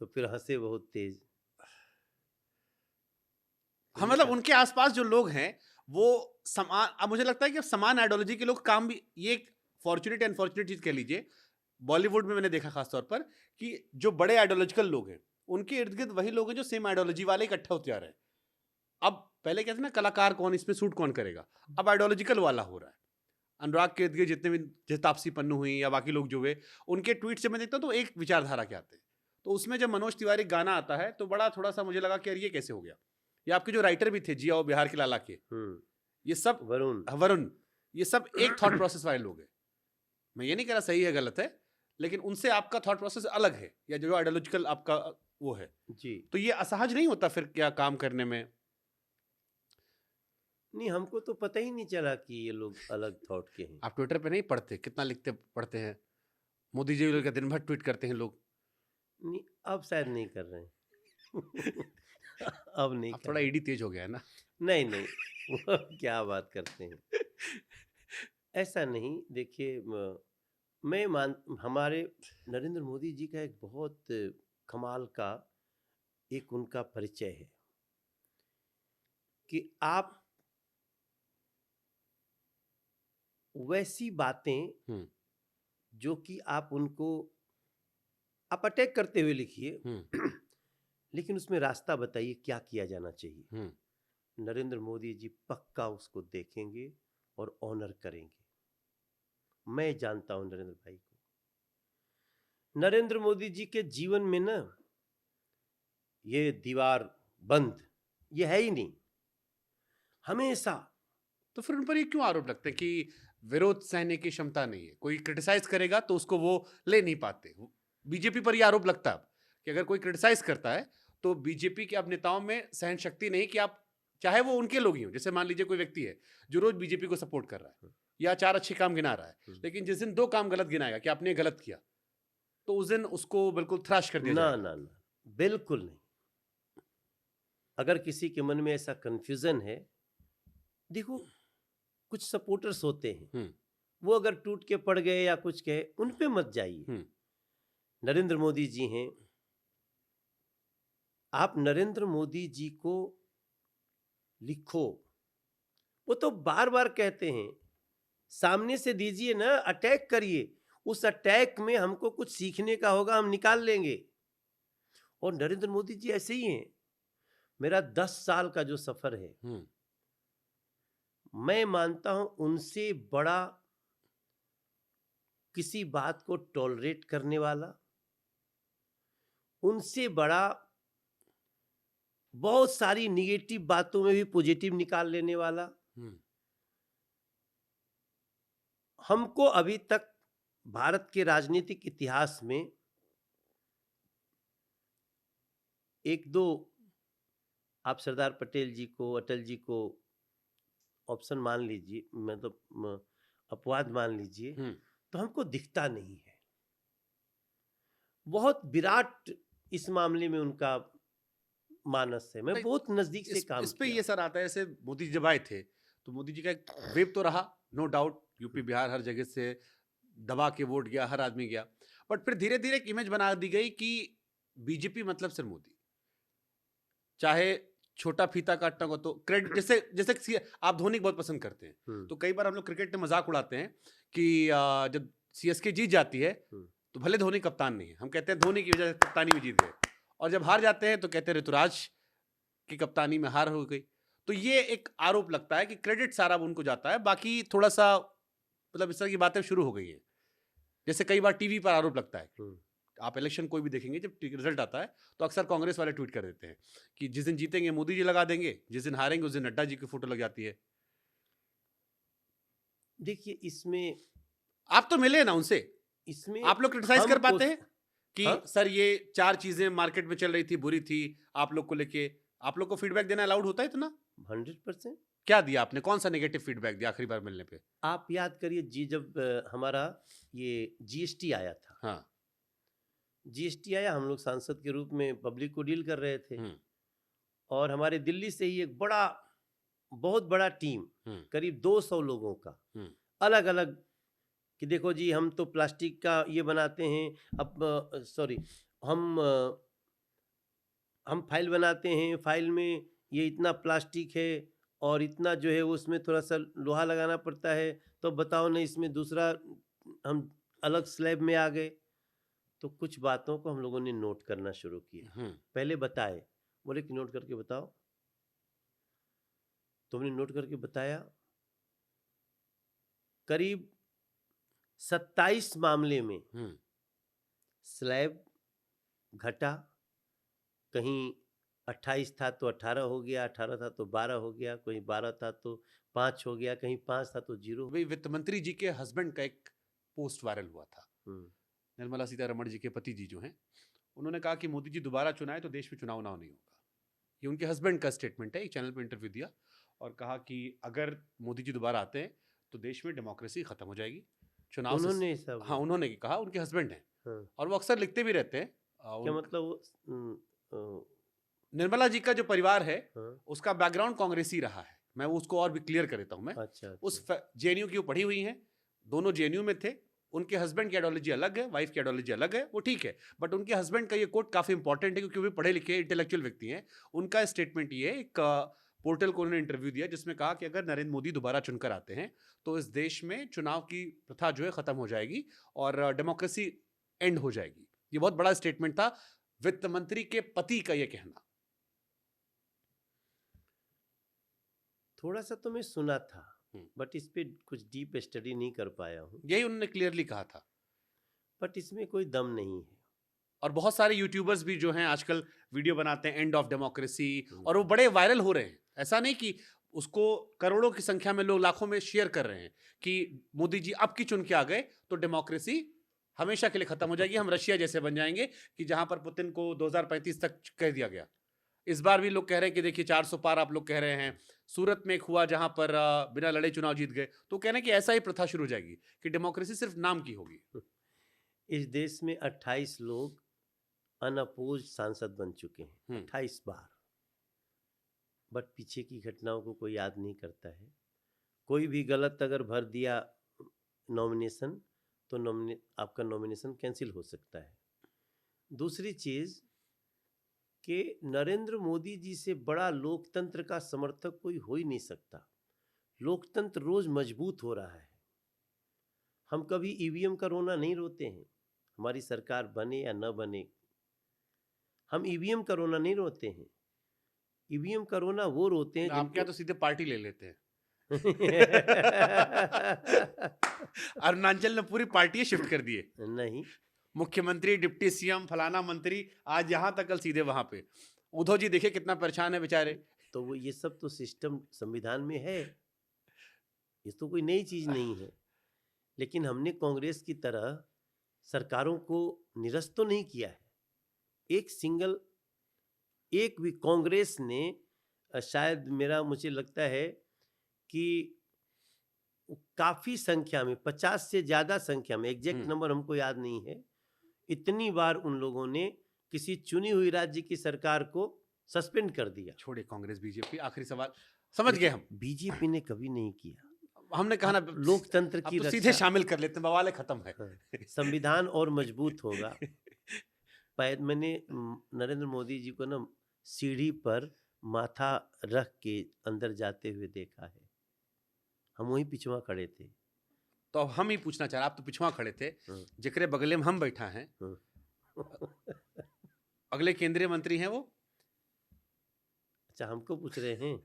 तो फिर हंसे बहुत तेज। हाँ, मतलब उनके आसपास जो लोग हैं वो समान, अब मुझे लगता है कि अब समान आइडियोलॉजी के लोग काम भी, ये एक फॉर्चुनेट अनफॉर्चुनेट चीज कह लीजिए, बॉलीवुड में मैंने देखा खासतौर पर कि जो बड़े आइडियोलॉजिकल लोग हैं उनके इर्द गिर्द वही लोग हैं जो सेम आइडियोलॉजी वाले इकट्ठा होते आ रहे हैं। अब पहले कहते ना कलाकार कौन, इसमें सूट कौन करेगा, अब आइडियोलॉजिकल वाला हो रहा है। अनुराग के इर्द गिर्द जितने भी, जैसे तापसी पन्नू हुई या बाकी लोग जो हुए, उनके ट्वीट से मैं देखता हूँ तो एक विचारधारा के आते हैं। तो उसमें जब मनोज तिवारी गाना आता है तो बड़ा थोड़ा सा मुझे लगा कि यार ये कैसे हो गया। ये आपके जो राइटर भी थे जिया और बिहार के लाला के, ये सब वरुण, ये सब एक थॉट प्रोसेस वाले लोग हैं। मैं ये नहीं कह रहा सही है गलत है, लेकिन उनसे आपका थॉट प्रोसेस अलग है, या जो आइडियोलॉजिकल आपका वो है जी। तो ये असहज नहीं होता फिर क्या काम करने में? नहीं हमको तो पता ही नहीं चला कि ये लोग अलग थॉट के हैं। आप ट्विटर पे नहीं पढ़ते, कितना लिखते पढ़ते हैं, मोदी जी का दिन भर ट्वीट करते हैं लोग। नहीं अब शायद नहीं कर रहे हैं। अब नहीं अब थोड़ा कर ईडी तेज हो गया है ना। नहीं नहीं वो क्या बात करते हैं, ऐसा नहीं। देखिए मैं मान हमारे नरेंद्र मोदी जी का एक बहुत कमाल का एक उनका परिचय है कि आप वैसी बातें हम्म जो कि आप उनको आप अटैक करते हुए लिखिए हम्म लेकिन उसमें रास्ता बताइए क्या किया जाना चाहिए। हम्म नरेंद्र मोदी जी पक्का उसको देखेंगे और ऑनर करेंगे। मैं जानता हूं नरेंद्र भाई को। नरेंद्र मोदी जी के जीवन में ना ये दीवार बंद ये है ही नहीं। हमेशा तो फिर उन पर ये क्यों आरोप लगते हैं कि विरोध सहने की क्षमता नहीं है? कोई क्रिटिसाइज करेगा तो उसको वो ले नहीं पाते। बीजेपी पर ये आरोप लगता है अब कि अगर कोई क्रिटिसाइज करता है तो बीजेपी के अब नेताओं में सहन शक्ति नहीं कि आप, चाहे वो उनके लोग ही हो, जैसे मान लीजिए कोई व्यक्ति है जो रोज बीजेपी को सपोर्ट कर रहा है या 4 अच्छे काम गिना रहा है, लेकिन जिस दिन 2 काम गलत गिनाएगा कि आपने गलत किया, तो उस दिन उसको बिल्कुल थ्रैश कर दिया ना जाएगा। ना ना बिल्कुल नहीं। अगर किसी के मन में ऐसा कंफ्यूजन है, देखो कुछ सपोर्टर्स होते हैं, हम्म वो अगर टूट के पड़ गए या कुछ कहे उन पे मत जाइए। हम्म नरेंद्र मोदी जी हैं, आप नरेंद्र मोदी जी को लिखो। वो तो बार बार कहते हैं सामने से दीजिए ना, अटैक करिए। उस अटैक में हमको कुछ सीखने का होगा, हम निकाल लेंगे। और नरेंद्र मोदी जी ऐसे ही हैं। मेरा 10 साल का जो सफर है, हम्म मैं मानता हूं उनसे बड़ा किसी बात को टॉलरेट करने वाला, उनसे बड़ा बहुत सारी निगेटिव बातों में भी पॉजिटिव निकाल लेने वाला हम्म हमको अभी तक भारत के राजनीतिक इतिहास में एक दो, आप सरदार पटेल जी को, अटल जी को ऑप्शन मान लीजिए, मतलब अपवाद मान लीजिए, हम्म तो हमको दिखता नहीं है। बहुत विराट इस मामले में उनका मानस है। मैं नहीं, बहुत नजदीक से काम इस पे किया। ये सर आता है, जैसे मोदी जी जब आए थे तो मोदी जी का एक वेव तो रहा, नो डाउट, यूपी बिहार हर जगह से दबा के वोट गया, हर आदमी गया, बट फिर धीरे धीरे एक इमेज बना दी गई कि बीजेपी मतलब सिर्फ मोदी, चाहे छोटा फीता काटना हो तो क्रेडिट, जैसे जैसे आप धोनी को बहुत पसंद करते हैं, तो कई बार हम लोग क्रिकेट में मजाक उड़ाते हैं कि जब सीएसके जीत जाती है तो भले धोनी कप्तान नहीं है, हम कहते हैं धोनी की वजह से कप्तानी भी जीत गए, और जब हार जाते हैं तो कहते हैं ऋतुराज की कप्तानी में हार हो गई। तो ये एक आरोप लगता है कि क्रेडिट सारा उनको जाता है, बाकी थोड़ा सा मतलब इस तरह की बातें शुरू हो गई हैं। जैसे कई बार टीवी पर आरोप लगता है, आप इलेक्शन कोई भी देखेंगे, जब रिजल्ट आता है तो अक्सर कांग्रेस वाले ट्वीट कर देते हैं कि जिस दिन जीतेंगे मोदी जी लगा देंगे, जिस दिन हारेंगे उस दिन नड्डा जी की फोटो लग जाती है। देखिए इसमें आप तो मिले ना उनसे, इसमें आप लोग क्रिटिसाइज कर पाते हैं कि हाँ? सर ये 4 चीजें मार्केट में चल रही थी, बुरी थी, आप लोग को लेके आप लोग को फीडबैक देना अलाउड होता है इतना? 100%। क्या दिया आपने, कौन सा नेगेटिव फीडबैक दिया आखिरी बार मिलने पे? आप याद करिए जी, जब हमारा ये जीएसटी आया था, हाँ जीएसटी आया, हम लोग सांसद के रूप में पब्लिक को डील कर रहे थे, हम्म और हमारे दिल्ली से ही एक बड़ा बहुत बड़ा टीम, करीब 200 लोगों का, अलग अलग, कि देखो जी हम तो प्लास्टिक का ये बनाते हैं, अब सॉरी, हम फाइल बनाते हैं, फाइल में ये इतना प्लास्टिक है और इतना जो है उसमें थोड़ा सा लोहा लगाना पड़ता है, तो बताओ ना इसमें दूसरा हम अलग स्लैब में आ गए। तो कुछ बातों को हम लोगों ने नोट करना शुरू किया। पहले बताए, बोले कि नोट करके बताओ। तुमने नोट करके बताया। करीब 27 मामले में स्लैब घटा, कहीं 28 था तो 18 हो गया, 18 था तो 12 हो गया, कहीं 12 था तो 5 हो गया, कहीं 5 था तो 0। भाई वित्त मंत्री जी के हस्बैंड का एक पोस्ट वायरल हुआ था, निर्मला सीतारमण जी के पति जी जो हैं, उन्होंने कहा कि मोदी जी दोबारा चुनाए तो देश में चुनाव ना नहीं होगा। ये उनके हस्बैंड का स्टेटमेंट है, एक चैनल पर इंटरव्यू दिया और कहा कि अगर मोदी जी दोबारा आते हैं तो देश में डेमोक्रेसी खत्म हो जाएगी, चुनाव उन्होंने से। हाँ उन्होंने कहा, उनके हस्बैंड हैं। हाँ। और वो अक्सर लिखते भी रहते हैं। क्या मतलब निर्मला जी का जो परिवार है हाँ, उसका बैकग्राउंड कांग्रेसी रहा है। मैं वो उसको और भी क्लियर कर देता हूं मैं। अच्छा उस अच्छा जेएनयू की वो पढ़ी हुई हैं, दोनों जेएनयू में थे। उनके हस्बैंड की आइडियोलॉजी अलग है, वाइफ की आइडियोलॉजी अलग है, वो ठीक है। बट उनके हस्बैंड का ये कोट काफी इंपॉर्टेंट है क्योंकि वो भी पढ़े लिखे इंटेलेक्चुअल व्यक्ति हैं। उनका स्टेटमेंट ये एक पोर्टल को उन्होंने इंटरव्यू दिया जिसमें कहा कि अगर नरेंद्र मोदी दोबारा चुनकर आते हैं तो इस देश में चुनाव की प्रथा जो है खत्म हो जाएगी और डेमोक्रेसी एंड हो जाएगी। ये बहुत बड़ा स्टेटमेंट था वित्त मंत्री के पति का ये कहना। थोड़ा सा तो मैं सुना था, हम्म। बट इस पे कुछ डीप स्टडी नहीं कर पाया हूँ। यही उन्होंने क्लियरली कहा था। बट इसमें कोई दम नहीं है। और बहुत सारे यूट्यूबर्स भी जो हैं आजकल वीडियो बनाते हैं एंड ऑफ डेमोक्रेसी, हम्म। और वो बड़े वायरल हो रहे हैं। ऐसा नहीं कि उसको करोड़ों की संख्या में लोग लाखों में शेयर कर रहे हैं कि मोदी जी अब की चुन के आ गए तो डेमोक्रेसी हमेशा के लिए खत्म हो जाएगी, हम रशिया जैसे बन जाएंगे कि जहां पर पुतिन को 2035 तक कह दिया गया। इस बार भी लोग कह रहे हैं कि देखिए 400 पार आप लोग कह रहे हैं। सूरत में एक हुआ जहां पर बिना लड़े चुनाव जीत गए, तो कह रहे हैं कि ऐसा ही प्रथा शुरू हो जाएगी कि डेमोक्रेसी सिर्फ नाम की होगी। इस देश में 28 लोग अनअपोज्ड सांसद बन चुके हैं, 28 बार। बट पीछे की घटनाओं को कोई याद नहीं करता है। कोई भी गलत अगर भर दिया नॉमिनेशन तो आपका नॉमिनेशन कैंसिल हो सकता है। दूसरी चीज कि नरेंद्र मोदी जी से बड़ा लोकतंत्र का समर्थक कोई हो ही नहीं सकता। लोकतंत्र रोज मजबूत हो रहा है। हम कभी ईवीएम का रोना नहीं रोते हैं, हमारी सरकार बने या न बने। हम ईवीएम का रोना नहीं रोते हैं। ईवीएम का रोना वो रोते हैं आप क्या तो सीधे पार्टी ले लेते हैं। अरुणाचल ने पूरी पार्टी शिफ्ट कर दिए। नहीं, मुख्यमंत्री, डिप्टी सीएम, फलाना मंत्री, आज यहां तक, कल सीधे वहां पे। उद्धव जी देखिए कितना परेशान है बेचारे। तो वो ये सब तो सिस्टम संविधान में है, ये तो कोई नई चीज नहीं है। लेकिन हमने कांग्रेस की तरह सरकारों को निरस्त तो नहीं किया है। एक भी कांग्रेस ने शायद मुझे लगता है कि काफी संख्या में, 50 से ज्यादा संख्या में, एग्जैक्ट नंबर हमको याद नहीं है, इतनी बार उन लोगों ने किसी चुनी हुई राज्य की सरकार को सस्पेंड कर दिया। छोड़े कांग्रेस बीजेपी, आखिरी सवाल समझ गए हम। बीजेपी ने कभी नहीं किया। हमने कहा ना लोकतंत्र की तो सीधे शामिल कर लेते हैं, बवाल खत्म है। हाँ, संविधान और मजबूत होगा। मैंने नरेंद्र मोदी जी को ना सीढ़ी पर माथा रख के अंदर जाते हुए देखा है। हम वहीं पिछवा खड़े थे। तो अब हम ही पूछना चाह रहे, आप तो पिछवा खड़े थे, जिक्रे बगले में हम बैठा हैं। अगले केंद्रीय मंत्री हैं वो। अच्छा, हमको पूछ रहे हैं?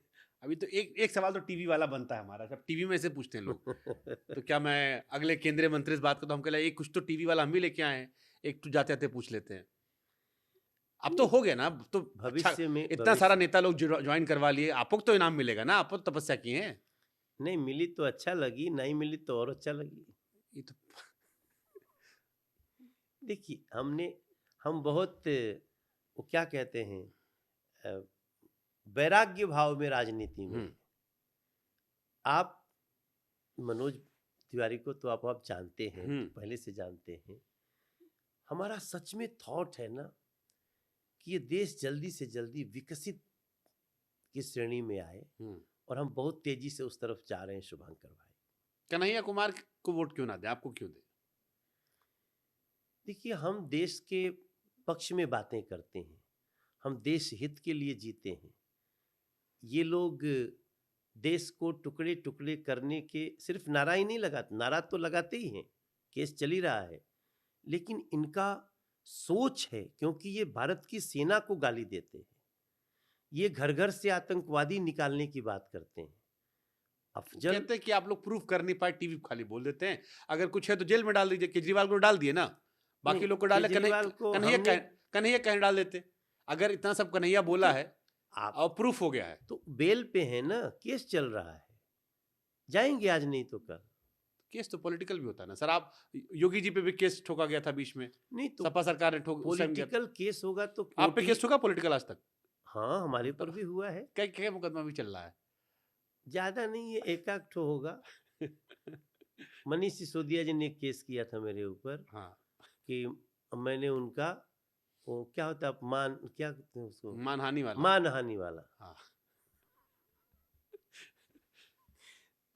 अभी तो एक सवाल तो टीवी वाला बनता है हमारा, सब टीवी में से पूछते हैं लोग। तो क्या मैं अगले केंद्रीय मंत्री से बात करता हूँ, हम कहला एक कुछ तो टीवी वाला हम भी लेके आए हैं, एक तो जाते जाते पूछ लेते हैं। अब तो हो गया ना, अब तो भविष्य में इतना सारा नेता लोग ज्वाइन करवा लिए, आपको तो इनाम मिलेगा ना, आप तो तपस्या किए हैं। नहीं मिली तो अच्छा लगी, नहीं मिली तो और अच्छा लगी। ये तो देखिए, हम बहुत वो क्या कहते हैं, वैराग्य भाव में राजनीति में। आप मनोज तिवारी को तो आप जानते हैं, पहले से जानते हैं। हमारा सच में थॉट है ना कि ये देश जल्दी से जल्दी विकसित की श्रेणी में आए, और हम बहुत तेजी से उस तरफ जा रहे हैं। शुभंकर भाई, कन्हैया कुमार को वोट क्यों ना दे, आपको क्यों दे? देखिए, हम देश के पक्ष में बातें करते हैं, हम देश हित के लिए जीते हैं। ये लोग देश को टुकड़े टुकड़े करने के सिर्फ नारा ही नहीं लगाते, नारा तो लगाते ही हैं, केस चल ही रहा है, लेकिन इनका सोच है, क्योंकि ये भारत की सेना को गाली देते हैं, ये घर घर से आतंकवादी निकालने की बात करते हैं। अफजल कहते हैं कि आप लोग प्रूफ कर नहीं पाए, टीवी खाली बोल देते हैं, अगर कुछ है तो जेल में डाल दीजिए। केजरीवाल को डाल दिए ना, बाकी लोग को डाले, कन्हैया कहीं डाल देते। अगर इतना सब कन्हैया बोला है और प्रूफ हो गया है तो बेल पे है ना, केस चल रहा है, जाएंगे आज नहीं तो कल। केस तो पॉलिटिकल भी होता है ना सर। आप योगी जी पे भी केस ठोका गया था बीच में, नहीं तो सपा सरकार ने पॉलिटिकल केस होगा तो आप पे केस ठोका पॉलिटिकल आज तक? हाँ, हमारे पर भी हुआ है। क्या मुकदमा भी चल रहा है? ज्यादा नहीं है, एक ठो होगा। मनीष सिसोदिया जी ने केस किया था मेरे ऊपर, हाँ, कि मैंने उनका वो क्या होता है अपमान, क्या कहते हैं उसको, मानहानि वाला। मानहानि वाला। हाँ।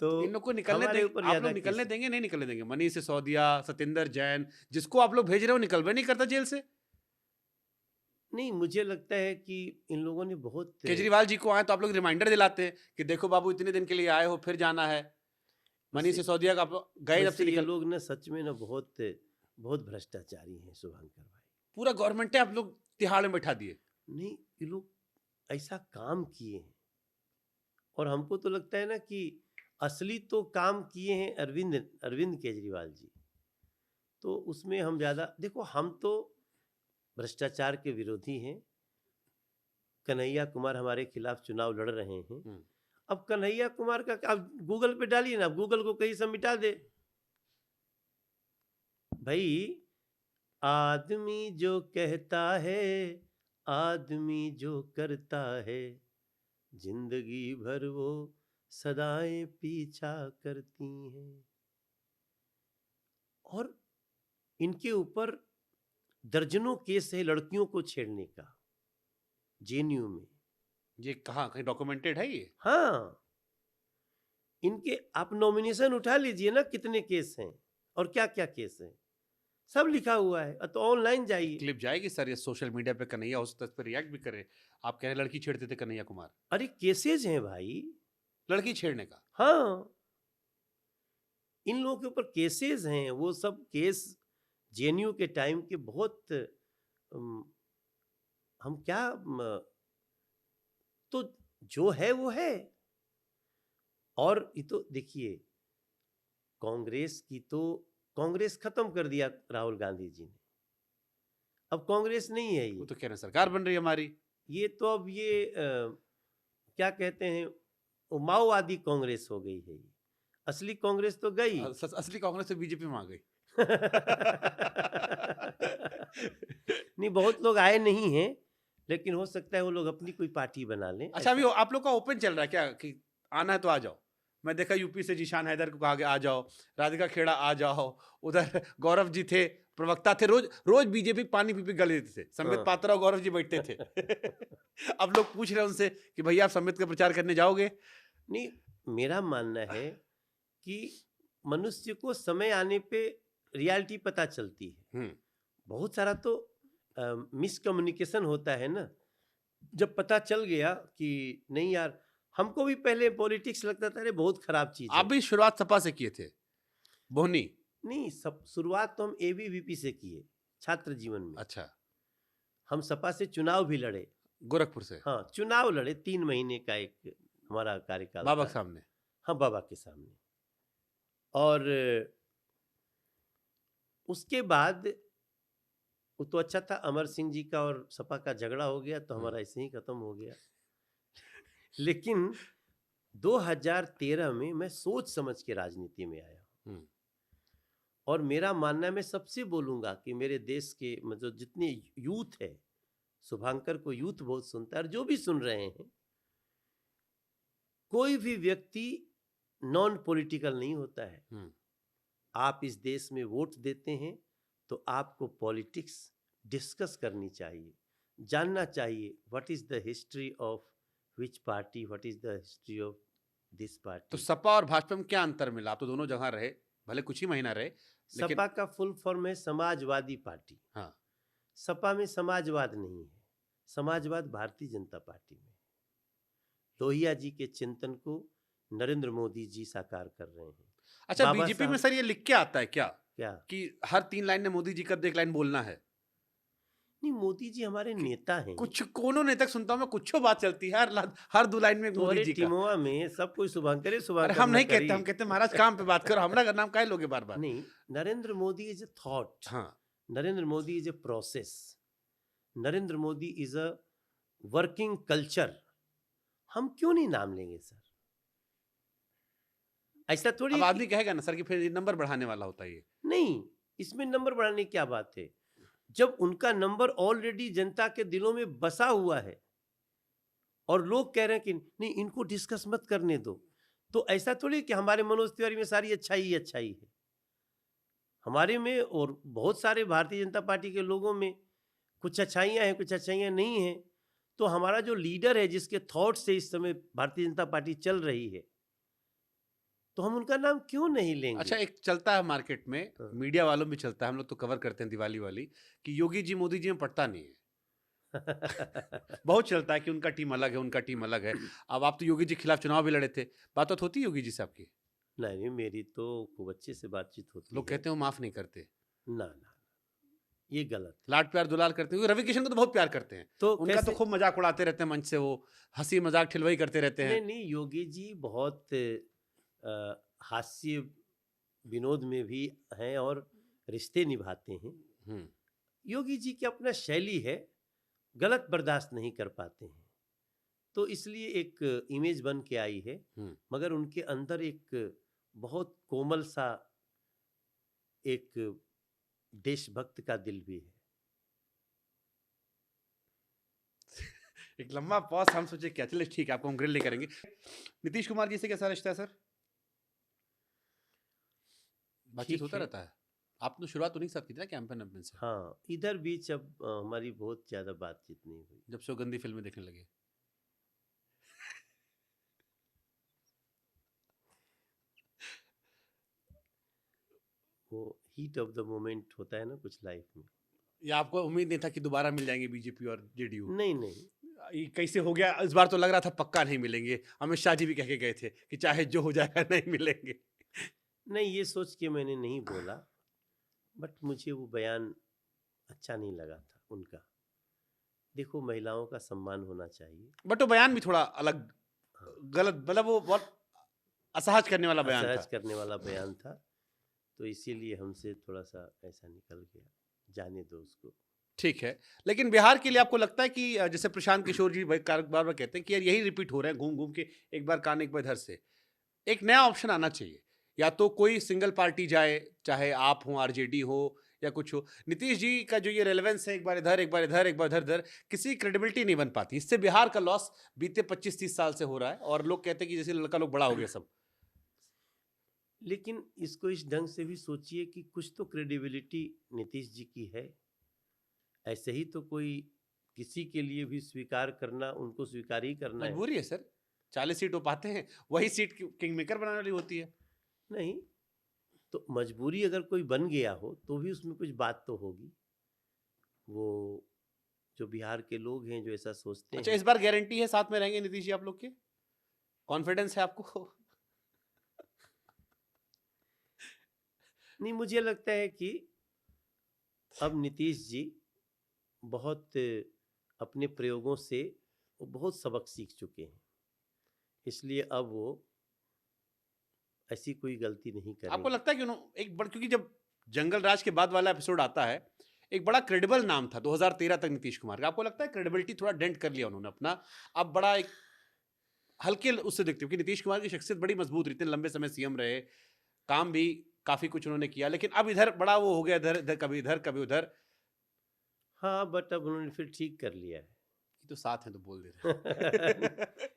तो तो इन लोग को निकलने हमारे देंगे, ऊपर आप ज्यादा लोग निकलने केस। देंगे नहीं निकलने देंगे? मनीष सिसोदिया, सत्येंद्र जैन, जिसको आप लोग भेज रहे हो निकल भी नहीं करता जेल से। नहीं, मुझे लगता है कि इन लोगों ने बहुत केजरीवाल जी को आए तो आप लोग रिमाइंडर दिलाते हैं कि देखो बाबू इतने दिन के लिए आए हो, फिर जाना है। मनीष वैसे सिसोदिया का आप लोग गए जब से वैसे ये निकल, लोग ना सच में ना बहुत बहुत भ्रष्टाचारी हैं शुभंकर भाई। पूरा गवर्नमेंट है आप लोग तिहाड़ में बैठा दिए। नहीं, ये लोग ऐसा काम किए हैं, और हमको तो लगता है ना कि असली तो काम किए हैं अरविंद अरविंद केजरीवाल जी। तो उसमें हम ज़्यादा, देखो हम तो भ्रष्टाचार के विरोधी हैं। कन्हैया कुमार हमारे खिलाफ चुनाव लड़ रहे हैं। अब कन्हैया कुमार का आप गूगल पे डालिए ना, गूगल को कहीं से मिटा दे भाई। आदमी जो कहता है, आदमी जो करता है, जिंदगी भर वो सदाएं पीछा करती हैं। और इनके ऊपर दर्जनों केस है लड़कियों को छेड़ने का, जेएनयू में। ये कहाँ कहीं डॉक्यूमेंटेड है ये? हाँ, इनके आप नॉमिनेशन उठा लीजिए ना, कितने केस हैं और क्या क्या केस हैं, सब लिखा हुआ है। तो ऑनलाइन जाइए। क्लिप जाएगी सर, ये सोशल मीडिया पे कन्हैया हो सकता है इस पर रिएक्ट भी करे। आप कह रहे हैं लड़की छेड़ते थे कन्हैया कुमार, अरे केसेज हैं भाई, लड़की छेड़ने का। हाँ, इन लोगों के ऊपर केसेस हैं। वो सब केस जेएनयू के टाइम के बहुत हम क्या तो जो है वो है। और ये तो देखिए, कांग्रेस की तो कांग्रेस खत्म कर दिया राहुल गांधी जी ने। अब कांग्रेस नहीं है वो ये। तो कह रहे हैं सरकार बन रही है हमारी। ये तो अब ये क्या कहते हैं, वो माओवादी कांग्रेस हो गई है ये। असली कांग्रेस तो गई। असली कांग्रेस से बीजेपी में आ गई। नहीं, बहुत लोग आए नहीं हैं, लेकिन हो सकता है वो लोग अपनी कोई पार्टी बना लें। अच्छा, अभी आप लोग का ओपन चल रहा है क्या कि आना है तो आ जाओ? मैं देखा यूपी से जीशान हैदर को कहा गया आ जाओ, राधिका खेड़ा आ जाओ, उधर गौरव जी थे प्रवक्ता थे, रोज रोज बीजेपी पानी पी गले देते थे। संबित हाँ। पात्रा और गौरव जी बैठते थे। अब लोग पूछ रहे हैं उनसे कि भैया आप संबित का प्रचार करने जाओगे? नहीं, मेरा मानना है कि मनुष्य को समय आने पे रियलिटी पता चलती है। बहुत सारा तो मिसकम्युनिकेशन होता है ना। जब पता चल गया कि नहीं यार, हमको भी पहले पॉलिटिक्स लगता था अरे बहुत खराब चीज आप है। भी शुरुआत सपा से किए थे, बोहनी? नहीं, सब शुरुआत तो हम एबीवीपी से किए छात्र जीवन में। अच्छा, हम सपा से चुनाव भी लड़े, गोरखपुर से? हाँ, चुनाव लड़े, 3 महीने का एक हमारा कार्यकाल बाबा था। के सामने? हाँ, बाबा के सामने। और उसके बाद वो तो अच्छा था, अमर सिंह जी का और सपा का झगड़ा हो गया तो हमारा ऐसे ही खत्म हो गया। लेकिन 2013 में मैं सोच समझ के राजनीति में आया। और मेरा मानना है, मैं सबसे बोलूंगा कि मेरे देश के मतलब जितने यूथ है, शुभांकर को यूथ बहुत सुनता है, और जो भी सुन रहे हैं, कोई भी व्यक्ति नॉन पॉलिटिकल नहीं होता है। आप इस देश में वोट देते हैं तो आपको पॉलिटिक्स डिस्कस करनी चाहिए, जानना चाहिए what is the history of which party, what is the history of this party. तो सपा और भाजपा में क्या अंतर मिला? आप तो दोनों जगह रहे, भले कुछ ही महीना रहे, लेकिन सपा का फुल फॉर्म है समाजवादी पार्टी। हाँ, सपा में समाजवाद नहीं है। समाजवाद भारतीय जनता पार्टी में। लोहिया जी के चिंतन को नरेंद्र मोदी जी साकार कर रहे हैं। अच्छा, बीजेपी में सर ये लिख के आता है क्या क्या कि हर 3 लाइन में मोदी जी का 1 लाइन बोलना है? नहीं, मोदी जी हमारे नेता हैं। कुछ कोनो नेता सुनता हूं मैं, कुछ बात चलती है हर 2 लाइन में तो मोदी अरे जी का। टीमोआ में सब कोई शुभंकर अरे शुभंकर हम न नहीं कहते, करी। हम कहते महाराज काम पे बात करो, हमरा का नाम काहे लोगे बार बार? नहीं, Narendra Modi is a thought. हाँ, Narendra Modi is a process. Narendra Modi is a working culture. हम क्यों नहीं नाम लेंगे सर? ऐसा थोड़ी अब आदमी कहेगा ना सर कि फिर नंबर बढ़ाने वाला होता है ये। नहीं, इसमें नंबर बढ़ाने की क्या बात है? जब उनका नंबर ऑलरेडी जनता के दिलों में बसा हुआ है और लोग कह रहे हैं कि नहीं इनको डिस्कस मत करने दो, तो ऐसा थोड़ी कि हमारे मनोज तिवारी में सारी अच्छाई ही अच्छाई है। हमारे में और बहुत सारे भारतीय जनता पार्टी के लोगों में कुछ अच्छाइयाँ हैं, कुछ अच्छाइयाँ नहीं हैं। तो हमारा जो लीडर है, जिसके थॉट से इस समय भारतीय जनता पार्टी चल रही है, तो हम उनका नाम क्यों नहीं लेंगे? अच्छा, एक चलता है मार्केट में, हाँ। मीडिया वालों में चलता है, हम लोग तो कवर करते हैं दिवाली वाली, कि योगी जी मोदी जी में पटता नहीं है। बहुत चलता है कि उनका टीम अलग है, उनका टीम अलग है। अब आप तो योगी जी के खिलाफ चुनाव भी लड़े थे, बात होती है योगी जी से आपकी? नहीं, नहीं, मेरी तो खूब अच्छे से बातचीत होती लोग है। कहते हैं वो माफ नहीं करते, ना, ना, ये गलत है। लाड प्यार दुलार करते हैं, रवि किशन को तो बहुत प्यार करते हैं, तो उनका तो कैसे? खूब मजाक उड़ाते रहते हैं मंच से, वो हंसी मजाक ठिलवाई करते रहते हैं। नहीं, नहीं, योगी जी बहुत हास्य विनोद में भी हैं और रिश्ते निभाते हैं। हम्म। योगी जी की अपना शैली है, गलत बर्दाश्त नहीं कर पाते हैं। तो इसलिए एक इमेज बन के आई है, हम्म। मगर उनके अंदर एक बहुत कोमल सा एक देशभक्त का दिल भी है। एक लंबा पॉज, हम सोचे क्या, चलिए ठीक है, आपको हम ग्रिल नहीं करेंगे। नीतीश कुमार जी से कैसा रिश्ता है सर? बातचीत ठीक होता है। रहता है? आपने शुरुआत उन्हीं के साथ की थी ना कैंपेन वैम्पेन से, हाँ, इधर बीच अब हमारी बहुत ज्यादा बातचीत नहीं हुई। जब से वो गंदी फिल्में देखने लगे? वो हीट ऑफ द मोमेंट होता है ना कुछ लाइफ में। या आपको उम्मीद नहीं था कि दोबारा मिल जाएंगे बीजेपी और जेडीयू? नहीं, नहीं, ये कैसे हो गया इस बार? तो लग रहा था पक्का नहीं मिलेंगे, अमित शाह जी भी कह के गए थे कि चाहे जो हो जाएगा नहीं मिलेंगे। नहीं, ये सोच के मैंने नहीं बोला, बट मुझे वो बयान अच्छा नहीं लगा था उनका। देखो, महिलाओं का सम्मान होना चाहिए। बट वो बयान भी थोड़ा अलग, हाँ, गलत, मतलब वो बहुत असहज करने वाला बयान असहज था। करने वाला बयान था, तो इसीलिए हमसे थोड़ा सा ऐसा निकल गया। जाने दो उसको। ठीक है, लेकिन बिहार के लिए आपको लगता है कि जैसे प्रशांत किशोर जी बार बार कहते हैं कि यार यही रिपीट हो रहे हैं घूम घूम के, एक बार कान एक बार इधर से, एक नया ऑप्शन आना चाहिए, या तो कोई सिंगल पार्टी जाए, चाहे आप हो, आरजेडी हो या कुछ हो। नीतीश जी का जो ये रेलेवेंस है, एक बार इधर एक बार इधर एक बार इधर इधर, किसी क्रेडिबिलिटी नहीं बन पाती। इससे बिहार का लॉस बीते 25-30 साल से हो रहा है, और लोग कहते हैं कि जैसे लड़का लोग बड़ा हो गया सब। लेकिन इसको इस ढंग से भी सोचिए कि कुछ तो क्रेडिबिलिटी नीतीश जी की है। ऐसे ही तो कोई किसी के लिए भी स्वीकार करना, उनको स्वीकार ही करना है। मजबूरी है सर, 40 सीट हो पाते हैं, वही सीट किंग मेकर बनाने वाली होती है। नहीं, तो मजबूरी अगर कोई बन गया हो तो भी उसमें कुछ बात तो होगी। वो जो बिहार के लोग हैं जो ऐसा सोचते अच्छा, हैं। इस बार गारंटी है साथ में रहेंगे नीतीश जी आप लोग के? कॉन्फिडेंस है आपको? नहीं, मुझे लगता है कि अब नीतीश जी बहुत अपने प्रयोगों से वो बहुत सबक सीख चुके हैं, इसलिए अब वो ऐसी कोई गलती नहीं आपको करेंगे। लगता है कि एक बड़, क्योंकि जब जंगल राज के बाद वाला एपिसोड आता है, एक बड़ा क्रेडिबल नाम था 2013 तक नीतीश कुमार का, आपको लगता है क्रेडिबिलिटी थोड़ा डेंट कर लिया उन्होंने अपना, अब बड़ा एक हल्के उससे दिखते हो कि नीतीश कुमार की शख्सियत बड़ी मजबूत रही, इतने लंबे समय सीएम रहे, काम भी काफी कुछ उन्होंने किया, लेकिन अब इधर बड़ा वो हो गया, इधर इधर कभी इधर कभी उधर। हाँ, बट अब उन्होंने फिर ठीक कर लिया है। ये तो साथ हैं तो बोल दे रहे हैं।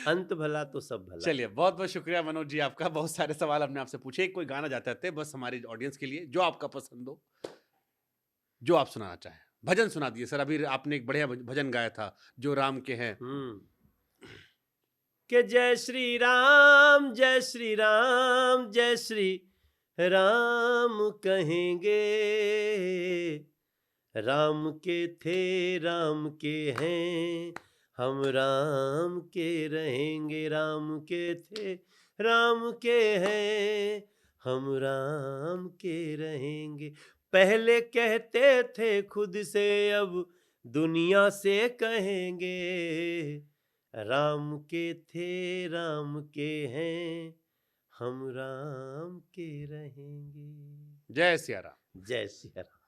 अंत भला तो सब भला। चलिए, बहुत बहुत शुक्रिया मनोज जी आपका, बहुत सारे सवाल हमने आपसे पूछे। कोई गाना जाते थे बस हमारी ऑडियंस के लिए, जो आपका पसंद हो, जो आप सुनाना चाहें। भजन सुना दिए सर, अभी आपने एक बढ़िया भजन गाया था, जो राम के हैं। के जय श्री राम, जय श्री राम, जय श्री राम कहेंगे। राम के थे, राम के हैं, हम राम के रहेंगे। राम के थे, राम के हैं, हम राम के रहेंगे। पहले कहते थे खुद से, अब दुनिया से कहेंगे। राम के थे, राम के हैं, हम राम के रहेंगे। जय सिया राम। जय सिया राम।